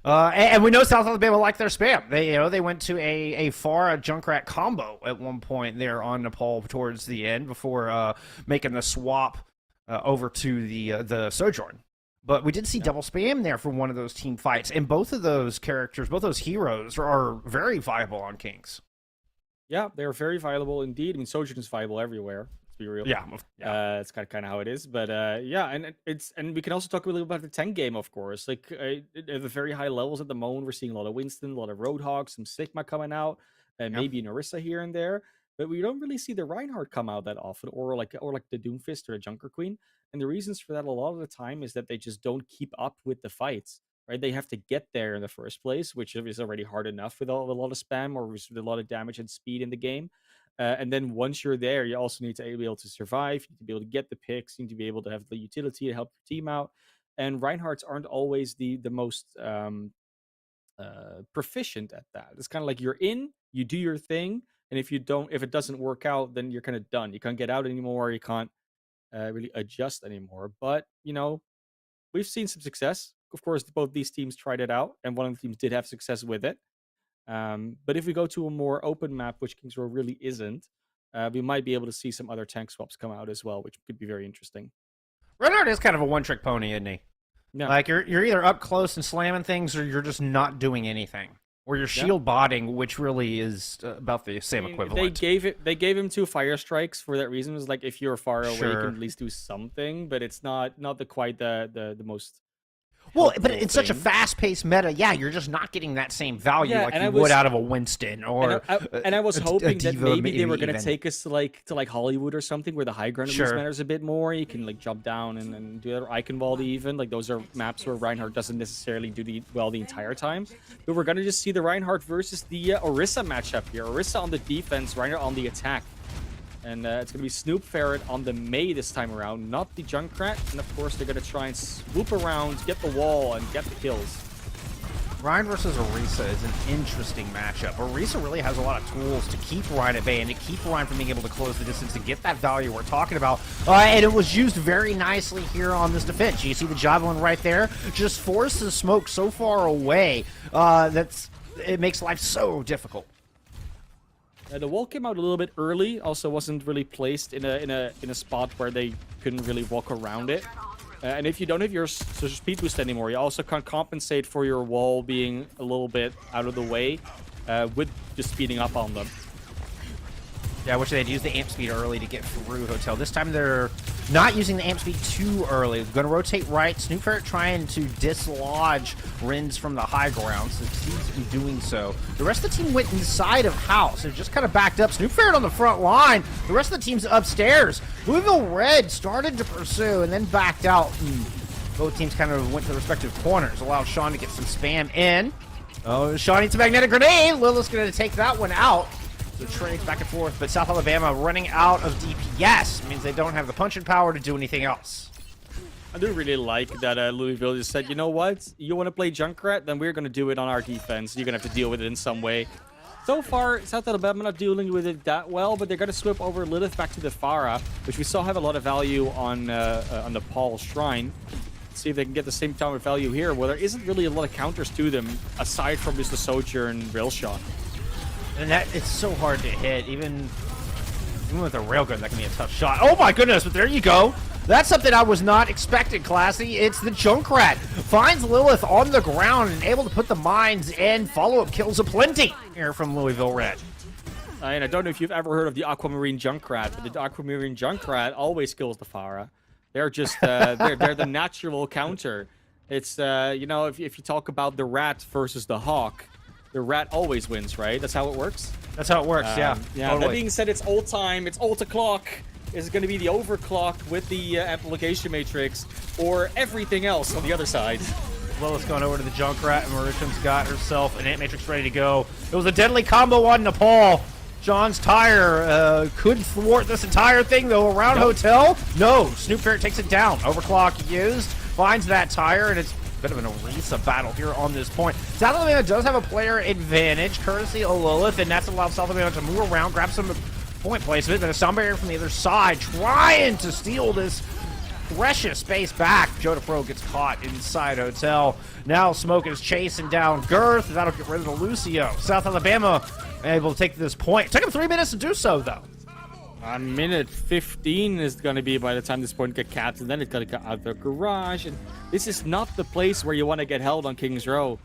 F: And we know South Alabama like their spam. They went to a Pharah Junkrat combo at one point there on Nepal towards the end before making the swap over to the Sojourn. But we did see double spam there for one of those team fights, and both of those characters, both those heroes, are very viable on Kings.
G: Yeah, they're very viable indeed. I mean, Sojourn is viable everywhere. To be real, it's kind of how it is. But yeah, and we can also talk a little about the tank game, of course. Like at the very high levels at the moment, we're seeing a lot of Winston, a lot of Roadhog, some Sigma coming out, and maybe an Orisa here and there. But we don't really see the Reinhardt come out that often, or like the Doomfist or the Junker Queen. And the reasons for that a lot of the time is that they just don't keep up with the fights. Right, they have to get there in the first place, which is already hard enough with a lot of spam or with a lot of damage and speed in the game. And then once you're there, you also need to be able to survive. You need to be able to get the picks. You need to be able to have the utility to help your team out. And Reinhardts aren't always the most proficient at that. It's kind of like you're in, you do your thing, and if it doesn't work out, then you're kind of done. You can't get out anymore. You can't really adjust anymore. But we've seen some success Of course, both these teams tried it out, and one of the teams did have success with it. But if we go to a more open map, which Kings Row really isn't, we might be able to see some other tank swaps come out as well, which could be very interesting.
F: Reinhardt is kind of a one-trick pony, isn't he?
G: Yeah.
F: Like, you're either up close and slamming things, or you're just not doing anything. Or you're shield botting, which really is about the same equivalent.
G: They gave him 2 fire strikes for that reason. It was like, if you're far away, you
F: Sure.
G: can at least do something, but it's not quite the most.
F: Well, but
G: helpful
F: it's such a
G: thing.
F: fast-paced meta. Yeah, you're just not getting that same value
G: Yeah,
F: like
G: and
F: you
G: I was-
F: would out of a Winston or.
G: And I was hoping that
F: diva
G: maybe they were going to
F: even.
G: take us to like Hollywood or something, where the high ground at least
F: Sure.
G: matters a bit more. You can like jump down and do that, or Icon Vault even. Like, those are maps where Reinhardt doesn't necessarily do the entire time. But we're going to just see the Reinhardt versus the Orisa matchup here. Orisa on the defense, Reinhardt on the attack. And it's going to be Snoop Ferret on the Mei this time around, not the Junkrat. And of course, they're going to try and swoop around, get the wall, and get the kills.
F: Ryan versus Orisa is an interesting matchup. Orisa really has a lot of tools to keep Ryan at bay and to keep Ryan from being able to close the distance and get that value we're talking about. And it was used very nicely here on this defense. You see the Javelin right there? Just forces smoke so far away it makes life so difficult.
G: The wall came out a little bit early. Also, wasn't really placed in a spot where they couldn't really walk around it. And if you don't have your speed boost anymore, you also can't compensate for your wall being a little bit out of the way with just speeding up on them.
F: Yeah, I wish they'd used the amp speed early to get through Hotel. This time they're not using the amp speed too early. They're going to rotate right. Snoop Ferret trying to dislodge Rins from the high ground. Succeeds in doing so. The rest of the team went inside of house. They're just kind of backed up. Snoop Ferret on the front line. The rest of the team's upstairs. Louisville Red started to pursue and then backed out. Both teams kind of went to their respective corners. Allowed Sean to get some spam in. Oh, Sean needs a magnetic grenade. Lilith's going to take that one out. The trades back and forth, but South Alabama running out of DPS means they don't have the punching power to do anything else.
G: I do really like that Louisville just said, you know what? You want to play Junkrat? Then we're going to do it on our defense. You're going to have to deal with it in some way. So far, South Alabama not dealing with it that well, but they're going to swip over Lilith back to the Farah, which we still have a lot of value on the Paul Shrine. Let's see if they can get the same time of value here, where there isn't really a lot of counters to them, aside from just the Sojourn Rail Shot.
F: And it's so hard to hit, even with a railgun, that can be a tough shot. Oh my goodness, but there you go. That's something I was not expecting, Classy. It's the Junkrat. Finds Lilith on the ground and able to put the mines in. Follow-up kills aplenty here from Louisville Red.
G: And I don't know if you've ever heard of the Aquamarine Junkrat, but the Aquamarine Junkrat always kills the Farah. They're just, they're the natural counter. It's, you know, if you talk about the Rat versus the Hawk, the Rat always wins, right? That's how it works?
F: That's how it works, yeah.
G: Yeah,
F: Totally.
G: that being said, it's ult time, it's ult o'clock. Is going to be the overclock with the amplification matrix, or everything else on the other side.
F: Lilith's going over to the Junkrat, and Mauritian's got herself an Ant Matrix ready to go. It was a deadly combo on Nepal. John's tire could thwart this entire thing, though. Around Hotel, no. Snoop Ferret takes it down. Overclock used, finds that tire, and it's a bit of an Orisa battle here on this point. South Alabama does have a player advantage, courtesy of Lilith, and that's allowed South Alabama to move around, grab some point placement, then a sound barrier from the other side, trying to steal this precious space back. Joda Pro gets caught inside Hotel. Now Smoke is chasing down Girth. That'll get rid of the Lucio. South Alabama able to take this point. Took him 3 minutes to do so, though.
G: A minute 15 is going to be by the time this point get capped, and then it's going to go out the garage. And this is not the place where you want to get held on King's Row.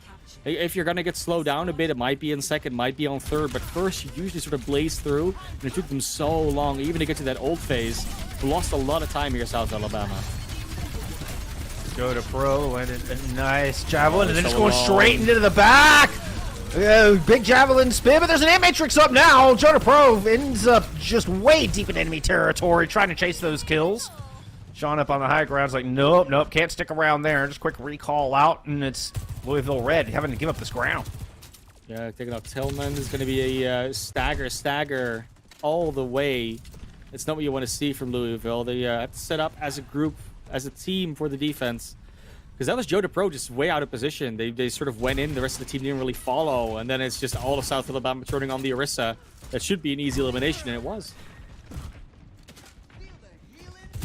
G: If you're going to get slowed down a bit, it might be in second, might be on third, but first you usually sort of blaze through, and it took them so long, even to get to that old phase. We lost a lot of time here, South Alabama.
F: Joda Pro landed a nice javelin, and then just going straight into the back. Big javelin spin, but there's an Ant Matrix up now. Joda Pro ends up just way deep in enemy territory, trying to chase those kills. Sean up on the high ground is like, nope, can't stick around there. Just quick recall out, and it's Louisville Red having to give up this ground.
G: Yeah, taking out Tillman is going to be a stagger all the way. It's not what you want to see from Louisville. They have to set up as a group, as a team for the defense. Because that was Joda Pro just way out of position. They sort of went in, the rest of the team didn't really follow, and then it's just all of South Alabama turning on the Orisa. That should be an easy elimination, and it was.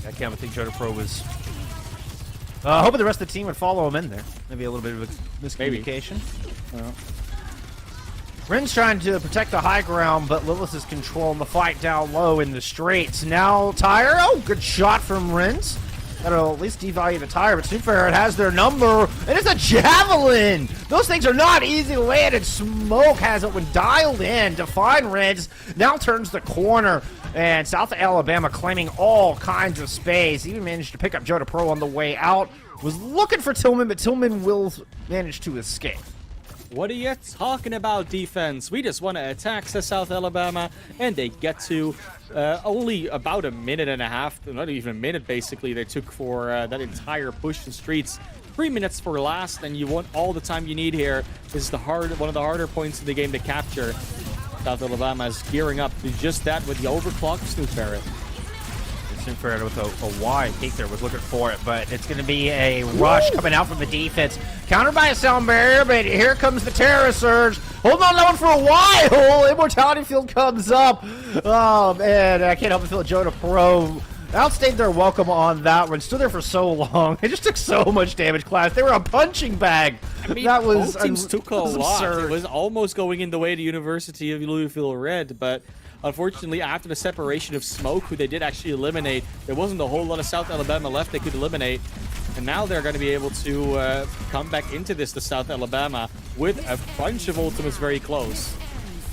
F: I can't think Joda Pro was Hoping the rest of the team would follow him in there. Maybe a little bit of a miscommunication. Rin's trying to protect the high ground, but Lilith is controlling the fight down low in the straights. Now, Tyre. Oh, good shot from Rins. That'll at least devalue the Tyre, but Snoopferret has their number, and it's a Javelin! Those things are not easy to land, and Smoke has it when dialed in to find Rins. Now turns the corner, and South Alabama claiming all kinds of space. Even managed to pick up Joda Pro on the way out. Was looking for Tillman, but Tillman will manage to escape.
G: What are you talking about, defense? We just want to attack South Alabama, and they get to only about a minute and a half, not even a minute, basically, they took for that entire push in streets. 3 minutes for last, and you want all the time you need here. This is one of the harder points in the game to capture. South Alabama is gearing up to just that with the overclock of Snoopferret.
F: Snoopferret with a wide kick there was looking for it, but it's going to be a rush coming out from the defense. Countered by a sound barrier, but here comes the Terror Surge. Holding on to that one for a while. Immortality Field comes up. Oh, man, I can't help but feel Joda Pro outstayed their welcome on that one. Stood there for so long. It just took so much damage, class. They were a punching bag.
G: I mean,
F: that was
G: both teams took a lot.
F: absurd.
G: It was almost going in the way of the University of Louisville Red, but unfortunately, after the separation of Smoke, who they did actually eliminate, there wasn't a whole lot of South Alabama left they could eliminate. And now they're going to be able to come back into this to South Alabama with a bunch of ultimates very close.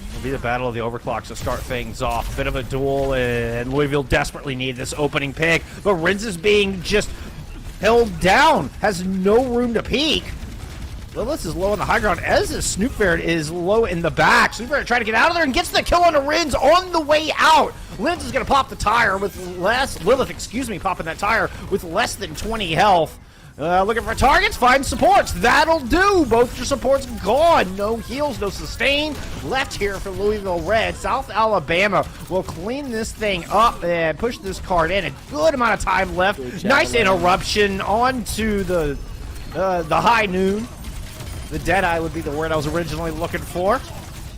F: It'll be the battle of the overclocks to start things off. A bit of a duel, and Louisville desperately need this opening pick. But Rins is being just held down, has no room to peek. Lilith is low on the high ground, as is Snoopferret is low in the back. Snoopferret trying to get out of there and gets the kill on the Rins on the way out. Lilith is going to pop the Tyre with popping that Tyre with less than 20 health. Looking for targets, find supports. That'll do. Both your supports gone. No heals, no sustain. Left here for Louisville Red. South Alabama will clean this thing up and push this card in. A good amount of time left. Nice interruption onto the high noon. The Deadeye would be the word I was originally looking for.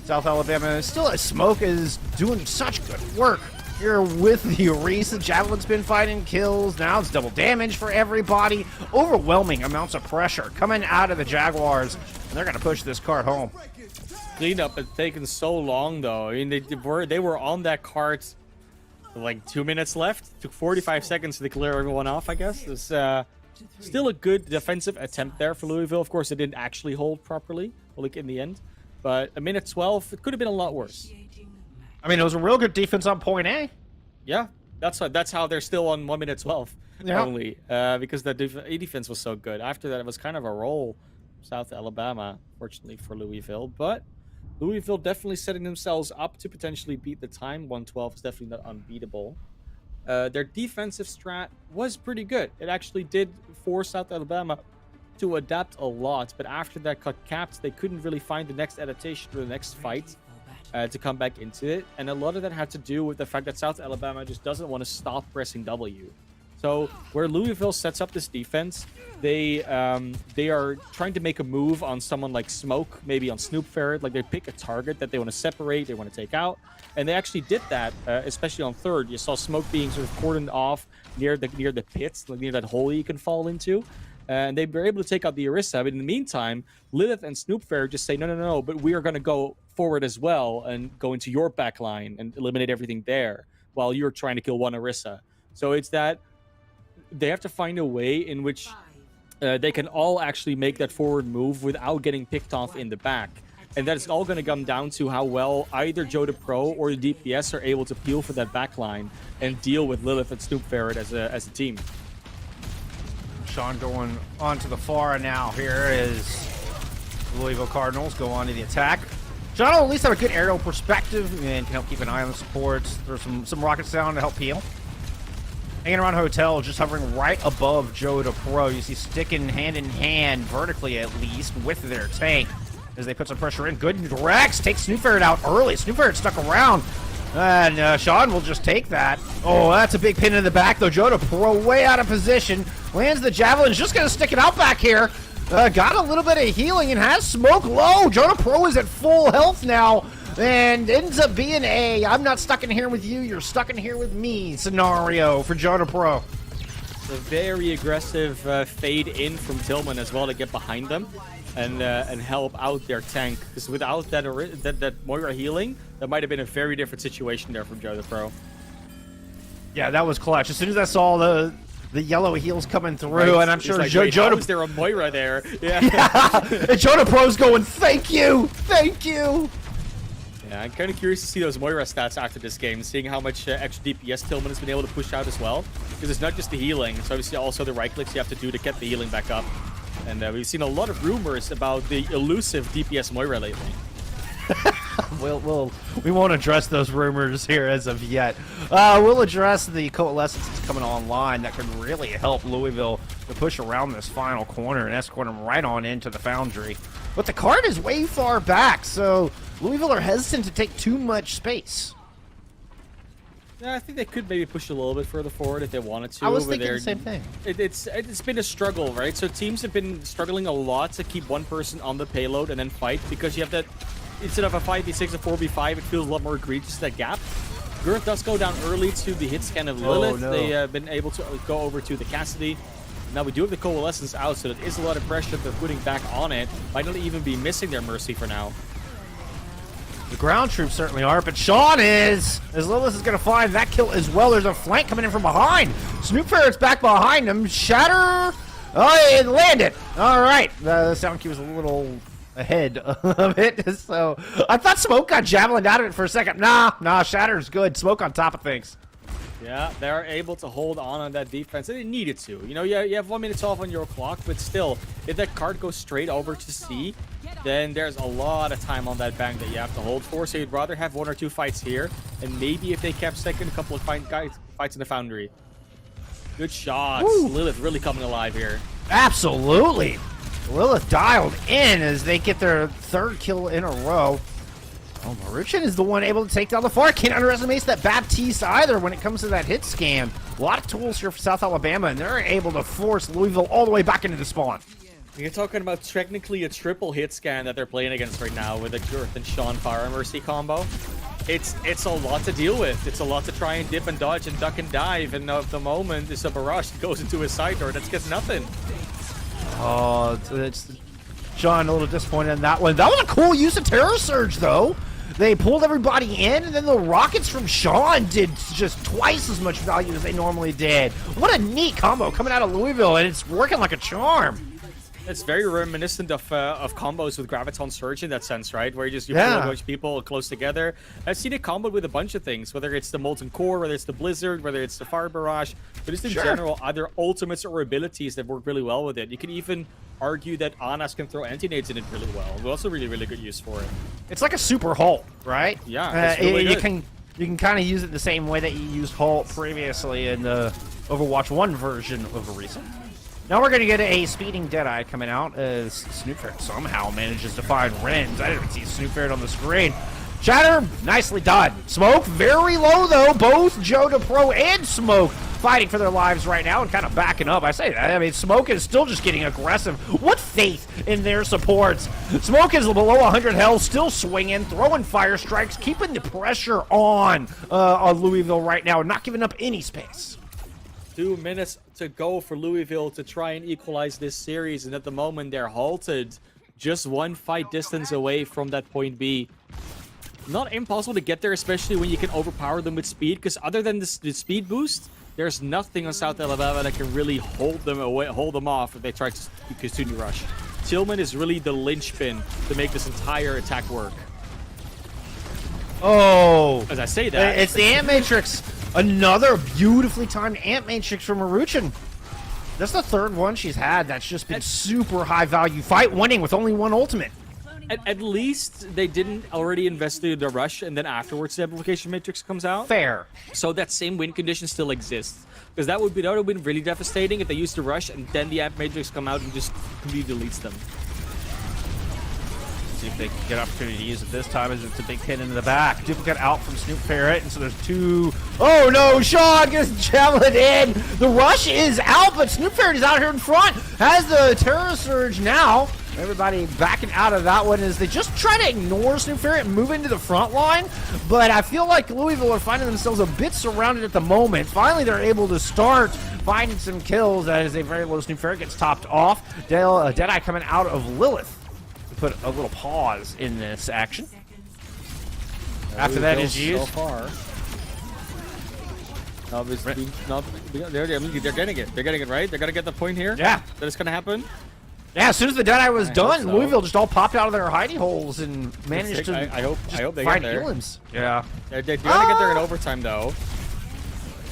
F: South Alabama still as Smoke is doing such good work here with the Reese. Javelin's been finding kills. Now it's double damage for everybody. Overwhelming amounts of pressure coming out of the Jaguars, and they're going to push this cart home.
G: Cleanup had taken so long, though. I mean, they were on that cart like 2 minutes left. Took 45 seconds to clear everyone off, I guess. It's still a good defensive attempt there for Louisville. Of course, it didn't actually hold properly, like in the end. But a minute 12, it could have been a lot worse.
F: I mean, it was a real good defense on point A.
G: Yeah, that's how they're still on 1 minute 12 only, because the defense was so good. After that, it was kind of a roll, South Alabama, fortunately for Louisville. But Louisville definitely setting themselves up to potentially beat the time. 112 is definitely not unbeatable. Their defensive strat was pretty good. It actually did force South Alabama to adapt a lot, but after that got capped, they couldn't really find the next adaptation or the next fight to come back into it. And a lot of that had to do with the fact that South Alabama just doesn't want to stop pressing W. So where Louisville sets up this defense, they are trying to make a move on someone like Smoke, maybe on Snoopferret. Like they pick a target that they want to separate, they want to take out, and they actually did that, especially on third. You saw Smoke being sort of cordoned off near the pits, like near that hole you can fall into. And they were able to take out the Orisa, but in the meantime, Lilith and Snoopferret just say, no, but we are going to go forward as well and go into your back line and eliminate everything there while you're trying to kill one Orisa. So it's that they have to find a way in which they can all actually make that forward move without getting picked off in the back. And that's all going to come down to how well either Joda Pro or the DPS are able to peel for that back line and deal with Lilith and Snoopferret as a team.
F: Sean going on to the far now. Here is Louisville Cardinals go on to the attack. Sean will at least have a good aerial perspective and can help keep an eye on the supports. There's some rockets down to help peel. Hanging around Hotel, just hovering right above Joda Pro. You see sticking hand in hand, vertically at least, with their tank as they put some pressure in. Good Rex takes Snoopferret out early. Snoopferret stuck around. And Sean will just take that. Oh, that's a big pin in the back, though. Joda Pro way out of position. Lands the Javelin. Just going to stick it out back here. Got a little bit of healing and has Smoke low. Joda Pro is at full health now. And ends up being a I'm not stuck in here with you, you're stuck in here with me scenario for Joda Pro.
G: a very aggressive fade in from Tillman as well to get behind them and help out their tank. Because without that Moira healing, that might have been a very different situation there from Joe the Pro.
F: Yeah, that was clutch. As soon as I saw the yellow heals coming through,
G: Right.
F: and I'm sure
G: like,
F: Joe
G: is there a Moira there? Yeah.
F: and Joe Pro's going, thank you, thank you.
G: Yeah, I'm kind of curious to see those Moira stats after this game, seeing how much extra DPS Tillman has been able to push out as well. Because it's not just the healing, it's obviously also the right clicks you have to do to get the healing back up. And we've seen a lot of rumors about the elusive DPS Moira lately.
F: We won't address those rumors here as of yet. We'll address the coalescence that's coming online that could really help Louisville to push around this final corner and escort them right on into the Foundry. But the card is way far back, so Louisville are hesitant to take too much space.
G: Yeah, I think they could maybe push a little bit further forward if they wanted to.
F: I was thinking the same thing.
G: It's been a struggle, right? So teams have been struggling a lot to keep one person on the payload and then fight, because you have that, instead of a 5v6 or 4v5, it feels a lot more egregious, that gap. Girth does go down early to the hit scan of Lilith.
F: No.
G: They have been able to go over to the Cassidy. Now we do have the Coalescence out, so that is a lot of pressure they're putting back on it. Might not even be missing their Mercy for now.
F: The ground troops certainly are, but Sean is! As Lilith is going to find that kill as well. There's a flank coming in from behind. Snoop Ferret's back behind him. Shatter! Oh, it landed! Alright, the sound cue was a little ahead of it, so I thought Smoke got javelined out of it for a second. Nah, Shatter's good. Smoke on top of things.
G: Yeah, they're able to hold on that defense, and they needed to. You know, you have 1 minute off on your clock, but still, if that card goes straight over to C, then there's a lot of time on that bank that you have to hold for. So you'd rather have 1 or 2 fights here, and maybe if they kept second, a couple of fights in the Foundry. Good shots.
F: Woo.
G: Lilith really coming alive here.
F: Absolutely. Lilith dialed in as they get their 3rd kill in a row. Oh, Maruchan is the one able to take down the far. Can't underestimate that Baptiste either when it comes to that hit scan. A lot of tools here for South Alabama, and they're able to force Louisville all the way back into the spawn.
G: You're talking about technically a triple hit scan that they're playing against right now with a Girth and Sean Fire Mercy combo. It's a lot to deal with. It's a lot to try and dip and dodge and duck and dive, and at the moment, it's a barrage that goes into his side door that gets nothing.
F: Oh, it's John a little disappointed in that one. That was a cool use of Terror Surge, though. They pulled everybody in, and then the rockets from Sean did just twice as much value as they normally did. What a neat combo coming out of Louisville, and it's working like a charm.
G: It's very reminiscent of combos with Graviton Surge in that sense, right? Where you pull
F: Yeah.
G: a bunch of people close together. I've seen it comboed with a bunch of things, whether it's the Molten Core, whether it's the Blizzard, whether it's the Fire Barrage, but just in general, other ultimates or abilities that work really well with it. You can even argue that Anas can throw anti-nades in it really well. Also really, really good use for it.
F: It's like a super Halt, right?
G: Yeah, it's really good.
F: You can kind of use it the same way that you used Halt previously in the Overwatch 1 version of recent. Now we're going to get a Speeding Deadeye coming out as Snoop Ferret somehow manages to find Renz. I didn't see Snoop Ferret on the screen. Shatter, nicely done. Smoke, very low though. Both Joe DePro and Smoke fighting for their lives right now and kind of backing up. I say that. I mean, Smoke is still just getting aggressive. What faith in their supports. Smoke is below 100 health, still swinging, throwing fire strikes, keeping the pressure on Louisville right now, not giving up any space.
G: 2 minutes to go for Louisville to try and equalize this series, and at the moment they're halted just 1 fight distance away from that point B. Not impossible to get there, especially when you can overpower them with speed, because other than the speed boost, there's nothing on South Alabama that can really hold them off if they try to continue rush. Tillman is really the linchpin to make this entire attack work.
F: Oh,
G: As I say that,
F: it's the Ant Matrix. Another beautifully timed Ant Matrix from Maruchan. That's the 3rd one she's had that's just been super high value fight, winning with only 1 ultimate.
G: At least they didn't already invest in the rush, and then afterwards the amplification matrix comes out.
F: Fair.
G: So that same win condition still exists. Because that would have been really devastating if they used the rush and then the amp matrix come out and just completely deletes them.
F: See if they can get opportunity to use it this time as it's a big hit into the back. Duplicate out from Snoop Ferret, and so there's 2. Oh no, Sean gets javelin in. The rush is out, but Snoop Ferret is out here in front. Has the Terror Surge now. Everybody backing out of that one as they just try to ignore Snowfairy and move into the front line. But I feel like Louisville are finding themselves a bit surrounded at the moment. Finally, they're able to start finding some kills as a very low Snowfairy gets topped off. Deadeye coming out of Lilith to put a little pause in this action. After that is used.
G: So far. Obviously, they're getting it. They're getting it right. They're gonna get the point here.
F: Yeah.
G: That is gonna happen.
F: Yeah, as soon as the Deadeye was done,
G: so.
F: Louisville just all popped out of their hidey holes and managed to
G: I hope they
F: find
G: get there.
F: elims. Yeah.
G: They're gonna get there in overtime though.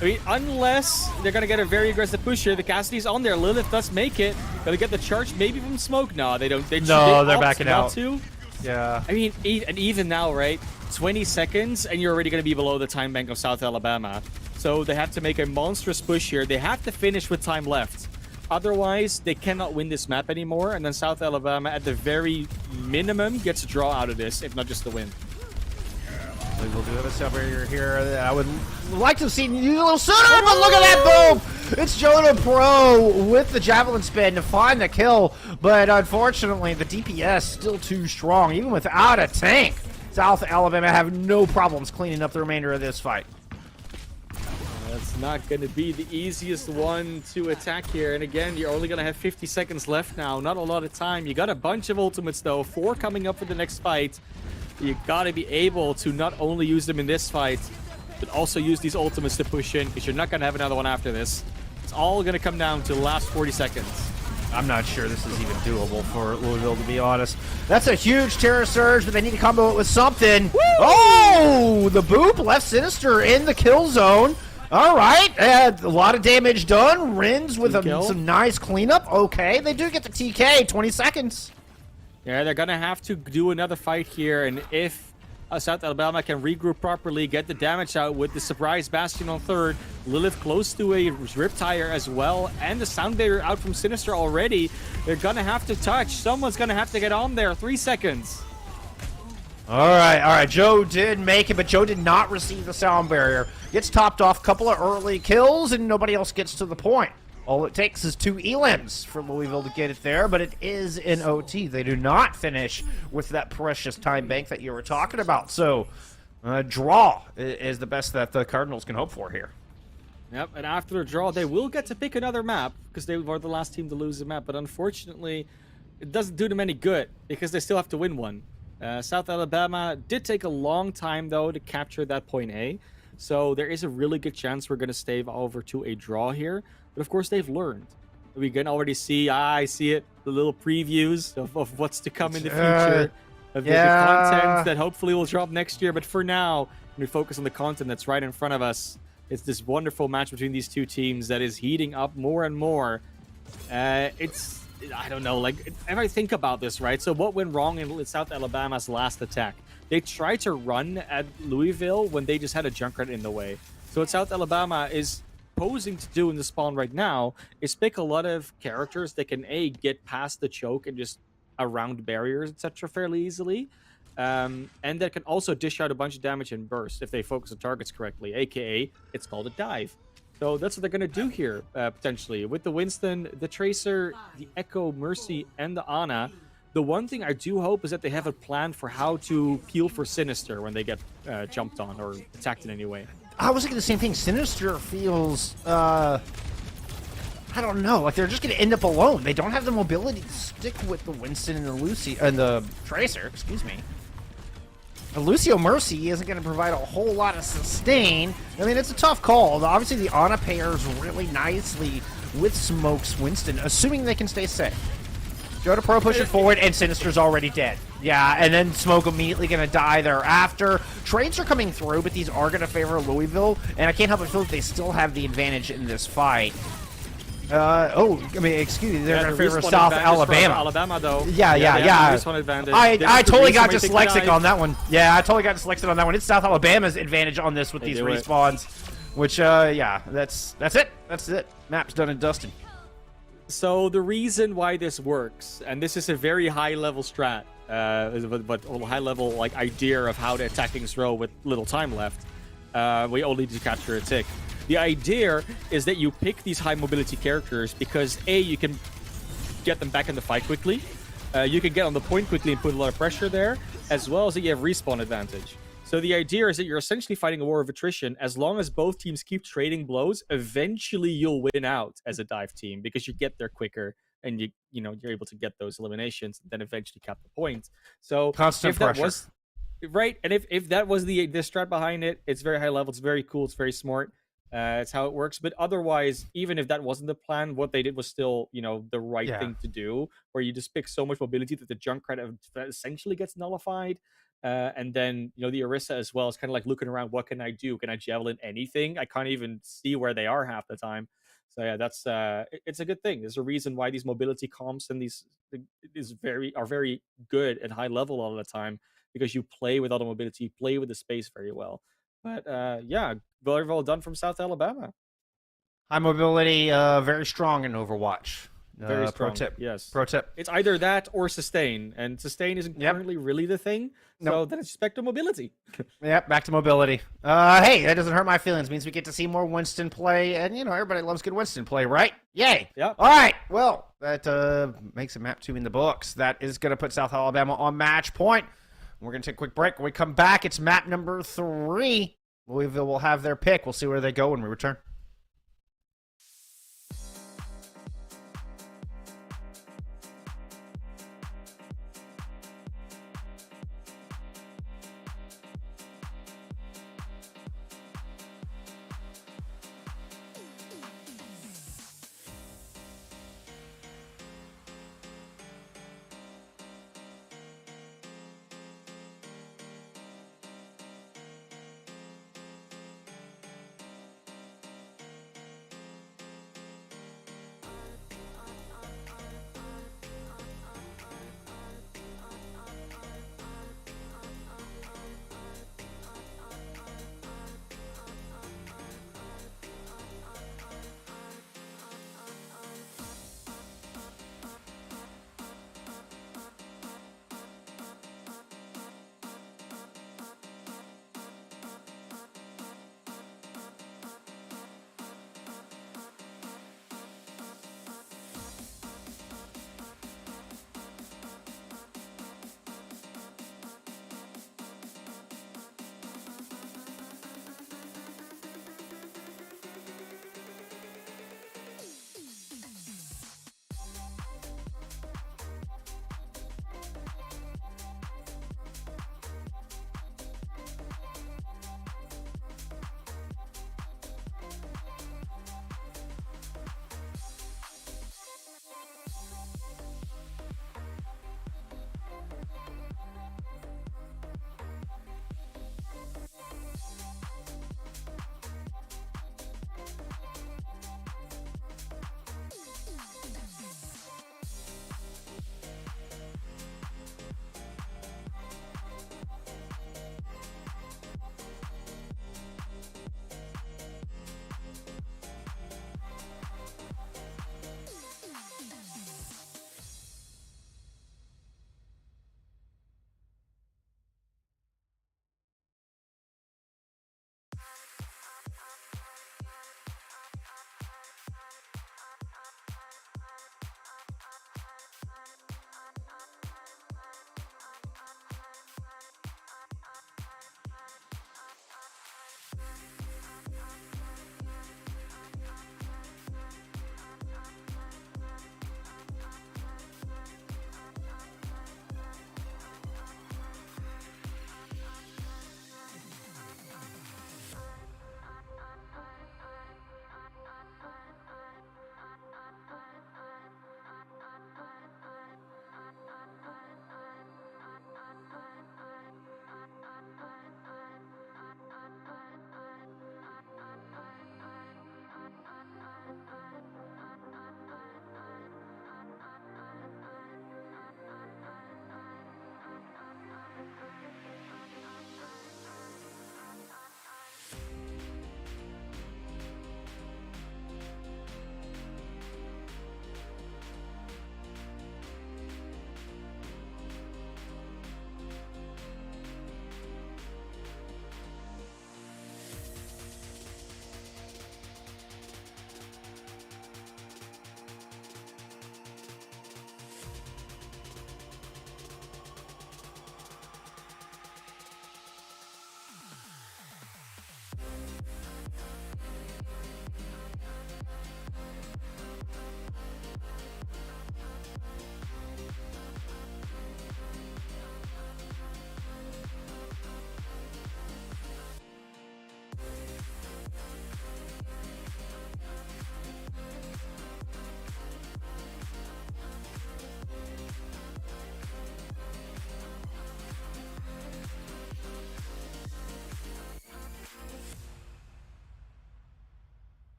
G: I mean, unless they're gonna get a very aggressive push here. The Cassidy's on there. Lilith does make it. Gonna get the charge maybe from smoke. No, they don't. They're
F: backing out.
G: Too.
F: Yeah.
G: I mean, and even now, right? 20 seconds, and you're already gonna be below the time bank of South Alabama. So they have to make a monstrous push here. They have to finish with time left. Otherwise, they cannot win this map anymore, and then South Alabama, at the very minimum, gets a draw out of this, if not just the win.
F: We will do have a celebrator here. I would like to have seen you a little sooner, but look at that boom! It's Jonah Pro with the javelin spin to find the kill, but unfortunately, the DPS still too strong. Even without a tank, South Alabama have no problems cleaning up the remainder of this fight.
G: That's not going to be the easiest one to attack here. And again, you're only going to have 50 seconds left now. Not a lot of time. You got a bunch of ultimates, though. 4 coming up for the next fight. You got to be able to not only use them in this fight, but also use these ultimates to push in, because you're not going to have another one after this. It's all going to come down to the last 40 seconds.
F: I'm not sure this is even doable for Louisville, to be honest. That's a huge Terror Surge, but they need to combo it with something. Woo! Oh! The boop left Sinister in the kill zone. All right, a lot of damage done. Rins with some nice cleanup. Okay, they do get the TK, 20 seconds.
G: Yeah, they're going to have to do another fight here, and if South Alabama can regroup properly, get the damage out with the surprise Bastion on third, Lilith close to a Riptire as well, and the Sound Barrier out from Sinister already, they're going to have to touch. Someone's going to have to get on there. 3 seconds.
F: All right. Joe did make it, but Joe did not receive the Sound Barrier. Gets topped off, couple of early kills, and nobody else gets to the point. All it takes is 2 elims for Louisville to get it there, but it is in OT. They do not finish with that precious time bank that you were talking about. So, draw is the best that the Cardinals can hope for here.
G: Yep, and after a draw, they will get to pick another map, because they were the last team to lose the map. But unfortunately, it doesn't do them any good, because they still have to win one. South Alabama did take a long time, though, to capture that point A. So there is a really good chance we're going to stave over to a draw here. But of course, they've learned. We can already see, I see it, the little previews of what's to come in the future. Of the content that hopefully will drop next year. But for now, we focus on the content that's right in front of us. It's this wonderful match between these two teams that is heating up more and more. I don't know, like, if I think about this, right? So what went wrong in South Alabama's last attack? They tried to run at Louisville when they just had a Junkrat in the way. So what South Alabama is posing to do in the spawn right now is pick a lot of characters that can, A, get past the choke and just around barriers, etc. fairly easily. And that can also dish out a bunch of damage in burst if they focus on targets correctly, aka it's called a dive. So that's what they're going to do here, potentially. With the Winston, the Tracer, the Echo, Mercy, and the Ana, the one thing I do hope is that they have a plan for how to peel for Sinister when they get jumped on or attacked in any way.
F: I was thinking the same thing. Sinister feels, I don't know, like they're just going to end up alone. They don't have the mobility to stick with the Winston and the Lucy, and the Tracer, excuse me. Lucio Mercy isn't going to provide a whole lot of sustain. I mean, it's a tough call. Obviously, the Ana pairs really nicely with Smoke's Winston, assuming they can stay safe. Go to Pro, push it forward, and Sinister's already dead. Yeah, and then Smoke immediately going to die thereafter. Trades are coming through, but these are going to favor Louisville, and I can't help but feel that they still have the advantage in this fight. Excuse me, they're going to favor South Alabama.
G: Alabama, though.
F: Yeah. I totally got dyslexic on that one. Yeah, I totally got dyslexic on that one. It's South Alabama's advantage on this with these respawns. Which, that's it. That's it. Map's done and dusted.
G: So the reason why this works, and this is a very high-level strat, but a high-level like idea of how to attack things row with little time left, we only need to capture a tick. The idea is that you pick these high mobility characters because A, you can get them back in the fight quickly, You can get on the point quickly and put a lot of pressure there, as well as that you have respawn advantage. So the idea is that you're essentially fighting a war of attrition. As long as both teams keep trading blows, eventually you'll win out as a dive team because you get there quicker and you're able to get those eliminations and then eventually cap the points. So
F: Constant
G: if that
F: pressure.
G: was right, and if that was the strat behind it, it's very high level, it's very cool, it's very smart. It's how it works. But otherwise, even if that wasn't the plan, what they did was still, the right
F: Yeah.
G: thing to do, where you just pick so much mobility that the Junkrat essentially gets nullified. And then, the Orisa as well is kind of like looking around, what can I do? Can I javelin anything? I can't even see where they are half the time. So yeah, that's it's a good thing. There's a reason why these mobility comps and these are very good at high level all the time, because you play with auto mobility, you play with the space very well. But yeah, very well done from South Alabama.
F: High mobility, very strong in Overwatch.
G: Very strong.
F: Pro tip.
G: Yes.
F: Pro tip.
G: It's either that or sustain, and sustain isn't currently really the thing. So then it's spectral mobility.
F: Yep, back to mobility. Hey, that doesn't hurt my feelings. It means we get to see more Winston play, and everybody loves good Winston play, right? Yay!
G: Yep.
F: All right. Well, that makes a map 2 in the books. That is going to put South Alabama on match point. We're going to take a quick break. When we come back, it's map number 3. Louisville will have their pick. We'll see where they go when we return.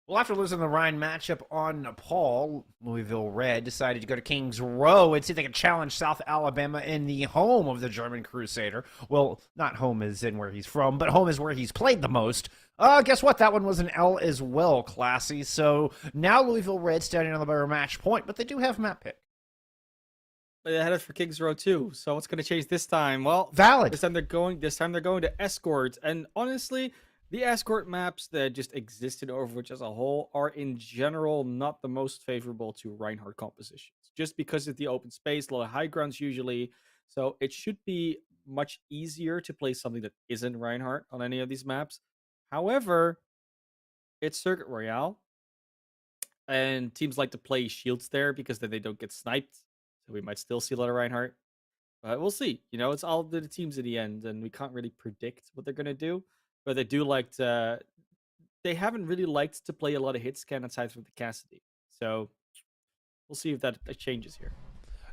F: Well, after losing the Rhine matchup on Nepal, Louisville Red decided to go to Kings Row and see if they could challenge South Alabama in the home of the German Crusader. Well, not home as in where he's from, but home is where he's played the most. Guess what? That one was an L as well, classy. So now Louisville Red standing on the better match point, but they do have map pick.
G: They had it for Kings Row too. So what's going to change this time? Well,
F: Valid.
G: This time they're going to Escort, and honestly, the Escort maps that just exist in Overwatch as a whole are in general not the most favorable to Reinhardt compositions, just because of the open space, a lot of high grounds usually. So it should be much easier to play something that isn't Reinhardt on any of these maps. However, it's Circuit Royale, and teams like to play shields there because then they don't get sniped. So we might still see a lot of Reinhardt. But we'll see. It's all the teams in the end, and we can't really predict what they're gonna do. But they do like to. They haven't really liked to play a lot of hit scan aside from the Cassidy. So we'll see if that changes here.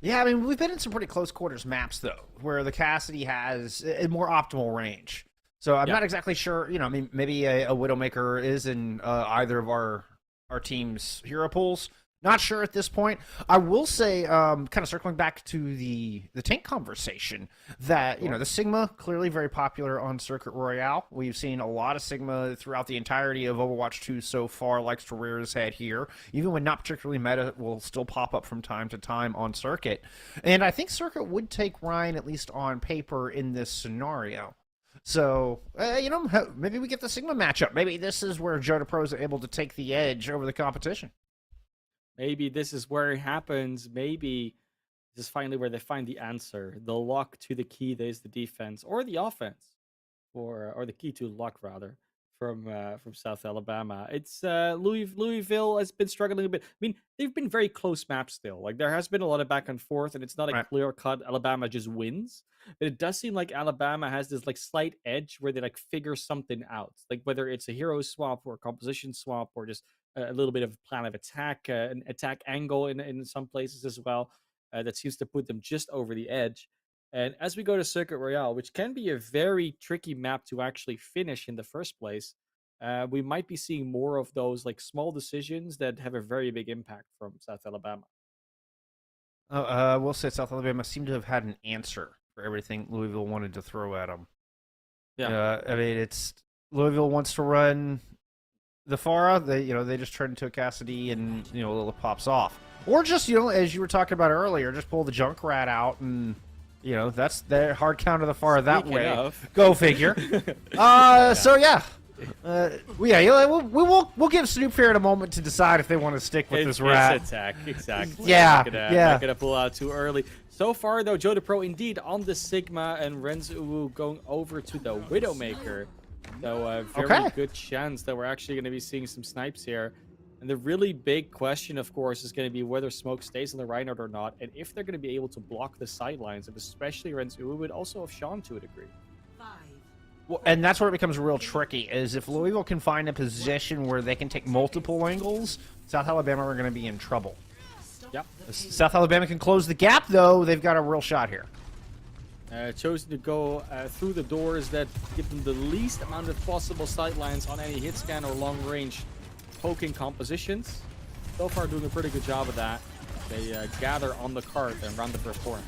F: Yeah, I mean, we've been in some pretty close quarters maps, though, where the Cassidy has a more optimal range. So I'm not exactly sure, I mean, maybe a Widowmaker is in either of our team's hero pools. Not sure at this point. I will say, kind of circling back to the tank conversation, that, the Sigma, clearly very popular on Circuit Royale. We've seen a lot of Sigma throughout the entirety of Overwatch 2 so far, likes to rear his head here. Even when not particularly meta, will still pop up from time to time on Circuit. And I think Circuit would take Ryan, at least on paper, in this scenario. So, maybe we get the Sigma matchup. Maybe this is where Joda Pros are able to take the edge over the competition.
G: Maybe this is where it happens. Maybe this is finally where they find the answer. The lock to the key that is the defense or the offense, or the key to lock rather from South Alabama. It's Louisville has been struggling a bit. I mean, they've been very close maps still. Like there has been a lot of back and forth, and it's not a clear cut Alabama just wins. But it does seem like Alabama has this like slight edge where they like figure something out. Like whether it's a hero swap or a composition swap or just a little bit of plan of attack, an attack angle in some places as well. That seems to put them just over the edge. And as we go to Circuit Royale, which can be a very tricky map to actually finish in the first place, we might be seeing more of those like small decisions that have a very big impact from South Alabama.
F: We'll say South Alabama seemed to have had an answer for everything Louisville wanted to throw at them. Yeah, I mean, it's Louisville wants to run the Farah. They just turn into a Cassidy and it pops off, or just as you were talking about earlier, just pull the Junkrat out and. That's their hard counter the Farah that way. Go figure. So yeah. We'll give Snoop Fair a moment to decide if they want to stick with this rat.
G: It's attack, exactly.
F: Yeah,
G: Not gonna pull out too early. So far, though, Joda Pro indeed on the Sigma and Renzu going over to the Widowmaker. So a very good chance that we're actually going to be seeing some snipes here. And the really big question, of course, is going to be whether Smoke stays on the Reinhardt or not, and if they're going to be able to block the sidelines, and especially Renzu, but also of Sean to a degree.
F: Well, and that's where it becomes real tricky, is if Louisville can find a position where they can take multiple angles, South Alabama are going to be in trouble.
G: Yep.
F: If South Alabama can close the gap, though, they've got a real shot here.
G: Chosen to go through the doors that give them the least amount of possible sidelines on any hit scan or long range poking compositions. So far doing a pretty good job of that. They gather on the cart and run the first corner.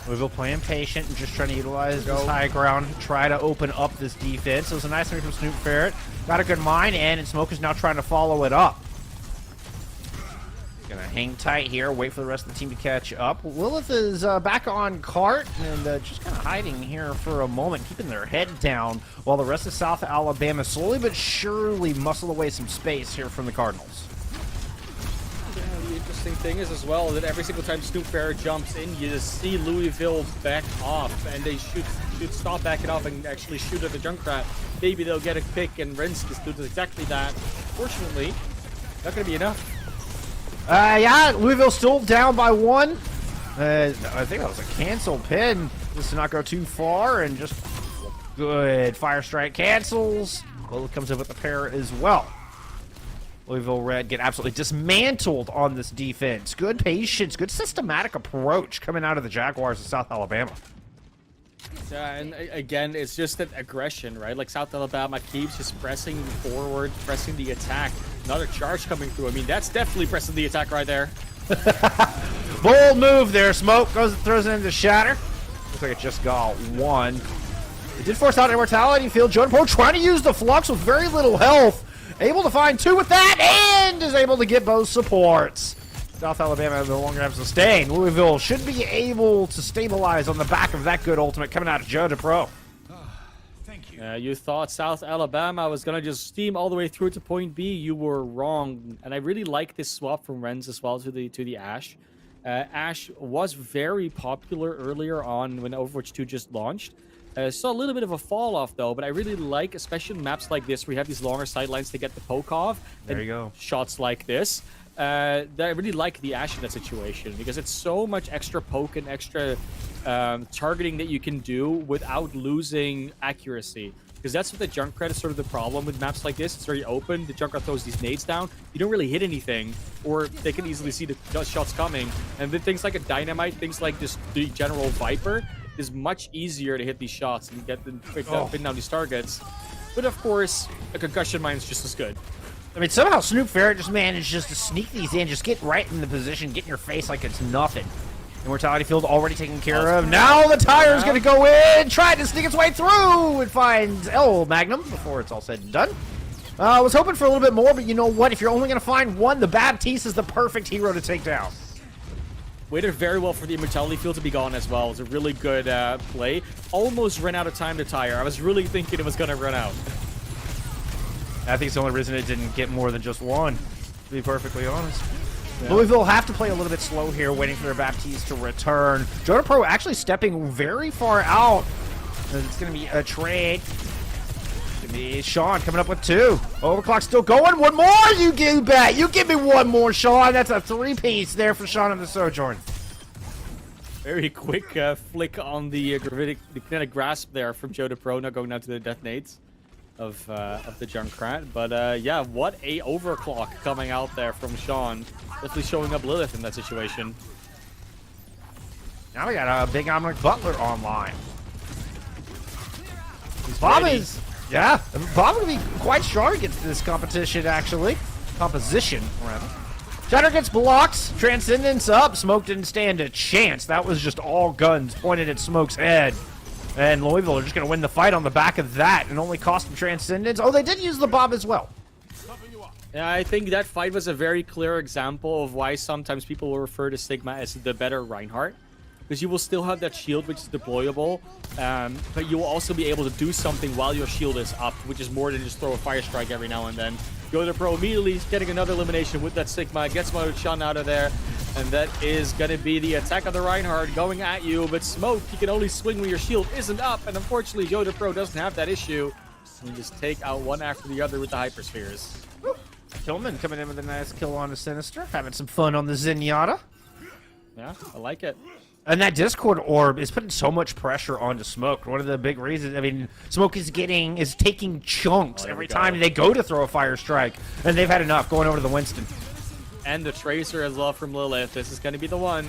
F: Louisville playing patient and just trying to utilize this high ground, try to open up this defense. It was a nice move from Snoop Ferret. Got a good mine in, and Smoke is now trying to follow it up. Gonna hang tight here, wait for the rest of the team to catch up. Lilith is back on cart and just kind of hiding here for a moment, keeping their head down, while the rest of South Alabama slowly but surely muscle away some space here from the Cardinals.
G: Yeah, the interesting thing is as well that every single time Snoop Fair jumps in, you just see Louisville back off, and they should stop backing off and actually shoot at the Junkrat. Maybe they'll get a pick, and Renz just does exactly that. Fortunately, not going to be enough.
F: Yeah, Louisville still down by one. I think that was a cancel pin. Just to not go too far, and just good fire strike cancels. Well, comes in with the pair as well. Louisville Red get absolutely dismantled on this defense. Good patience, good systematic approach coming out of the Jaguars of South Alabama.
G: Yeah, and again, it's just that aggression, right? Like South Alabama keeps just pressing forward, pressing the attack. Another charge coming through. I mean, that's definitely pressing the attack right there.
F: Bold move there. Smoke goes and throws it into Shatter. Looks like it just got one. It did force out Immortality Field. Jordan Pro trying to use the Flux with very little health. Able to find 2 with that and is able to get both supports. South Alabama no longer have sustain. Louisville should be able to stabilize on the back of that good ultimate coming out of Joe DePro.
G: You thought South Alabama was going to just steam all the way through to point B. You were wrong. And I really like this swap from Renz as well to the Ashe. Ashe was very popular earlier on when Overwatch 2 just launched. Saw a little bit of a fall off though, but I really like, especially in maps like this where you have these longer sidelines to get the poke off.
F: There you go.
G: Shots like this. That I really like the Ashe in that situation because it's so much extra poke and extra targeting that you can do without losing accuracy. Because that's what the Junkrat is sort of the problem with maps like this. It's very open. The Junkrat throws these nades down. You don't really hit anything, or they can easily see the shots coming. And then things like a Dynamite, things like just the general Viper, is much easier to hit these shots and get them pin down these targets. But of course, a concussion mine is just as good.
F: I mean, somehow Snoop Ferret just managed just to sneak these in, just get right in the position, get in your face like it's nothing. Immortality Field already taken care of. Now the tire's going to go in, try to sneak its way through, and finds El Magnum before it's all said and done. I was hoping for a little bit more, but you know what? If you're only going to find one, the Baptiste is the perfect hero to take down.
G: Waited very well for the Immortality Field to be gone as well. It was a really good play. Almost ran out of time to tire. I was really thinking it was going to run out.
F: I think it's the only reason it didn't get more than just one, to be perfectly honest. Yeah. Louisville have to play a little bit slow here, waiting for their Baptiste to return. Joda Pro actually stepping very far out. It's going to be a trade. It's going to be Sean coming up with 2. Overclock still going. One more, you bet. You give me one more, Sean. That's a 3-piece there for Sean of the Sojourn.
G: Very quick flick on the kinetic grasp there from Joda Pro, now going down to the death nades of the Junkrat. But yeah, what a overclock coming out there from Sean. Definitely showing up Lilith in that situation.
F: Now we got a big Dominic Butler online. Bob is, yeah, Bob will be quite strong against this competition, actually. Composition, rather. Shatter gets blocked. Transcendence up. Smoke didn't stand a chance. That was just all guns pointed at Smoke's head. And Louisville are just going to win the fight on the back of that and only cost them Transcendence. Oh, they did use the bomb as well.
G: Yeah, I think that fight was a very clear example of why sometimes people will refer to Sigma as the better Reinhardt. Because you will still have that shield, which is deployable, but you will also be able to do something while your shield is up, which is more than just throw a fire strike every now and then. Yoda Pro immediately getting another elimination with that Sigma, gets Maruchan out of there, and that is going to be the attack of the Reinhardt going at you, but Smoke, you can only swing when your shield isn't up, and unfortunately Yoda Pro doesn't have that issue. You just take out one after the other with the Hyperspheres.
F: Tillman coming in with a nice kill on the Sinister, having some fun on the Zenyatta.
G: Yeah, I like it.
F: And that Discord orb is putting so much pressure onto Smoke. One of the big reasons, I mean, Smoke is taking chunks every time they go to throw a fire strike. And they've had enough going over to the Winston.
G: And the Tracer as well from Lilith. This is going to be the one.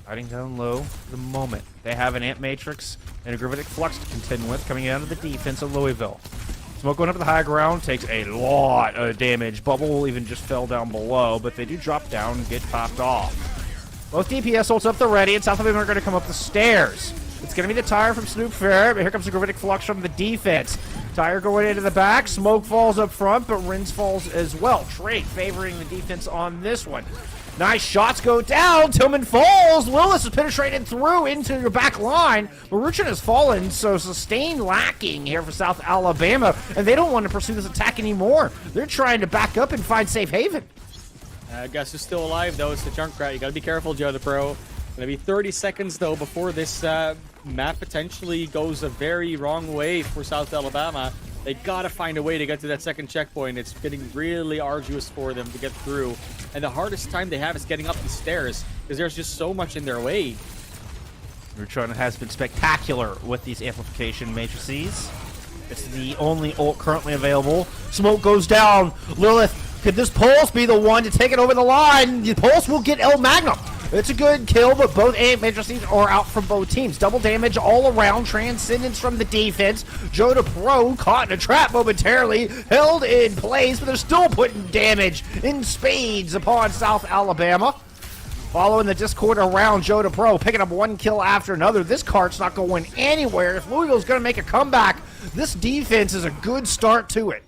F: Fighting down low for the moment. They have an Ant Matrix and a Gravitic Flux to contend with coming out of the defense of Louisville. Smoke going up to the high ground takes a lot of damage. Bubble even just fell down below, but they do drop down and get popped off. Both DPS ults up the ready, and South of them are going to come up the stairs. It's going to be the tire from Snoop Fair, but here comes the Gravitic Flux from the defense. Tire going into the back, Smoke falls up front, but Rins falls as well. Trade favoring the defense on this one. Nice shots go down, Tillman falls, Willis is penetrated through into your back line. Maruchan has fallen, so sustain lacking here for South Alabama, and they don't want to pursue this attack anymore. They're trying to back up and find safe haven.
G: Guess who's still alive, though? It's the Junkrat. You gotta be careful, Joda Pro. Gonna be 30 seconds, though, before this map potentially goes a very wrong way for South Alabama. They gotta find a way to get to that second checkpoint. It's getting really arduous for them to get through. And the hardest time they have is getting up the stairs, because there's just so much in their way.
F: Maruchan has been spectacular with these amplification matrices. It's the only ult currently available. Smoke goes down. Lilith, could this Pulse be the one to take it over the line? The Pulse will get El Magnum. It's a good kill, but both Majesties are out from both teams. Double damage all around. Transcendence from the defense. Joda Pro caught in a trap momentarily, held in place, but they're still putting damage in spades upon South Alabama. Following the Discord around Joda Pro, picking up one kill after another. This cart's not going anywhere. If Louisville's going to make a comeback, this defense is a good start to it.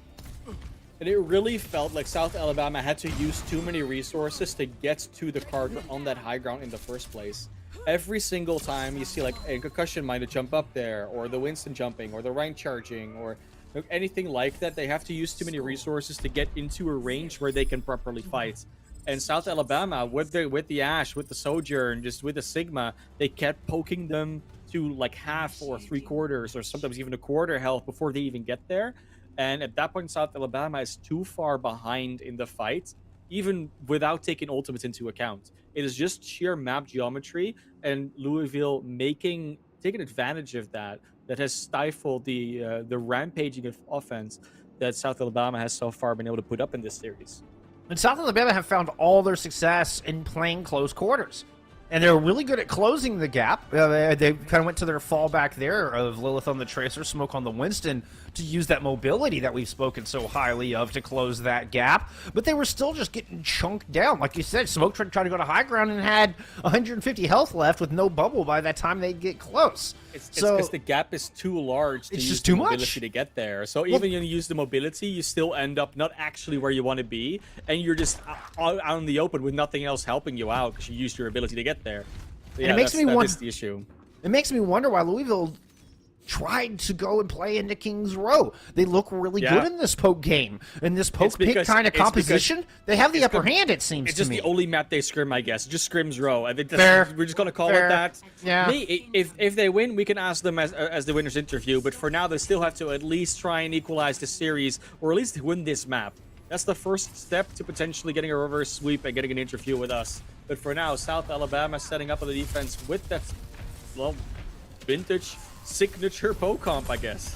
G: And it really felt like South Alabama had to use too many resources to get to the Carter on that high ground in the first place. Every single time you see like a concussion mine to jump up there, or the Winston jumping, or the Rhine charging, or anything like that, they have to use too many resources to get into a range where they can properly fight. And South Alabama, with the Ash, with the Sojourn, just with the Sigma, they kept poking them to like half or 3/4 or sometimes even a quarter health before they even get there. And at that point, South Alabama is too far behind in the fight, even without taking ultimates into account. It is just sheer map geometry and Louisville taking advantage of that has stifled the rampaging of offense that South Alabama has so far been able to put up in this series.
F: And South Alabama have found all their success in playing close quarters. And they're really good at closing the gap. They kind of went to their fallback there of Lilith on the Tracer, Smoke on the Winston, to use that mobility that we've spoken so highly of to close that gap. But they were still just getting chunked down. Like you said, Smoke tried to go to high ground and had 150 health left with no bubble by that time they'd get close.
G: It's because the gap is too large to
F: it's
G: use
F: just
G: the
F: too
G: mobility
F: much.
G: to get there. So even when you use the mobility, you still end up not actually where you want to be, and you're just out in the open with nothing else helping you out because you used your ability to get there. So yeah,
F: it makes me
G: that
F: wonder.
G: is the issue.
F: It makes me wonder why Louisville tried to go and play into Kings Row. They look really good in this poke game. In this poke pick kind of composition, they have the upper hand, it seems to me.
G: It's just the only map they scrim, I guess. Just scrims Row. I think
F: Fair.
G: we're just going to call it
F: Fair.
G: that.
F: Yeah.
G: If they win, we can ask them as the winner's interview. But for now, they still have to at least try and equalize the series, or at least win this map. That's the first step to potentially getting a reverse sweep and getting an interview with us. But for now, South Alabama setting up on the defense with that, well, vintage signature poke comp, I guess.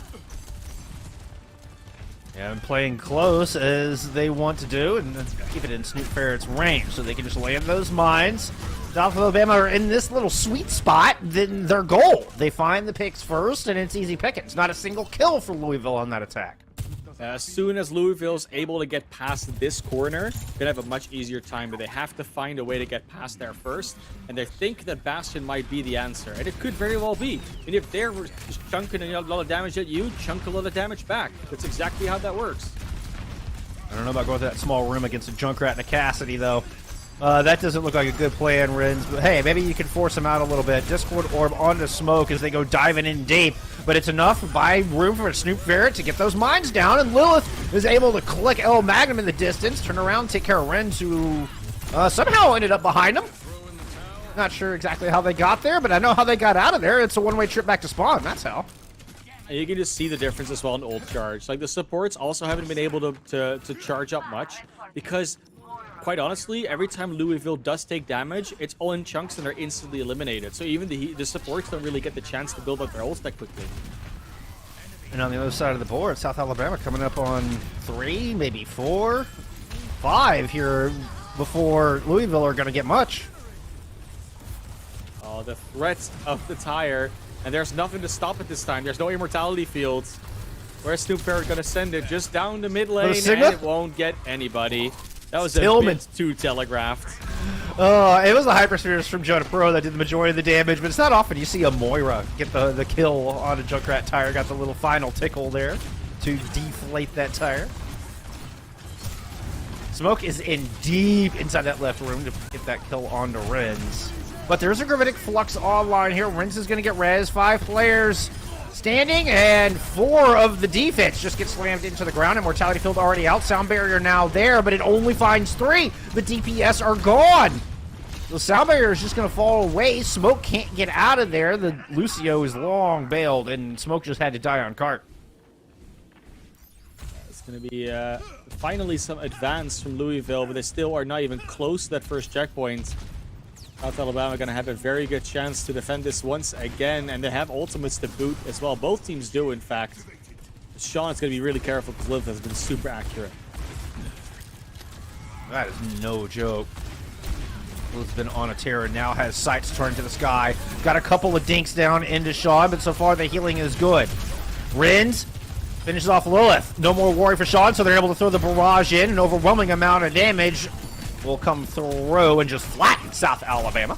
F: Yeah, and playing close as they want to do, and keep it in Snoop Ferret's range so they can just land those mines. South Alabama are in this little sweet spot, then their goal. They find the picks first, and it's easy pickings. Not a single kill for Louisville on that attack.
G: As soon as Louisville's able to get past this corner, they're gonna have a much easier time, but they have to find a way to get past there first, and they think that Bastion might be the answer, and it could very well be. And if they're just chunking a lot of damage at you, chunk a lot of damage back. That's exactly how that works.
F: I don't know about going to that small room against a Junkrat and a Cassidy, though. That doesn't look like a good plan, Rins. But hey, maybe you can force them out a little bit. Discord Orb onto Smoke as they go diving in deep. But it's enough to buy room for a Snoop Ferret to get those mines down. And Lilith is able to click El Magnum in the distance, turn around, take care of Rins, who somehow ended up behind him. Not sure exactly how they got there, but I know how they got out of there. It's a one-way trip back to spawn. That's how.
G: And you can just see the difference as well in ult charge. Like, the supports also haven't been able to charge up much because, quite honestly, every time Louisville does take damage, it's all in chunks and they're instantly eliminated. So even the supports don't really get the chance to build up their ults that quickly.
F: And on the other side of the board, South Alabama coming up on 3, maybe 4, 5 here before Louisville are going to get much.
G: Oh, the threats of the tire. And there's nothing to stop it this time. There's no immortality fields. Where's Snoop Ferret going to send it? Just down the mid lane, and it won't get anybody. That was a bit too telegraphed.
F: It was the Hyperspheres from Joda Pro that did the majority of the damage, but it's not often you see a Moira get the kill on a Junkrat tire. Got the little final tickle there to deflate that tire. Smoke is in deep inside that left room to get that kill onto Rins. But there's a Gravitic Flux online here. Rins is going to get res. 5 players standing, and 4 of the defense just get slammed into the ground. Immortality Field already out. Sound Barrier now there, but it only finds 3. The DPS are gone. The Sound Barrier is just going to fall away. Smoke can't get out of there. The Lucio is long bailed, and Smoke just had to die on cart.
G: It's going to be finally some advance from Louisville, but they still are not even close to that first checkpoint. South Alabama going to have a very good chance to defend this once again, and they have ultimates to boot as well. Both teams do, in fact. Sean's going to be really careful because Liv has been super accurate.
F: That is no joke. Who's been on a tear and now has sights turned to the sky. Got a couple of dinks down into Sean, but so far the healing is good. Rins finishes off Lilith. No more worry for Sean, so they're able to throw the barrage in. An overwhelming amount of damage will come through and just flatten South Alabama.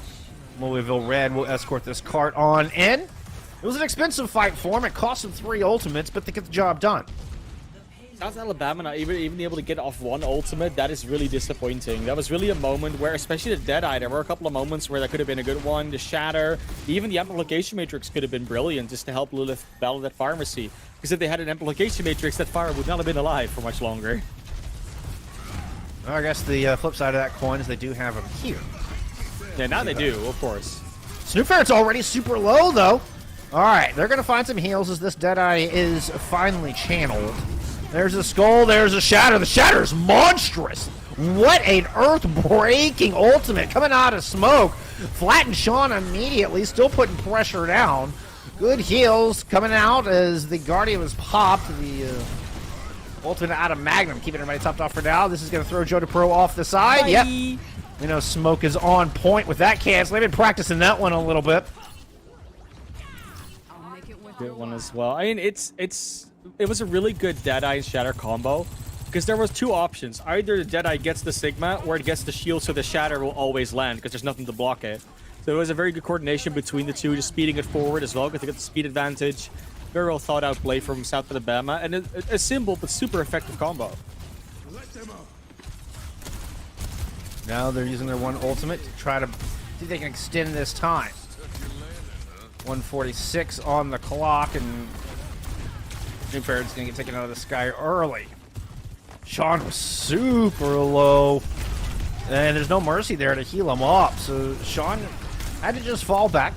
F: Louisville Red will escort this cart on in. It was an expensive fight for him. It cost him 3 ultimates, but they get the job done.
G: South Alabama not even able to get off 1 ultimate, that is really disappointing. That was really a moment where, especially the Deadeye, there were a couple of moments where that could have been a good one. The Shatter, even the Amplification Matrix could have been brilliant just to help Lilith battle that Pharmacy. Because if they had an Amplification Matrix, that Fire would not have been alive for much longer.
F: Well, I guess the flip side of that coin is they do have him here.
G: Yeah, now they do, of course.
F: Snoop Ferret's already super low, though. All right, they're going to find some heals as this Deadeye is finally channeled. There's a skull, there's a shatter. The shatter is monstrous. What an earth-breaking ultimate coming out of smoke. Flattened Sean immediately, still putting pressure down. Good heals coming out as the Guardian was popped. The ultimate out of Magnum, keeping everybody topped off for now. This is going to throw Joe DePro off the side. Bye. Yep. We know Smoke is on point with that cancel. They've been practicing that one a little bit.
G: Good one as well. I mean, it was a really good Deadeye and Shatter combo because there was 2 options. Either the Deadeye gets the Sigma or it gets the shield, so the Shatter will always land because there's nothing to block it. So it was a very good coordination between the 2, just speeding it forward as well because they got the speed advantage. Very well thought out play from South Alabama and a simple but super effective combo.
F: Now they're using their 1 ultimate to try to see if they can extend this time. 146 on the clock, and New Ferret's going to get taken out of the sky early. Sean was super low, and there's no mercy there to heal him up, so Sean had to just fall back.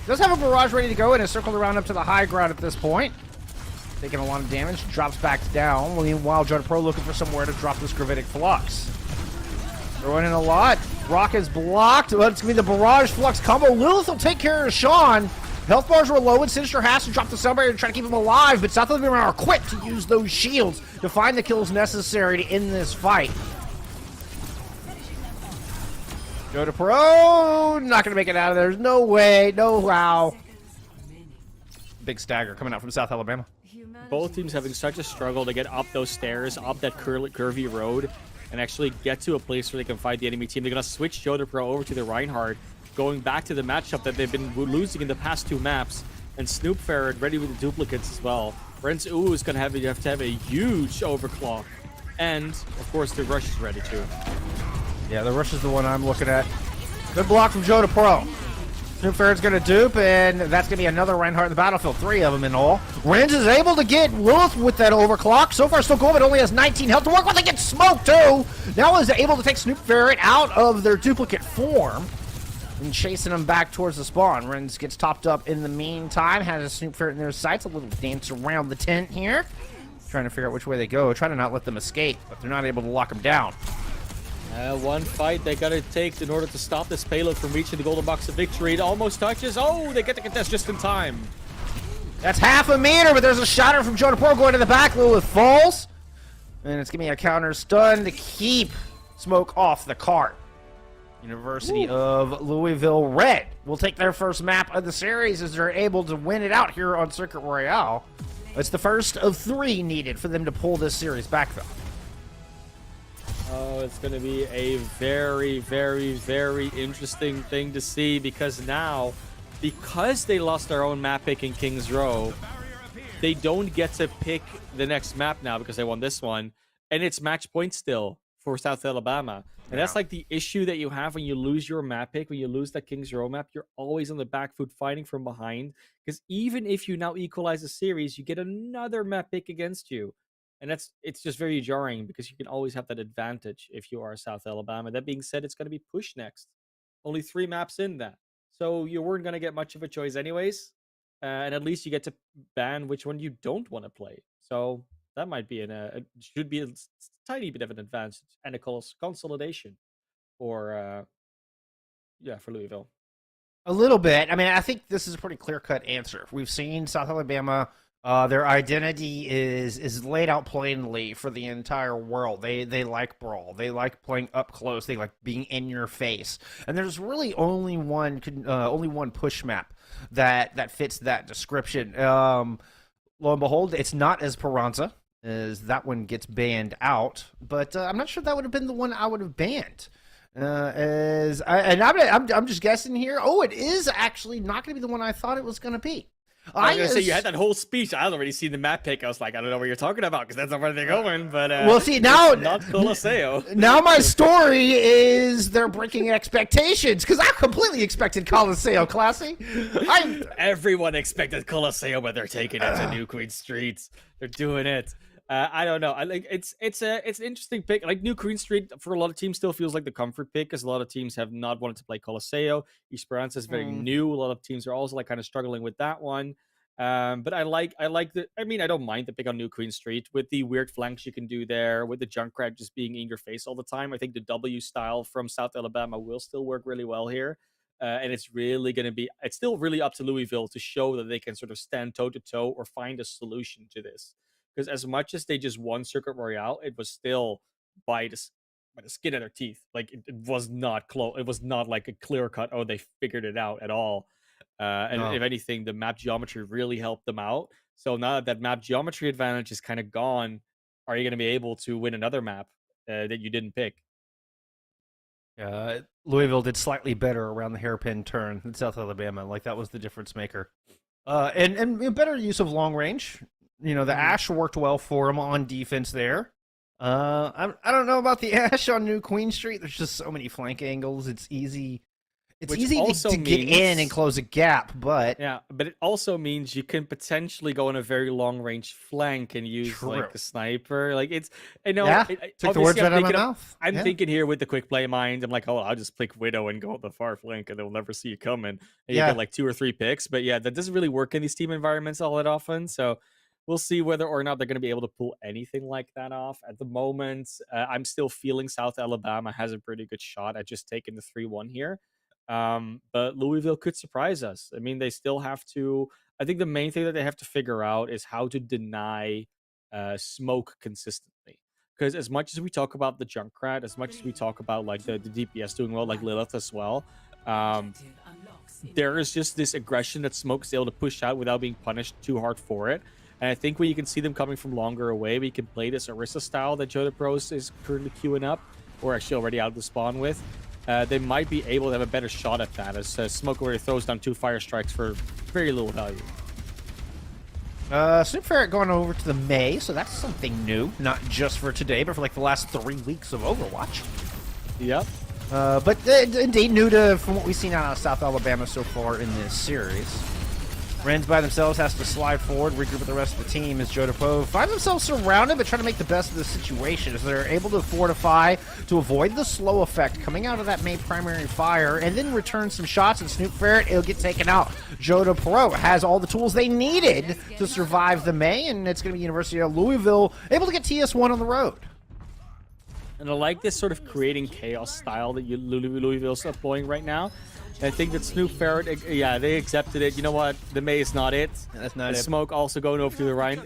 F: Does have a barrage ready to go and is circled around up to the high ground at this point. Taking a lot of damage, drops back down. Meanwhile, Judd Pro looking for somewhere to drop this Gravitic Flux. Throwing in a lot. Rock is blocked. It's going to be the Barrage Flux combo. Lilith will take care of Sean. Health bars were low, and Sinister has to drop the Celebrator to try to keep him alive, but South Alabama are quick to use those shields to find the kills necessary to end this fight. Joe DePro, not going to make it out of there. There's no way, no how. Big stagger coming out from South Alabama.
G: Both teams having such a struggle to get up those stairs, up that curvy road, and actually get to a place where they can fight the enemy team. They're going to switch Joe DePro over to the Reinhardt, going back to the matchup that they've been losing in the past 2 maps. And Snoop Ferret ready with the duplicates as well. Ren's Ooh is going to have to have a huge overclock. And, of course, the rush is ready too.
F: Yeah, the rush is the one I'm looking at. Good block from Joe DePro. Snoop Ferret's going to dupe, and that's going to be another Reinhardt in the battlefield. 3 of them in all. Renz is able to get Lilith with that overclock. So far, still going, but only has 19 health to work with. They get smoked, too. Now is able to take Snoop Ferret out of their duplicate form and chasing them back towards the spawn. Renz gets topped up in the meantime. Has a Snoop Ferret in their sights. A little dance around the tent here. Trying to figure out which way they go. Trying to not let them escape, but they're not able to lock them down.
G: One fight they gotta take in order to stop this payload from reaching the golden box of victory. It almost touches. Oh, they get the contest just in time.
F: That's half a meter, but there's a shatter from Joe DePro going to the back. Lilith falls. And it's giving me a counter stun to keep Smoke off the cart. University of Louisville Red will take their first map of the series as they're able to win it out here on Circuit Royale. It's the first of 3 needed for them to pull this series back, though.
G: Oh, it's going to be a very, very, very interesting thing to see because now, because they lost their own map pick in Kings Row, they don't get to pick the next map now because they won this one, and it's match point still for South Alabama. And that's like the issue that you have when you lose your map pick, when you lose that Kings Row map, you're always on the back foot fighting from behind because even if you now equalize the series, you get another map pick against you. And it's just very jarring because you can always have that advantage if you are South Alabama. That being said, it's going to be push next. Only 3 maps in that. So you weren't going to get much of a choice anyways. And at least you get to ban which one you don't want to play. So that might be should be a tiny bit of an advantage and a consolidation for Louisville.
F: A little bit. I mean, I think this is a pretty clear-cut answer. We've seen South Alabama Their identity is laid out plainly for the entire world. They like brawl. They like playing up close. They like being in your face. And there's really only one push map that fits that description. Lo and behold, it's not as Piranha, as that one gets banned out. But I'm not sure that would have been the one I would have banned. I'm just guessing here. Oh, it is actually not going to be the one I thought it was going to be.
G: I was gonna say you had that whole speech. I had already seen the map pick. I was like, I don't know what you're talking about because that's not where they're going. But
F: well, see now,
G: not Colosseo.
F: Now my story is they're breaking expectations because I completely expected Colosseo classy.
G: Everyone expected Colosseo, but they're taking it to New Queen Streets. They're doing it. I don't know. I like it's an interesting pick. Like New Queen Street for a lot of teams still feels like the comfort pick because a lot of teams have not wanted to play Colosseo. Esperanza is very new. A lot of teams are also like kind of struggling with that one. But I like the. I mean, I don't mind the pick on New Queen Street with the weird flanks you can do there, with the Junkrat just being in your face all the time. I think the W style from South Alabama will still work really well here. And it's really going to be. It's still really up to Louisville to show that they can sort of stand toe to toe or find a solution to this. Because as much as they just won Circuit Royale, it was still by the skin of their teeth. Like it was not close. It was not like a clear cut. Oh, they figured it out at all. And if anything, the map geometry really helped them out. So now that map geometry advantage is kind of gone, are you going to be able to win another map that you didn't pick?
F: Louisville did slightly better around the hairpin turn than South Alabama. Like that was the difference maker. And better use of long range. You know, the Ash worked well for him on defense there. I don't know about the Ash on New Queen Street. There's just so many flank angles. It's easy. It's easy to get in and close a gap, but
G: but it also means you can potentially go on a very long range flank and use like a sniper. Like it's, I know.
F: Yeah, took the words right out of my mouth.
G: I'm thinking here with the quick play mind. I'm like, oh, I'll just pick Widow and go on the far flank, and they'll never see you coming. And you get like 2 or 3 picks, but yeah, that doesn't really work in these team environments all that often. So we'll see whether or not they're going to be able to pull anything like that off. At the moment, I'm still feeling South Alabama has a pretty good shot at just taking the 3-1 here. But Louisville could surprise us. I mean, they still have to. I think the main thing that they have to figure out is how to deny smoke consistently. Because as much as we talk about the Junkrat, as much as we talk about like the DPS doing well, like Lilith as well, there is just this aggression that Smoke is able to push out without being punished too hard for it. And I think when you can see them coming from longer away, we can play this Orisa style that Joda Pros is currently queuing up, or actually already out of the spawn with. They might be able to have a better shot at that, as Smoke already throws down 2 fire strikes for very little value.
F: Snoop Ferret going over to the May, so that's something new. Not just for today, but for like the last 3 weeks of Overwatch.
G: Yep.
F: But indeed new from what we've seen out of South Alabama so far in this series. Rens by themselves has to slide forward, regroup with the rest of the team as Jodapov find themselves surrounded but trying to make the best of the situation as they're able to fortify to avoid the slow effect coming out of that main primary fire and then return some shots and Snoop Ferret, it'll get taken out. Jodapro has all the tools they needed to survive the May, and it's going to be University of Louisville able to get TS1 on the road.
G: And I like this sort of creating chaos style that Louisville's employing right now. I think that Snoop Ferret, yeah, they accepted it. You know what? The May is not it.
F: That's not it.
G: Smoke also going over to the Rhine,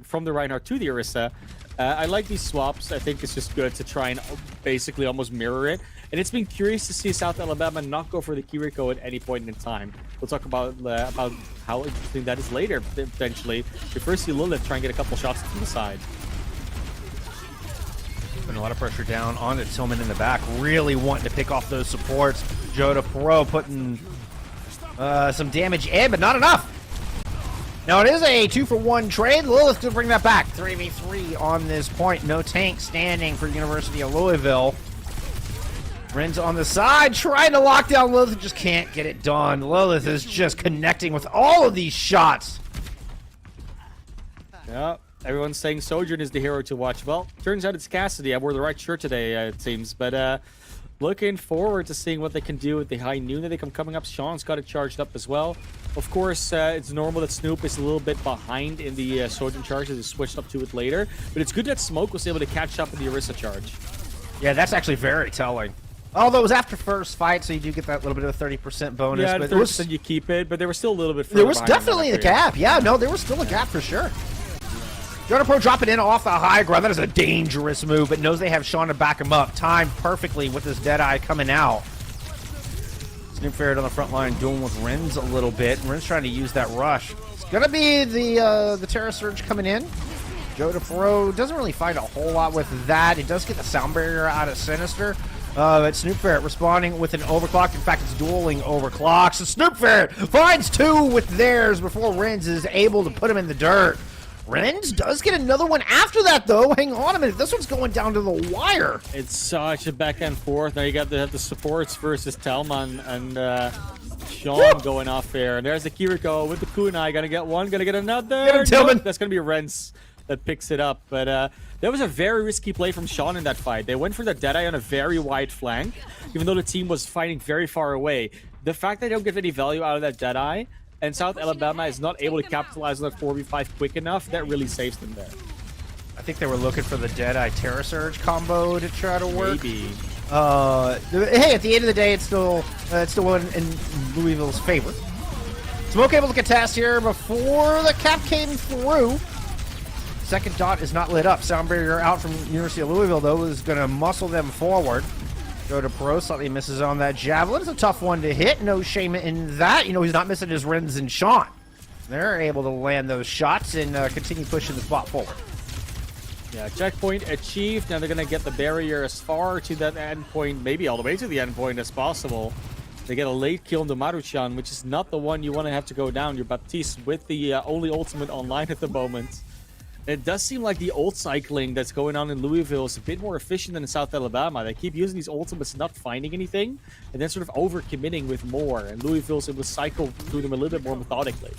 G: from the Reinhardt to the Orisa. I like these swaps. I think it's just good to try and basically almost mirror it. And it's been curious to see South Alabama not go for the Kiriko at any point in time. We'll talk about how interesting that is later, potentially. We first see Lilith try and get a couple shots to the side.
F: Putting a lot of pressure down on the Tillman in the back, really wanting to pick off those supports. Joda Pro putting some damage in, but not enough. Now it is a 2-for-1 trade. Lilith could bring that back. 3v3 on this point. No tank standing for University of Louisville. Ren's on the side, trying to lock down Lilith, just can't get it done. Lilith is just connecting with all of these shots.
G: Yep. Everyone's saying Sojourn is the hero to watch. Well, turns out it's Cassidy. I wore the right shirt today, it seems. But looking forward to seeing what they can do with the high noon that they come coming up. Sean's got it charged up as well. Of course, it's normal that Snoop is a little bit behind in the Sojourn charge as he switched up to it later. But it's good that Smoke was able to catch up in the Orisa charge.
F: Yeah, that's actually very telling. Although it was after first fight, so you do get that little bit of a 30% bonus.
G: Yeah,
F: but
G: the 30% you keep it, but they were still a little bit further
F: there was
G: behind
F: definitely
G: in
F: a
G: that
F: gap. Yeah, no, there was still a gap for sure. Jonah Pro dropping in off the high ground. That is a dangerous move, but knows they have Sean to back him up. Timed perfectly with this Deadeye coming out. Snoop Ferret on the front line dueling with Renz a little bit. Renz trying to use that rush. It's going to be the Terra Surge coming in. Joe DePro doesn't really fight a whole lot with that. It does get the sound barrier out of Sinister. But Snoop Ferret responding with an overclock. In fact, it's dueling overclocks. So Snoop Ferret finds 2 with theirs before Renz is able to put him in the dirt. Renz does get another one after that, though. Hang on a minute. This one's going down to the wire.
G: It's such a back and forth. Now you got the supports versus Talman and Sean going off there. And there's the Kiriko with the kunai. Gonna get one, gonna get another.
F: Get him, Tillman.
G: Nope, that's gonna be Renz that picks it up. But that was a very risky play from Sean in that fight. They went for the Deadeye on a very wide flank, even though the team was fighting very far away. The fact that they don't get any value out of that Deadeye, and South Alabama is not able to capitalize on that 4v5 quick enough, that really saves them there.
F: I think they were looking for the Deadeye Terra Surge combo to try to work.
G: Maybe.
F: Hey, at the end of the day, it's still in Louisville's favor. Smoke able to contest here before the cap came through. Second dot is not lit up. Sound barrier out from University of Louisville, though, is going to muscle them forward. Go to Pro, slightly misses on that javelin. It's a tough one to hit. No shame in that. You know, he's not missing his Renz and Sean. They're able to land those shots and continue pushing the spot forward.
G: Yeah, checkpoint achieved. Now they're going to get the barrier as far to that endpoint, maybe all the way to the endpoint as possible. They get a late kill into Maruchan, which is not the one you want to have to go down. You're Baptiste with the only ultimate online at the moment. It does seem like the ult cycling that's going on in Louisville is a bit more efficient than in South Alabama. They keep using these ultimates, not finding anything, and then sort of over-committing with more. And Louisville's able to cycle through them a little bit more methodically.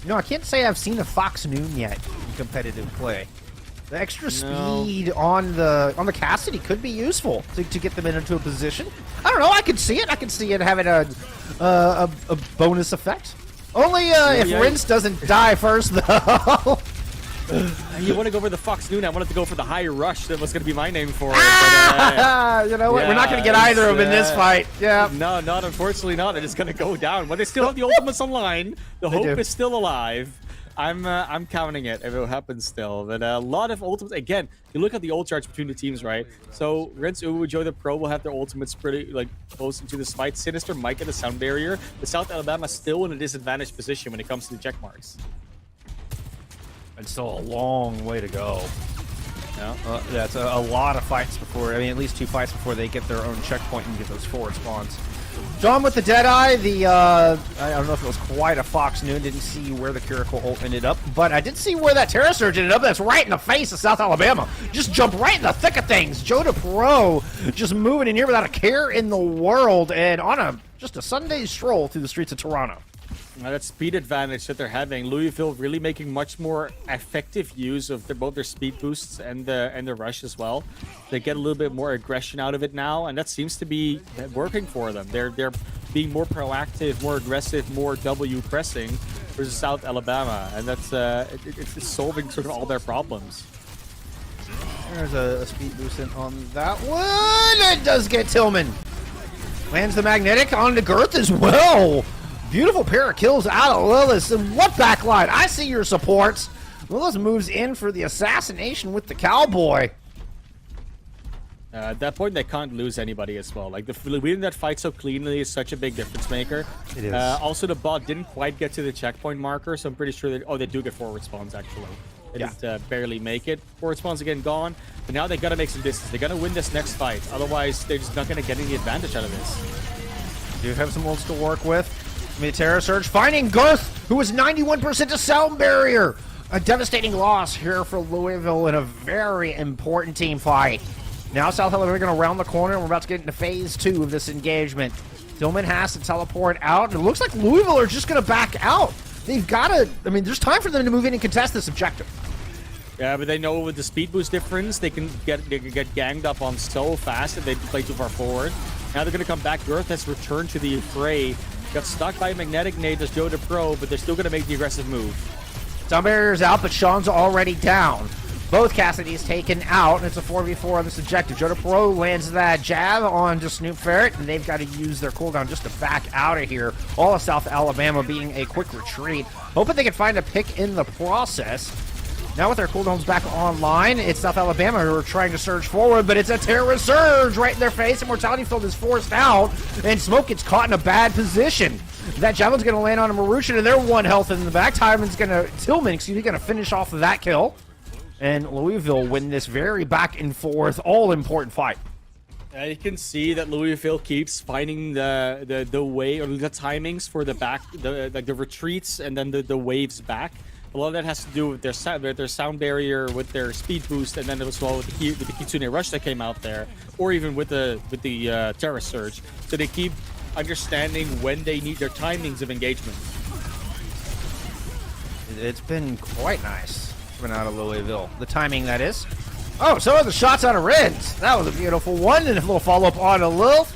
F: You know, I can't say I've seen a Fox Noon yet in competitive play. The extra speed on the Cassidy could be useful to get them into a position. I don't know. I could see it. I could see it having a bonus effect. Only if Renz doesn't die first, though.
G: You want to go for the Fox Noon. I wanted to go for the high rush. That was going to be my name for it.
F: You know what? We're not going to get either of them in this fight. Yeah.
G: No, not unfortunately not. It is going to go down. But they still have the ultimates online. The hope is still alive. I'm counting it if it happens still. But a lot of ultimates. Again, you look at the ult charts between the teams, right? So Renz, Uwu, Joe the Pro will have their ultimates pretty close into this fight. Sinister might get a sound barrier. But South Alabama still in a disadvantaged position when it comes to the check marks.
F: It's still a long way to go.
G: Yeah.
F: That's a lot of fights before, I mean, at least 2 fights before they get their own checkpoint and get those forward spawns. John with the Deadeye, I don't know if it was quite a Fox Noon, didn't see where the Kiriko ult ended up, but I did see where that Terra Surge ended up. That's right in the face of South Alabama. Just jumped right in the thick of things. Joe DePro just moving in here without a care in the world and on just a Sunday stroll through the streets of Toronto.
G: That speed advantage that they're having, Louisville really making much more effective use of both their speed boosts and the rush as well. They get a little bit more aggression out of it now, and that seems to be working for them. They're being more proactive, more aggressive, more W pressing versus South Alabama, and that's it's solving sort of all their problems.
F: There's a speed boost in on that one. It does get Tillman. Lands the magnetic onto Girth as well. Beautiful pair of kills out of Lilith. And what backline? I see your supports. Lilith moves in for the assassination with the cowboy.
G: At that point, they can't lose anybody as well. Like, winning that fight so cleanly is such a big difference maker.
F: It is.
G: Also, the bot didn't quite get to the checkpoint marker, so I'm pretty sure that... Oh, they do get forward spawns, actually. They just barely make it. Forward spawns again gone. But now they got to make some distance. They got to win this next fight. Otherwise, they're just not going to get any advantage out of this.
F: Do have some ults to work with. Terra Surge finding Girth, who is 91% to sound barrier. A devastating loss here for Louisville in a very important team fight. Now South Alabama are going to round the corner, and we're about to get into phase 2 of this engagement. Tillman has to teleport out, and it looks like Louisville are just going to back out. They've got to, I mean, there's time for them to move in and contest this objective.
G: Yeah, but they know with the speed boost difference, they can get ganged up on so fast if they play too far forward. Now they're going to come back. Girth has returned to the fray. Got stuck by a magnetic nade as Joe DePro, but they're still going to make the aggressive move.
F: Sound barrier's out, but Sean's already down. Both Cassidys taken out, and it's a 4v4 on this objective. Joda Pro lands that jab on to Snoop Ferret, and they've got to use their cooldown just to back out of here. All of South Alabama being a quick retreat, hoping they can find a pick in the process. Now with their cooldowns back online, it's South Alabama who are trying to surge forward, but it's a terrorist surge right in their face. Immortality Field is forced out, and Smoke gets caught in a bad position. That javelin's going to land on a Maruchan, and they're 1 health in the back. Tillman's going to finish off that kill. And Louisville win this very back and forth, all important fight.
G: You can see that Louisville keeps finding the way or the timings for the retreats and then the waves back. A lot of that has to do with their sound barrier, with their speed boost, and then as well with the Kitsune Rush that came out there, or even with the Terra Surge. So they keep understanding when they need their timings of engagement.
F: It's been quite nice coming out of Louisville. The timing, that is. Oh, so are the shots out of Renz. That was a beautiful one, and a little follow-up on a Lilith.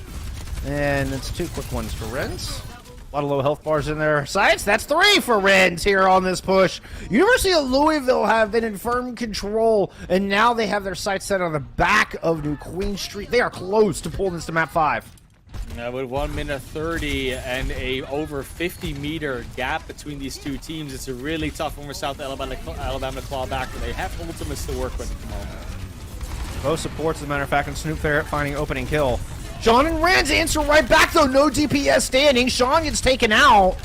F: And it's 2 quick ones for Renz. A lot of low health bars in their sights. That's 3 for Renz here on this push. University of Louisville have been in firm control, and now they have their sights set on the back of New Queen Street. They are close to pulling this to map 5.
G: With 1 minute 30 and a over 50-meter gap between these two teams, it's a really tough one for South Alabama to claw back, but they have ultimates to work with at the moment.
F: Both supports, as a matter of fact, and Snoop Ferret finding opening kill. Sean and Renz answer right back, though. No DPS standing. Sean gets taken out,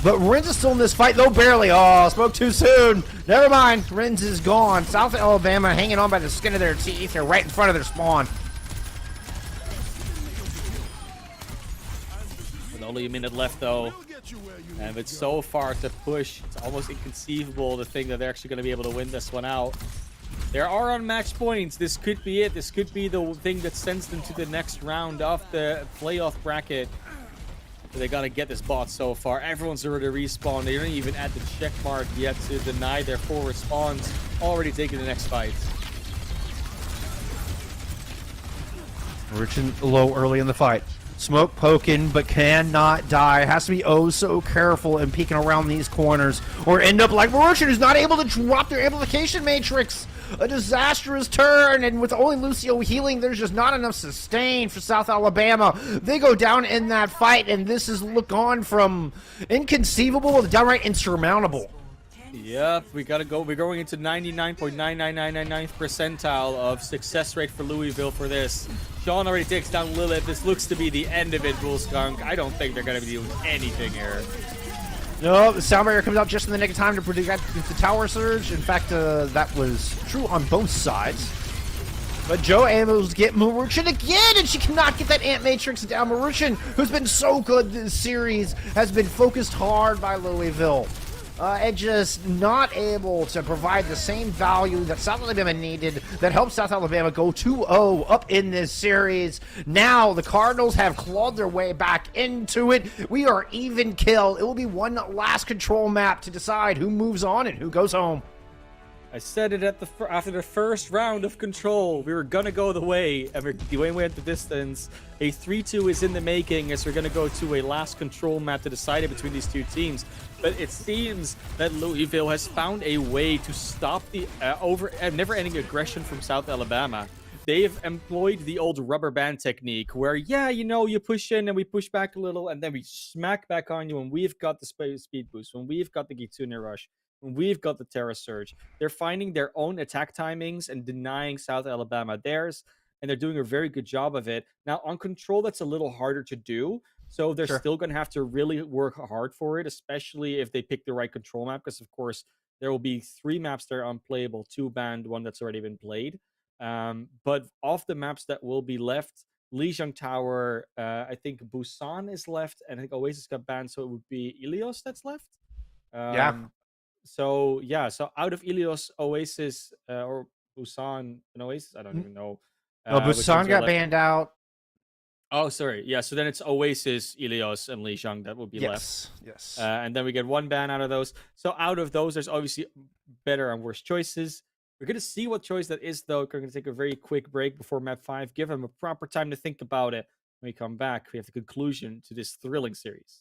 F: but Renz is still in this fight, though barely. Oh, spoke too soon. Never mind. Renz is gone. South Alabama hanging on by the skin of their teeth. They're right in front of their spawn.
G: With only a minute left, though, and it's so far to push, it's almost inconceivable to think that they're actually going to be able to win this one out. There are unmatched points. This could be it. This could be the thing that sends them to the next round of the playoff bracket. But they got to get this bot so far. Everyone's already respawned. They don't even add the check mark yet to deny their forward spawns. Already taking the next fight.
F: Rich and low early in the fight. Smoke poking, but cannot die. Has to be oh so careful in peeking around these corners, or end up like Maruchan, who's not able to drop their amplification matrix. A disastrous turn, and with only Lucio healing, there's just not enough sustain for South Alabama. They go down in that fight, and this is look on from inconceivable to downright insurmountable.
G: Yep, we gotta go. We're going into 99.99999th percentile of success rate for Louisville for this. Sean already takes down Lilith. This looks to be the end of it, Bull Skunk. I don't think they're gonna be doing anything here.
F: No, the sound barrier comes out just in the nick of time to predict the tower surge. In fact, that was true on both sides. But Joe able to get Maruchan again, and she cannot get that Ant Matrix down. Maruchan, who's been so good this series, has been focused hard by Louisville. And just not able to provide the same value that South Alabama needed that helped South Alabama go 2-0 up in this series. Now the Cardinals have clawed their way back into it. We are even kill. It will be one last control map to decide who moves on and who goes home.
G: I said it after the first round of control. We were gonna go the way, and we went the distance. A 3-2 is in the making as we're gonna go to a last control map to decide it between these two teams. But it seems that Louisville has found a way to stop the never-ending aggression from South Alabama. They've employed the old rubber band technique where, yeah, you know, you push in and we push back a little, and then we smack back on you when we've got the speed boost, when we've got the Kitsune Rush, when we've got the Terra Surge. They're finding their own attack timings and denying South Alabama theirs, and they're doing a very good job of it. Now, on control, that's a little harder to do, so they're still going to have to really work hard for it, especially if they pick the right control map, because, of course, there will be 3 maps that are unplayable, 2 banned, 1 that's already been played. But of the maps that will be left, Lijiang Tower, I think Busan is left, and I think Oasis got banned, so it would be Ilios that's left. So out of Ilios, Oasis, or Busan and Oasis, I don't even know.
F: Busan got banned out.
G: Oh, sorry. Yeah, so then it's Oasis, Ilios, and Lijiang that would be left.
F: Yes.
G: And then we get 1 ban out of those. So out of those, there's obviously better and worse choices. We're going to see what choice that is, though. We're going to take a very quick break before map 5. Give them a proper time to think about it. When we come back, we have the conclusion to this thrilling series.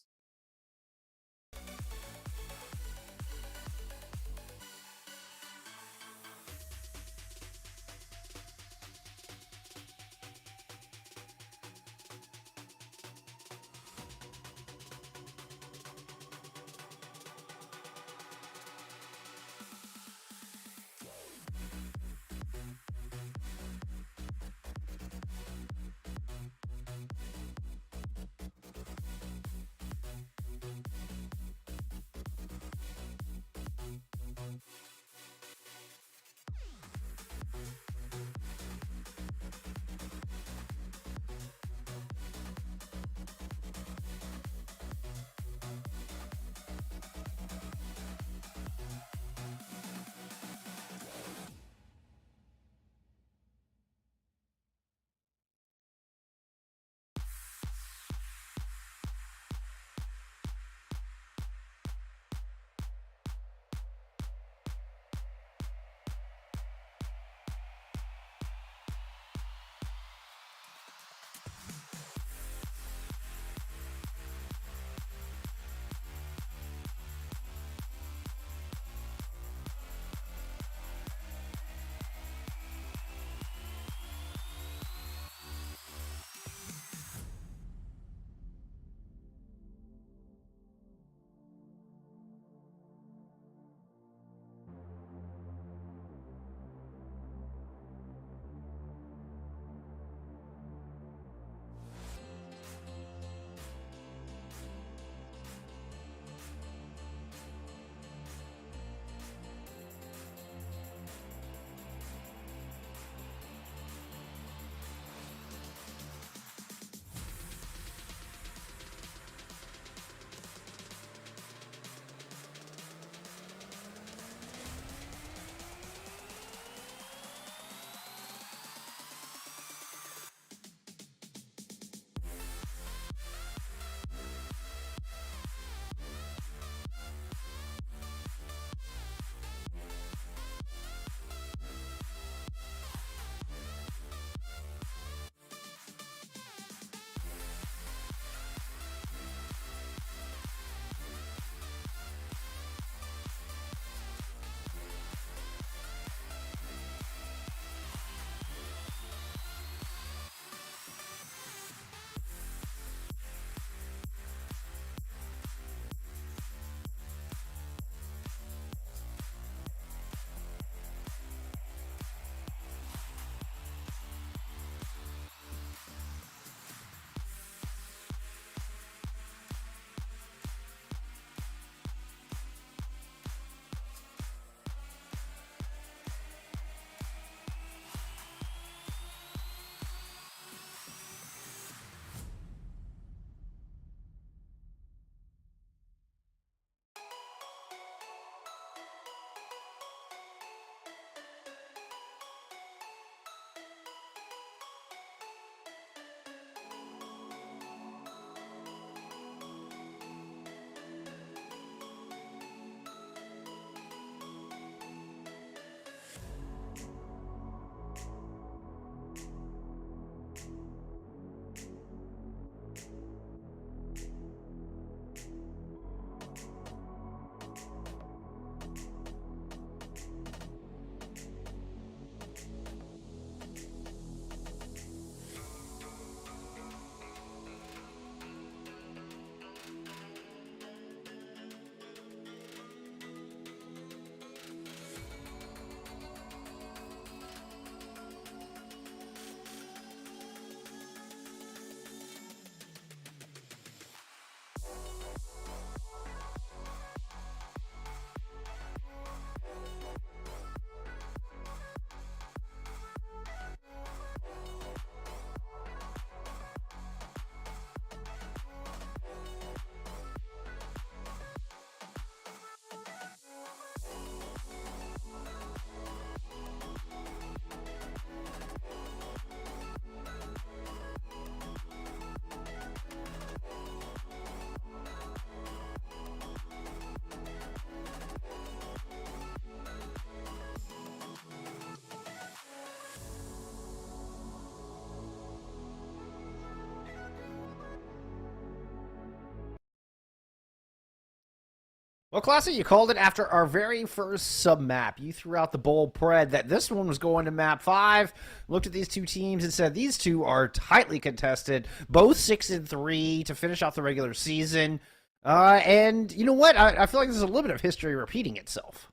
F: Well, Classy, you called it after our very first sub-map. You threw out the bold pred that this one was going to map 5, looked at these two teams and said these two are tightly contested, both 6-3 to finish out the regular season. And you know what? I feel like there's a little bit of history repeating itself.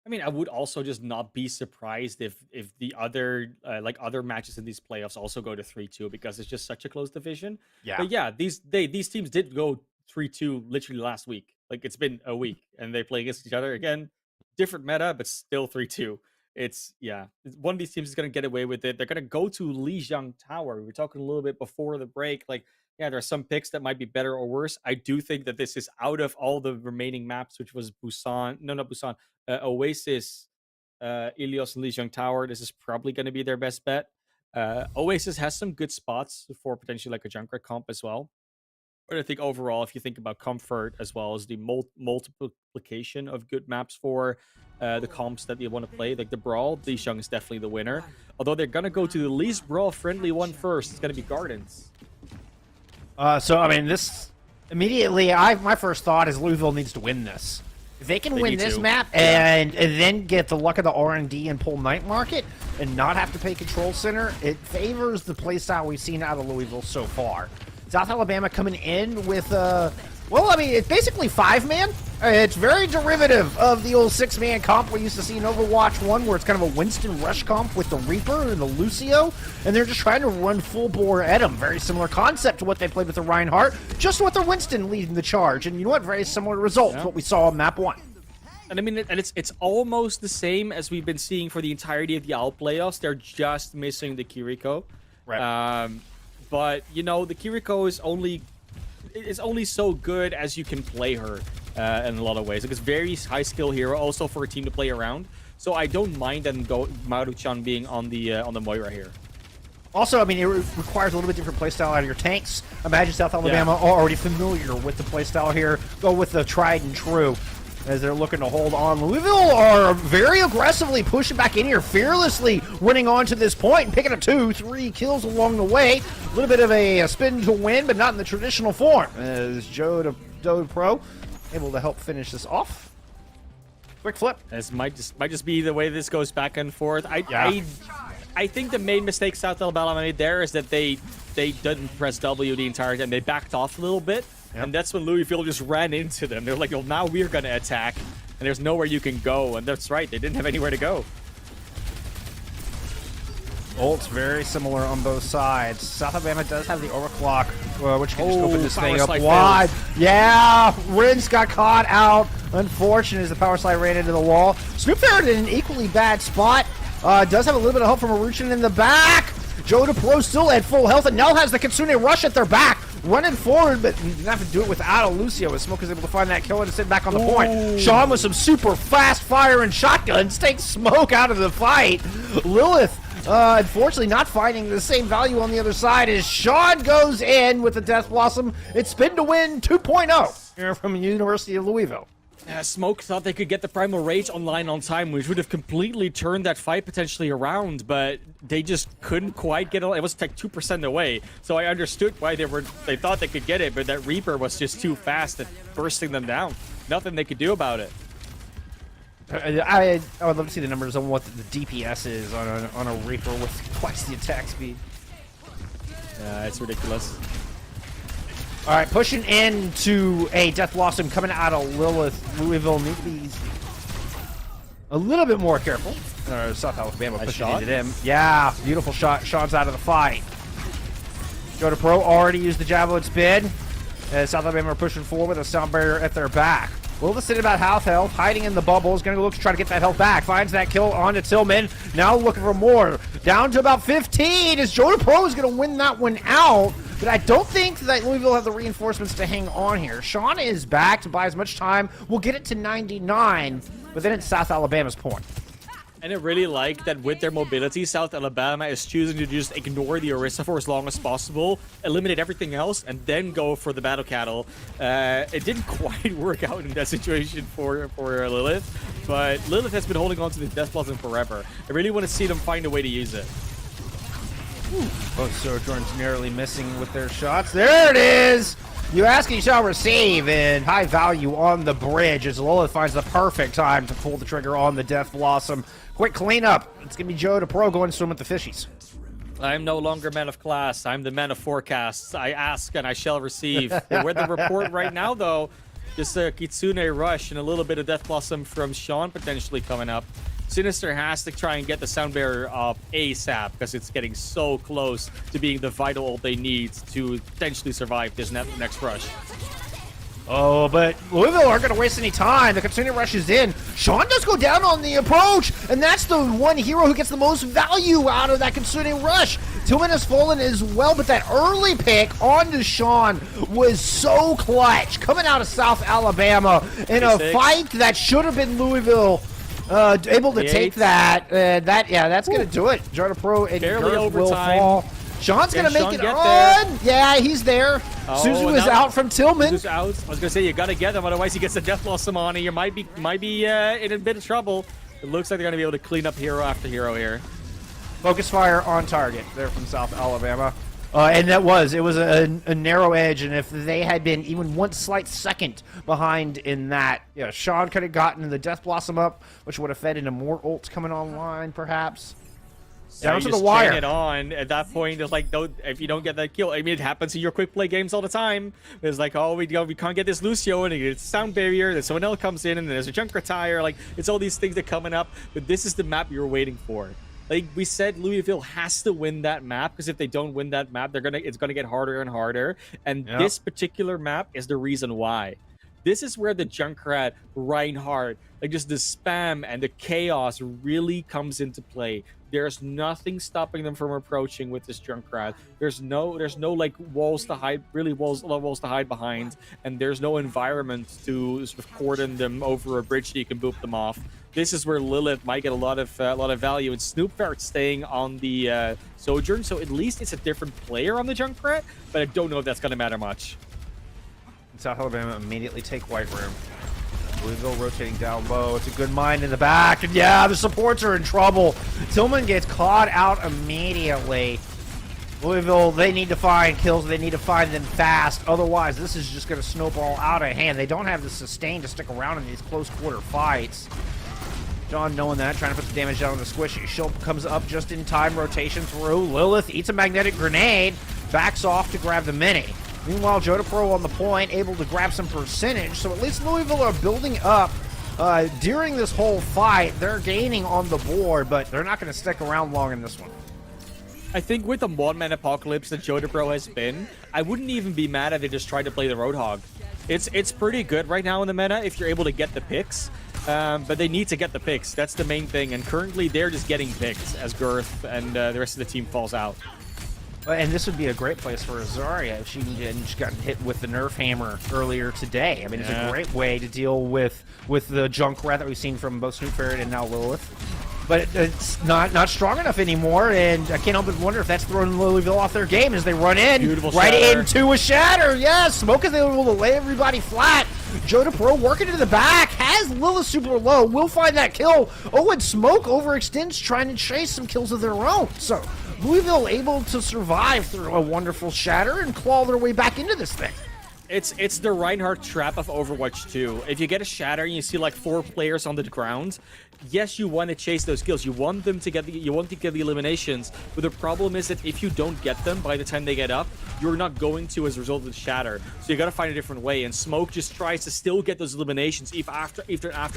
G: I mean, I would also just not be surprised if the other other matches in these playoffs also go to 3-2 because it's just such a close division.
F: Yeah.
G: But yeah, these teams did go 3-2 literally last week. Like, it's been a week and they play against each other again. Different meta, but still 3-2. It's one of these teams is going to get away with it. They're going to go to Lijiang Tower. We were talking a little bit before the break. Like, yeah, there are some picks that might be better or worse. I do think that this is out of all the remaining maps, which was Busan. No, not Busan. Oasis, Ilios, and Lijiang Tower. This is probably going to be their best bet. Oasis has some good spots for potentially like a Junkrat comp as well. But I think overall, if you think about comfort as well as the multiplication of good maps for the comps that you want to play, like the Brawl, Lijiang is definitely the winner. Although they're going to go to the least Brawl-friendly one first. It's going to be Gardens.
F: So, I mean, this... Immediately, my first thought is Louisville needs to win this. If they can win this map and then get the luck of the R&D and pull Night Market and not have to pay Control Center, it favors the playstyle we've seen out of Louisville so far. South Alabama coming in with, well, I mean, it's basically 5-man. It's very derivative of the old 6-man comp we used to see in Overwatch 1, where it's kind of a Winston Rush comp with the Reaper and the Lucio, and they're just trying to run full bore at him. Very similar concept to what they played with the Reinhardt, just with the Winston leading the charge. And you know what? Very similar results to what we saw in map 1.
G: And I mean, it's almost the same as we've been seeing for the entirety of the AL playoffs. They're just missing the Kiriko.
F: Right.
G: But, you know, the Kiriko is only so good as you can play her in a lot of ways. Like, it's very high skill hero, also for a team to play around. So I don't mind them Maruchan being on the Moira here.
F: Also, I mean, it requires a little bit different playstyle out of your tanks. Imagine South Alabama are already familiar with the playstyle here. Go with the tried and true. As they're looking to hold on. Louisville are very aggressively pushing back in here, fearlessly winning on to this point and picking up 2-3 kills along the way. A little bit of a spin to win, but not in the traditional form. As Joe to Pro able to help finish this off. Quick flip.
G: This might just be the way this goes back and forth. I think the main mistake South Alabama made there is that they didn't press W the entire time. They backed off a little bit. Yep. And that's when Louisville just ran into them. They're like, well, now we're going to attack. And there's nowhere you can go. And that's right. They didn't have anywhere to go.
F: Ult's very similar on both sides. South Alabama does have the overclock, which can just open this thing up wide. Yeah, Rins got caught out. Unfortunate as the power slide ran into the wall. Snoop there in an equally bad spot. Does have a little bit of help from Maruchan in the back. Joe DePro still at full health, and Nell has the Kitsune rush at their back. Running forward, but you have to do it without a Lucio, as Smoke is able to find that kill and to sit back on the point. Sean with some super fast fire and shotguns takes Smoke out of the fight. Lilith, unfortunately, not finding the same value on the other side as Sean goes in with the Death Blossom. It's Spin to Win 2.0 here from University of Louisville.
G: Smoke thought they could get the Primal Rage online on time, which would have completely turned that fight potentially around, but they just couldn't quite get it. It was like 2% away, so I understood why they thought they could get it, but that Reaper was just too fast at bursting them down. Nothing they could do about it.
F: I would love to see the numbers on what the DPS is on a Reaper with twice the attack speed.
G: Yeah, it's ridiculous.
F: All right, pushing into a Death Blossom coming out of Lilith. Louisville need to be a little bit more careful. South Alabama pushing into them. Yeah, beautiful shot. Sean's out of the fight. Joe DePro already used the Javelin spin. South Alabama are pushing forward with a sound barrier at their back. Lilith sitting about half health, hiding in the bubbles, going to look to try to get that health back. Finds that kill onto Tillman. Now looking for more. Down to about 15 as Joe DePro is going to win that one out. But I don't think that Louisville have the reinforcements to hang on here. Sean is back to buy as much time. We'll get it to 99, but then it's South Alabama's point.
G: And I really like that with their mobility, South Alabama is choosing to just ignore the Orisa for as long as possible, eliminate everything else, and then go for the Battle Cattle. It didn't quite work out in that situation for Lilith, but Lilith has been holding on to the Death Blossom forever. I really want to see them find a way to use it.
F: Both Sojourns narrowly missing with their shots. There it is! You ask and you shall receive, and high value on the bridge as Lilith finds the perfect time to pull the trigger on the Death Blossom. Quick cleanup. It's going to be Joe to Pro going to swim with the fishies.
G: I'm no longer man of class. I'm the man of forecasts. I ask and I shall receive. We're the report right now, though. Just a Kitsune Rush and a little bit of Death Blossom from Sean potentially coming up. Sinister has to try and get the Sound Barrier up ASAP because it's getting so close to being the vital ult they need to potentially survive this next rush.
F: Oh, but Louisville aren't going to waste any time. The Kitsune Rush is in. Sean does go down on the approach, and that's the one hero who gets the most value out of that Kitsune Rush. Tillman has fallen as well, but that early pick onto Sean was so clutch. Coming out of South Alabama in a fight that should have been Louisville able to take that. That's going to do it. Jordan Pro and Girth will fall. Sean's going to make it on. Yeah, he's there. Suzu is out from Tillman.
G: Suzu's out. I was going to say, you got to get him, otherwise he gets the Death Blossom on and you might be in a bit of trouble. It looks like they're going to be able to clean up hero after hero here.
F: Focus fire on target. They're from South Alabama. And it was a narrow edge, and if they had been even one slight second behind in that, Sean could have gotten the Death Blossom up, which would have fed into more ults coming online, perhaps. Down to the wire.
G: It on at that point. It's like, if you don't get that kill, I mean, it happens in your quick play games all the time. It's like, oh, we can't get this Lucio, and it's Sound Barrier. Then someone else comes in, and there's a Junk Retire. Like, it's all these things that are coming up. But this is the map you're waiting for. Like we said, Louisville has to win that map because if they don't win that map, it's gonna get harder and harder. And this particular map is the reason why. This is where the Junkrat, Reinhardt, like just the spam and the chaos really comes into play. There's nothing stopping them from approaching with this Junkrat. There's no like walls to hide, walls to hide behind, and there's no environment to sort of cordon them over a bridge that you can boop them off. This is where Lilith might get a lot of value, and Snoop Ferret staying on the Sojourn, so at least it's a different player on the Junkrat, but I don't know if that's going to matter much.
F: South Alabama immediately take White Room. Louisville rotating down low. It's a good mine in the back, and the supports are in trouble. Tillman gets caught out immediately. Louisville, they need to find kills. They need to find them fast. Otherwise, this is just going to snowball out of hand. They don't have the sustain to stick around in these close quarter fights. John knowing that, trying to put the damage down on the squishy. Shield comes up just in time, rotation through. Lilith eats a magnetic grenade, backs off to grab the mini. Meanwhile, Joda Pro on the point, able to grab some percentage, so at least Louisville are building up during this whole fight. They're gaining on the board, but they're not going to stick around long in this one.
G: I think with the one-man apocalypse that Joda Pro has been, I wouldn't even be mad if they just tried to play the Roadhog. It's pretty good right now in the meta if you're able to get the picks. But they need to get the picks. That's the main thing. And currently, they're just getting picks as Girth and the rest of the team falls out.
F: And this would be a great place for Azaria if she got hit with the Nerf Hammer earlier today. I mean, it's a great way to deal with the Junkrat that we've seen from both Snoop Ferret and now Lilith. But it's not strong enough anymore, and I can't help but wonder if that's throwing Louisville off their game as they run in into a shatter. Yeah, Smoke is able to lay everybody flat. Joda Pro working to the back, has Lilith super low, will find that kill. Oh, and Smoke overextends trying to chase some kills of their own. So Louisville able to survive through a wonderful shatter and claw their way back into this thing.
G: It's the Reinhardt trap of Overwatch 2. If you get a shatter and you see like 4 players on the ground, yes, you want to chase those kills. You want them to get the eliminations. But the problem is that if you don't get them by the time they get up, you're not going to as a result of the shatter. So you got to find a different way. And Smoke just tries to still get those eliminations after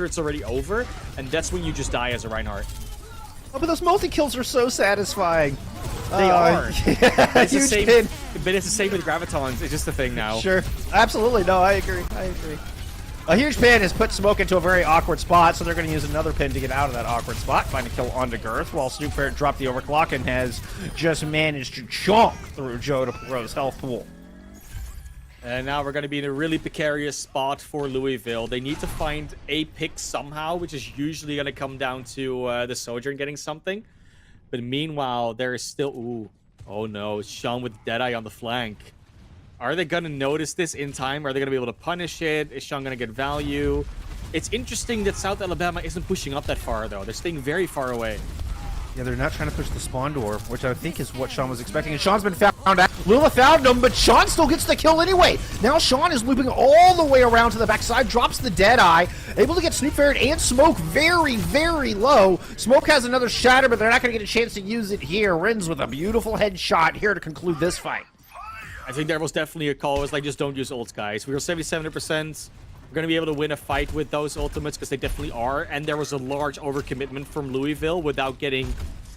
G: it's already over, and that's when you just die as a Reinhardt.
F: Oh, but those multi-kills are so satisfying.
G: They are.
F: Yeah,
G: it's but it's the same with Gravitons. It's just a thing now.
F: Sure. Absolutely. No, I agree. A huge pin has put Smoke into a very awkward spot, so they're going to use another pin to get out of that awkward spot. Find a kill onto Girth, while Snoop Ferret dropped the overclock and has just managed to chunk through Joda Pro's health pool.
G: And now we're going to be in a really precarious spot for Louisville. They need to find a pick somehow, which is usually going to come down to the Sojourn getting something. But meanwhile, there is still... Ooh. Oh no, it's Sean with Deadeye on the flank. Are they going to notice this in time? Are they going to be able to punish it? Is Sean going to get value? It's interesting that South Alabama isn't pushing up that far, though. They're staying very far away.
F: Yeah, they're not trying to push the spawn door, which I think is what Sean was expecting. And Sean's been found out. Lula found him, but Sean still gets the kill anyway. Now Sean is looping all the way around to the backside, drops the Deadeye, able to get Snoop Ferret and Smoke very, very low. Smoke has another shatter, but they're not going to get a chance to use it here. Rins with a beautiful headshot here to conclude this fight.
G: I think there was definitely a call. It was like, just don't use ults, guys. We were 77%. We're going to be able to win a fight with those ultimates because they definitely are. And there was a large overcommitment from Louisville without getting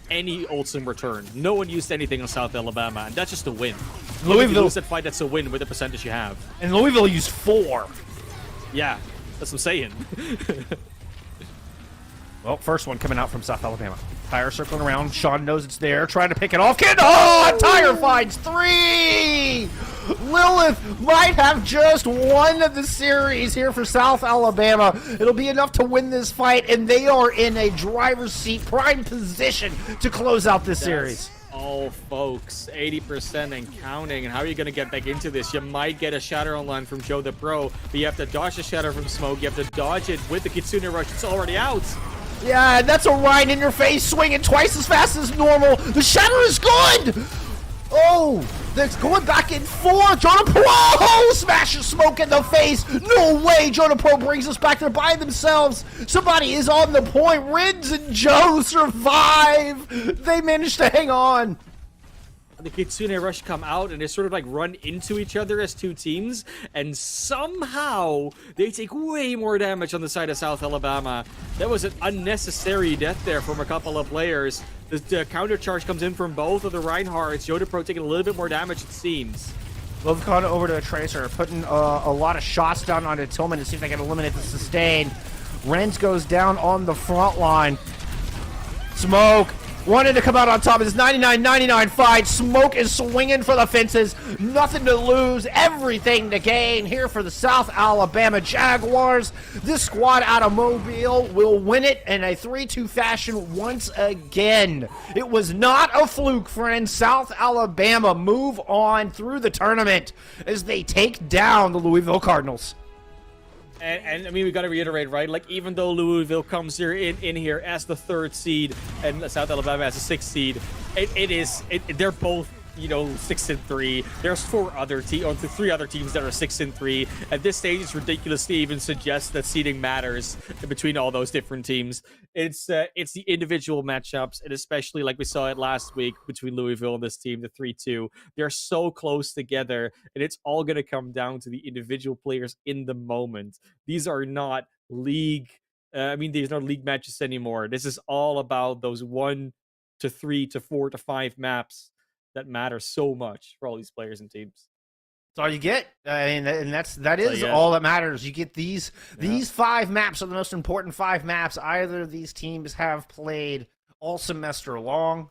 G: any ults in return. No one used anything on South Alabama, and that's just a win. Louisville, if you lose that fight, that's a win with the percentage you have.
F: And Louisville used 4.
G: Yeah, that's what I'm saying.
F: Well, first one coming out from South Alabama. Tire circling around. Sean knows it's there, trying to pick it off. Oh, Tire finds 3! Lilith might have just won the series here for South Alabama. It'll be enough to win this fight, and they are in a driver's seat, prime position to close out this series.
G: Oh, folks, 80% and counting. And how are you going to get back into this? You might get a shatter online from Joe the Pro, but you have to dodge the shatter from Smoke. You have to dodge it with the Kitsune Rush. It's already out.
F: Yeah, that's a Ryan in your face, swinging twice as fast as normal. The shatter is good. Oh, that's going back and forth. Jonah Pro smashes Smoke in the face. No way. Jonah Pro brings us back there by themselves. Somebody is on the point. Rids and Joe survive. They managed to hang on.
G: The Kitsune Rush come out and they sort of like run into each other as two teams, and somehow they take way more damage on the side of South Alabama. That was an unnecessary death there from a couple of players. The counter charge comes in from both of the Reinhardts. Yoda Pro taking a little bit more damage, it seems.
F: Both gone over to the Tracer, putting a lot of shots down onto Tillman to see if they can eliminate the sustain. Renz goes down on the front line. Smoke wanted to come out on top of this 99-99 fight. Smoke is swinging for the fences. Nothing to lose, everything to gain here for the South Alabama Jaguars. This squad out of Mobile will win it in a 3-2 fashion once again. It was not a fluke, friends. South Alabama move on through the tournament as they take down the Louisville Cardinals.
G: And I mean, we got to reiterate, right? Like, even though Louisville comes here in here as the 3rd seed and South Alabama as a 6th seed, they're both, you know, 6-3. There's 3 other teams that are 6-3. At this stage, it's ridiculous to even suggest that seeding matters between all those different teams. It's the individual matchups, and especially like we saw it last week between Louisville and this team, the 3-2. They're so close together, and it's all going to come down to the individual players in the moment. These are not league. These are not league matches anymore. This is all about those 1 to 3 to 4 to 5 maps that matter so much for all these players and teams.
F: That's all you get. I mean, and that is all that matters. You get these 5 maps are the most important 5 maps either of these teams have played all semester long.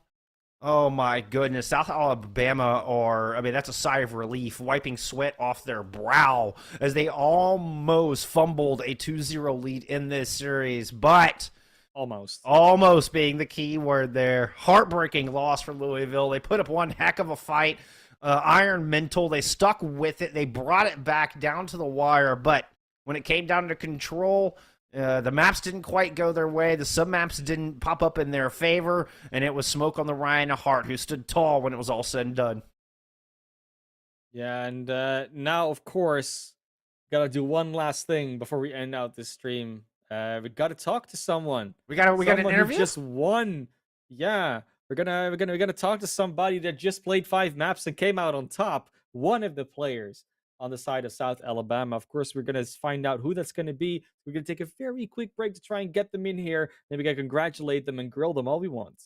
F: Oh my goodness. South Alabama that's a sigh of relief, wiping sweat off their brow as they almost fumbled a 2-0 lead in this series, but Almost being the key word there. Heartbreaking loss for Louisville. They put up one heck of a fight. Iron mental. They stuck with it. They brought it back down to the wire. But when it came down to control, the maps didn't quite go their way. The sub-maps didn't pop up in their favor. And it was Smoke on the Reinhardt who stood tall when it was all said and done.
G: Yeah, and now, of course, got to do one last thing before we end out this stream. We got to talk to someone.
F: We got an interview.
G: Who just won. Yeah, we're gonna talk to somebody that just played 5 maps and came out on top. One of the players on the side of South Alabama. Of course, we're gonna find out who that's gonna be. We're gonna take a very quick break to try and get them in here. Then we gotta congratulate them and grill them all we want.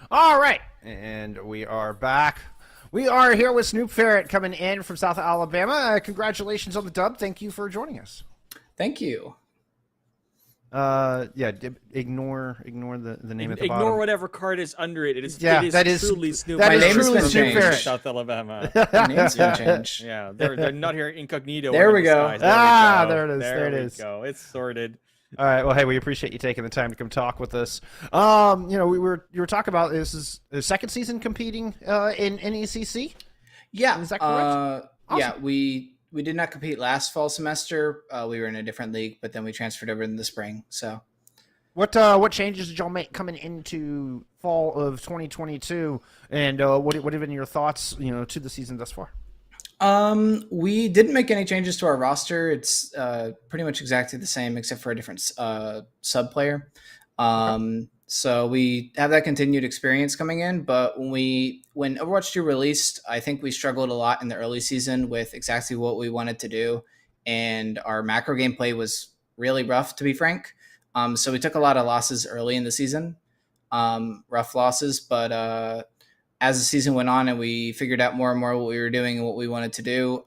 F: All right, and we are back. We are here with Snoop Ferret coming in from South Alabama. Congratulations on the dub. Thank you for joining us.
H: Thank you.
F: Yeah, ignore the name at the bottom.
G: Ignore whatever card is under it. It is
F: that is
G: truly Snoop.
F: That
H: My
F: is
H: name
F: truly
H: is
F: Snoop Ferret.
G: South Alabama.
H: My name's gonna change.
G: Yeah, they're not here incognito.
H: There
G: or
H: we go.
G: disguise.
F: There it is.
G: There
F: There it
G: we
F: is.
G: go. It's sorted.
F: All right. Well, hey, we appreciate you taking the time to come talk with us. You were talking about this is the second season competing in NECC.
H: Yeah.
F: Is that correct? Awesome.
H: Yeah, we did not compete last fall semester. We were in a different league, but then we transferred over in the spring. So
F: what changes did y'all make coming into fall of 2022, and what have been your thoughts, to the season thus far?
H: We didn't make any changes to our roster. It's pretty much exactly the same except for a different sub player. So we have that continued experience coming in, but when Overwatch 2 released, I think we struggled a lot in the early season with exactly what we wanted to do, and our macro gameplay was really rough, to be frank. So we took a lot of losses early in the season, rough losses, but as the season went on and we figured out more and more what we were doing and what we wanted to do,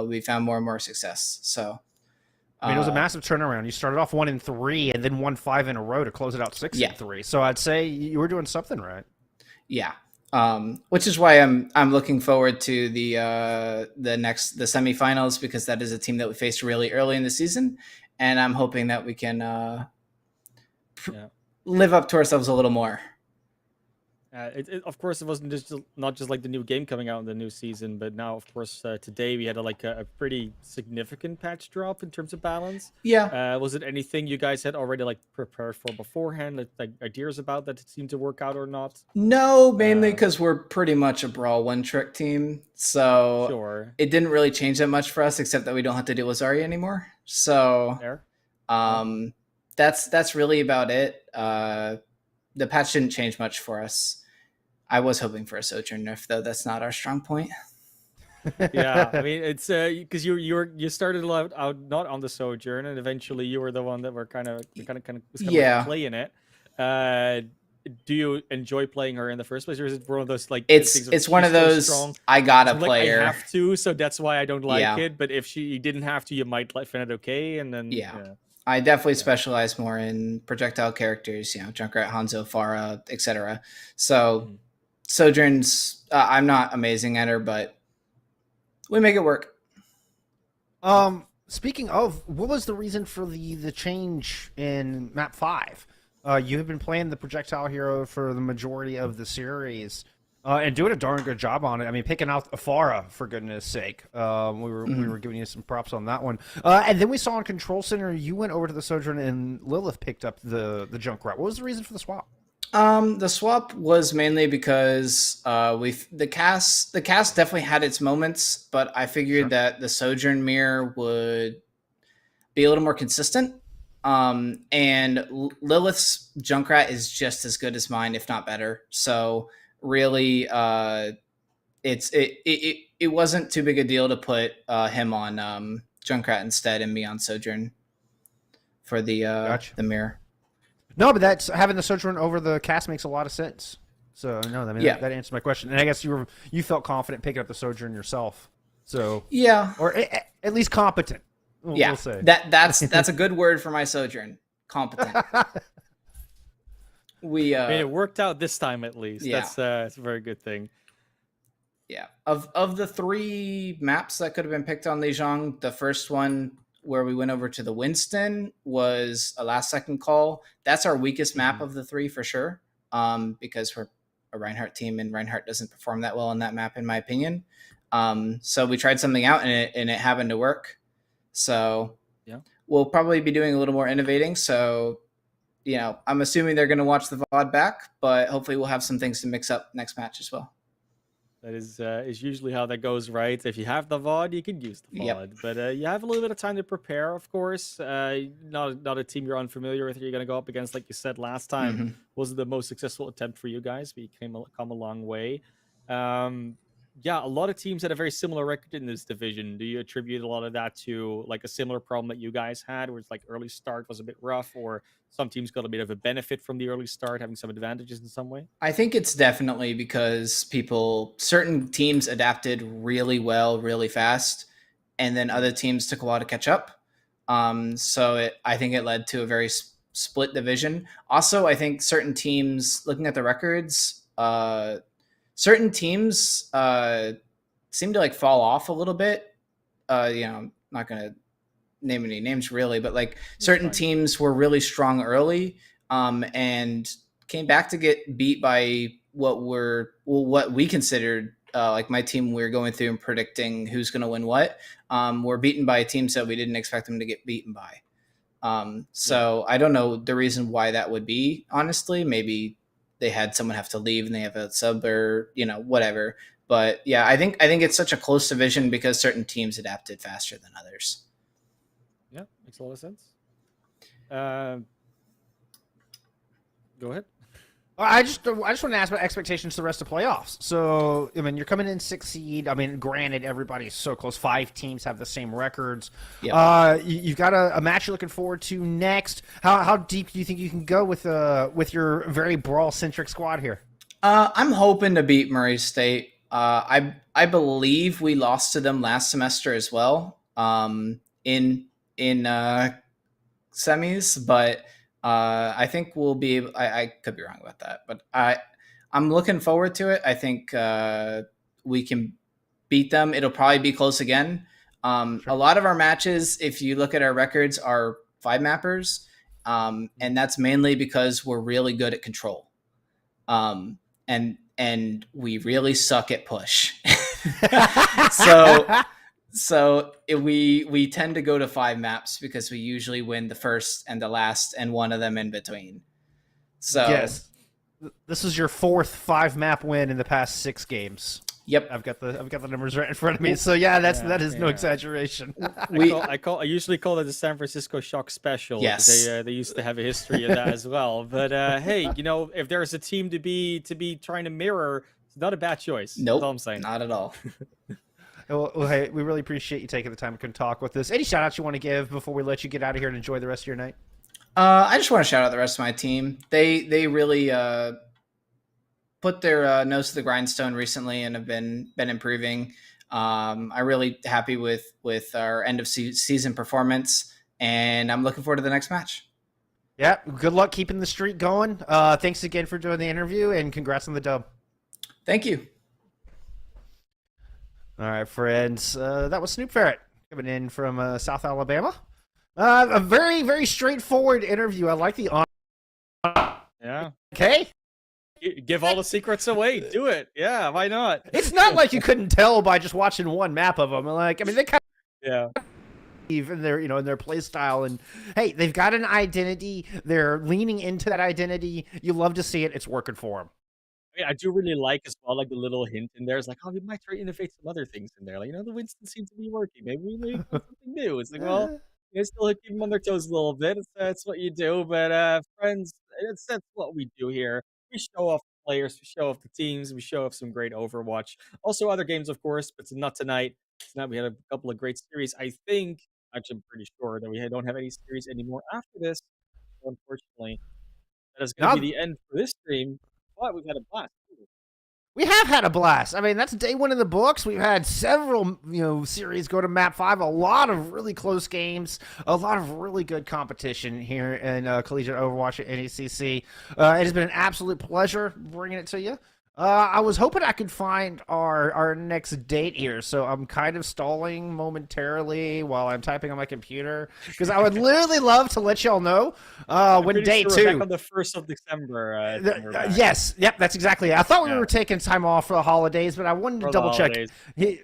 H: we found more and more success. So,
F: I mean, it was a massive turnaround. You started off 1-3 and then won 5 in a row to close it out 6-3. So I'd say you were doing something right.
H: Yeah. Which is why I'm looking forward to the semifinals, because that is a team that we faced really early in the season, and I'm hoping that we can live up to ourselves a little more.
G: Of course, it wasn't not just like the new game coming out in the new season, but now, of course, today we had a pretty significant patch drop in terms of balance.
H: Yeah.
G: Was it anything you guys had already prepared for beforehand, like ideas about that seemed to work out or not?
H: No, mainly because we're pretty much a brawl one-trick team, so
G: sure.
H: It didn't really change that much for us, except that we don't have to deal with Zarya anymore. So, that's really about it. The patch didn't change much for us. I was hoping for a Sojourn nerf, though. That's not our strong point.
G: Yeah, I mean it's because you started out not on the Sojourn, and eventually you were the one that were kind of was kind of like
H: Yeah.
G: playing it. Uh, do you enjoy playing her in the first place, or is it one of those like things of
H: It's one
G: she's
H: of
G: so
H: those
G: strong?
H: I gotta
G: So like I
H: play her.
G: have to, so that's why I don't like
H: Yeah.
G: it. But if she didn't have to, you might like find it okay, and then
H: Yeah. I definitely
G: Yeah.
H: specialize more in projectile characters, Junkrat, Hanzo, Pharah, etc. So
G: Mhm.
H: Sojourn's I'm not amazing at her, but we make it work.
F: Speaking of, what was the reason for the change in map 5? You have been playing the projectile hero for the majority of the series, and doing a darn good job on it. I mean, picking out Afara, for goodness sake. We were giving you some props on that one. And then we saw in Control Center, you went over to the Sojourn and Lilith picked up the Junkrat. What was the reason for the swap?
H: The swap was mainly because the cast definitely had its moments, but I figured that the Sojourn mirror would be a little more consistent. And Lilith's Junkrat is just as good as mine, if not better. So really, it wasn't too big a deal to put him on Junkrat instead and me on Sojourn for the mirror.
F: No, but that's having the Sojourn over the cast makes a lot of sense. So no, I mean that answers my question, and I guess you felt confident picking up the Sojourn yourself. So
H: yeah,
F: or at least competent. We'll say.
H: That's a good word for my Sojourn. Competent.
G: I mean, it worked out this time at least.
H: Yeah.
G: That's a very good thing.
H: Yeah. Of the 3 maps that could have been picked on Lijiang, the first one where we went over to the Winston was a last second call. That's our weakest map of the 3 for sure. Because we're a Reinhardt team and Reinhardt doesn't perform that well on that map in my opinion. So we tried something out and it happened to work. So
G: yeah,
H: we'll probably be doing a little more innovating. So, I'm assuming they're going to watch the VOD back, but hopefully we'll have some things to mix up next match as well.
G: That is usually how that goes, right? If you have the VOD, you can use the VOD. But you have a little bit of time to prepare, of course. Not a team you're unfamiliar with. You're going to go up against, like you said last time. Was the most successful attempt for you guys, but you come a long way. A lot of teams had a very similar record in this division. Do you attribute a lot of that to like a similar problem that you guys had, where it's like early start was a bit rough, or some teams got a bit of a benefit from the early start, having some advantages in some way?
H: I think it's definitely because certain teams adapted really well, really fast, and then other teams took a while to catch up. I think it led to a very split division. Also, I think certain teams, looking at the records, certain teams seem to like fall off a little bit. I'm not going to name any names really, but like certain teams were really strong early and came back to get beat by what we considered like my team. We were going through and predicting who's going to win what. We're beaten by teams that we didn't expect them to get beaten by. I don't know the reason why that would be, honestly. Maybe they had someone have to leave and they have a sub or whatever. But yeah, I think it's such a close division because certain teams adapted faster than others.
G: Yeah, makes a lot of sense. Go ahead.
F: I just want to ask about expectations for the rest of playoffs. So, I mean, you're coming in 6th seed. I mean, granted, everybody's so close. 5 teams have the same records. Yep. You've got a match you're looking forward to next. How deep do you think you can go with your very brawl-centric squad here?
H: I'm hoping to beat Murray State. I believe we lost to them last semester as well in semis, but I think we'll be able, I could be wrong about that, but I'm looking forward to it. I think we can beat them. It'll probably be close again. Sure. A lot of our matches, if you look at our records, are 5 mappers, and that's mainly because we're really good at control. And we really suck at push. So we tend to go to 5 maps because we usually win the first and the last and one of them in between. So
F: yes, this is your 4th 5-map win in the past 6 games.
H: Yep,
F: I've got the numbers right in front of me. So yeah, that is no exaggeration.
G: I usually call it the San Francisco Shock Special.
H: Yes,
G: they used to have a history of that as well. But hey, if there's a team to be trying to mirror, it's not a bad choice.
H: Nope,
G: that's all I'm saying.
H: Not at all.
F: Well, hey, we really appreciate you taking the time to talk with us. Any shout outs you want to give before we let you get out of here and enjoy the rest of your night?
H: I just want to shout out the rest of my team. They really put their nose to the grindstone recently and have been improving. I'm really happy with our end of season performance, and I'm looking forward to the next match.
F: Yeah, good luck keeping the streak going. Thanks again for doing the interview, and congrats on the dub.
H: Thank you.
F: All right, friends. That was Snoop Ferret coming in from South Alabama. A very, very straightforward interview. I like the
G: Yeah.
F: Okay.
G: Give all the secrets away. Do it. Yeah, why not?
F: It's not like you couldn't tell by just watching one map of them. Like, I mean, they kind
G: of
F: in their, in their play style, and hey, they've got an identity. They're leaning into that identity. You love to see it. It's working for them.
G: I mean, I do really like as well, like the little hint in there. It's like, oh, we might try to innovate some other things in there. Like, the Winston seems to be working. Maybe we make something new. It's like, well, still keep them on their toes a little bit. It's what you do. But friends, that's what we do here. We show off the players, we show off the teams, we show off some great Overwatch. Also other games, of course, but not tonight. Tonight we had a couple of great series. Actually, I'm pretty sure that we don't have any series anymore after this. So unfortunately, that is going to be the end for this stream. But we've had a blast.
F: We have had a blast. I mean, that's day one in the books. We've had several, series go to map 5. A lot of really close games. A lot of really good competition here in Collegiate Overwatch at NECC. It has been an absolute pleasure bringing it to you. I was hoping I could find our next date here, so I'm kind of stalling momentarily while I'm typing on my computer, because I would literally love to let y'all know when day 2.
G: Back on the 1st of December.
F: Yes, yep, that's exactly it. I thought we were taking time off for the holidays, but I wanted to double check.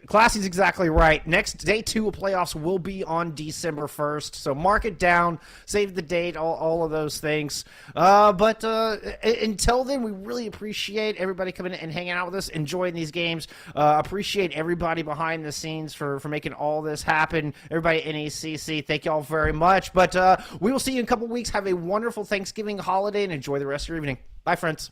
F: Classy's exactly right. Next day 2 of playoffs will be on December 1st, so mark it down, save the date, all of those things. But until then, we really appreciate everybody coming in and hanging out with us, enjoying these games. Appreciate everybody behind the scenes for making all this happen. Everybody at NECC, thank y'all very much. But we will see you in a couple weeks. Have a wonderful Thanksgiving holiday and enjoy the rest of your evening. Bye, friends.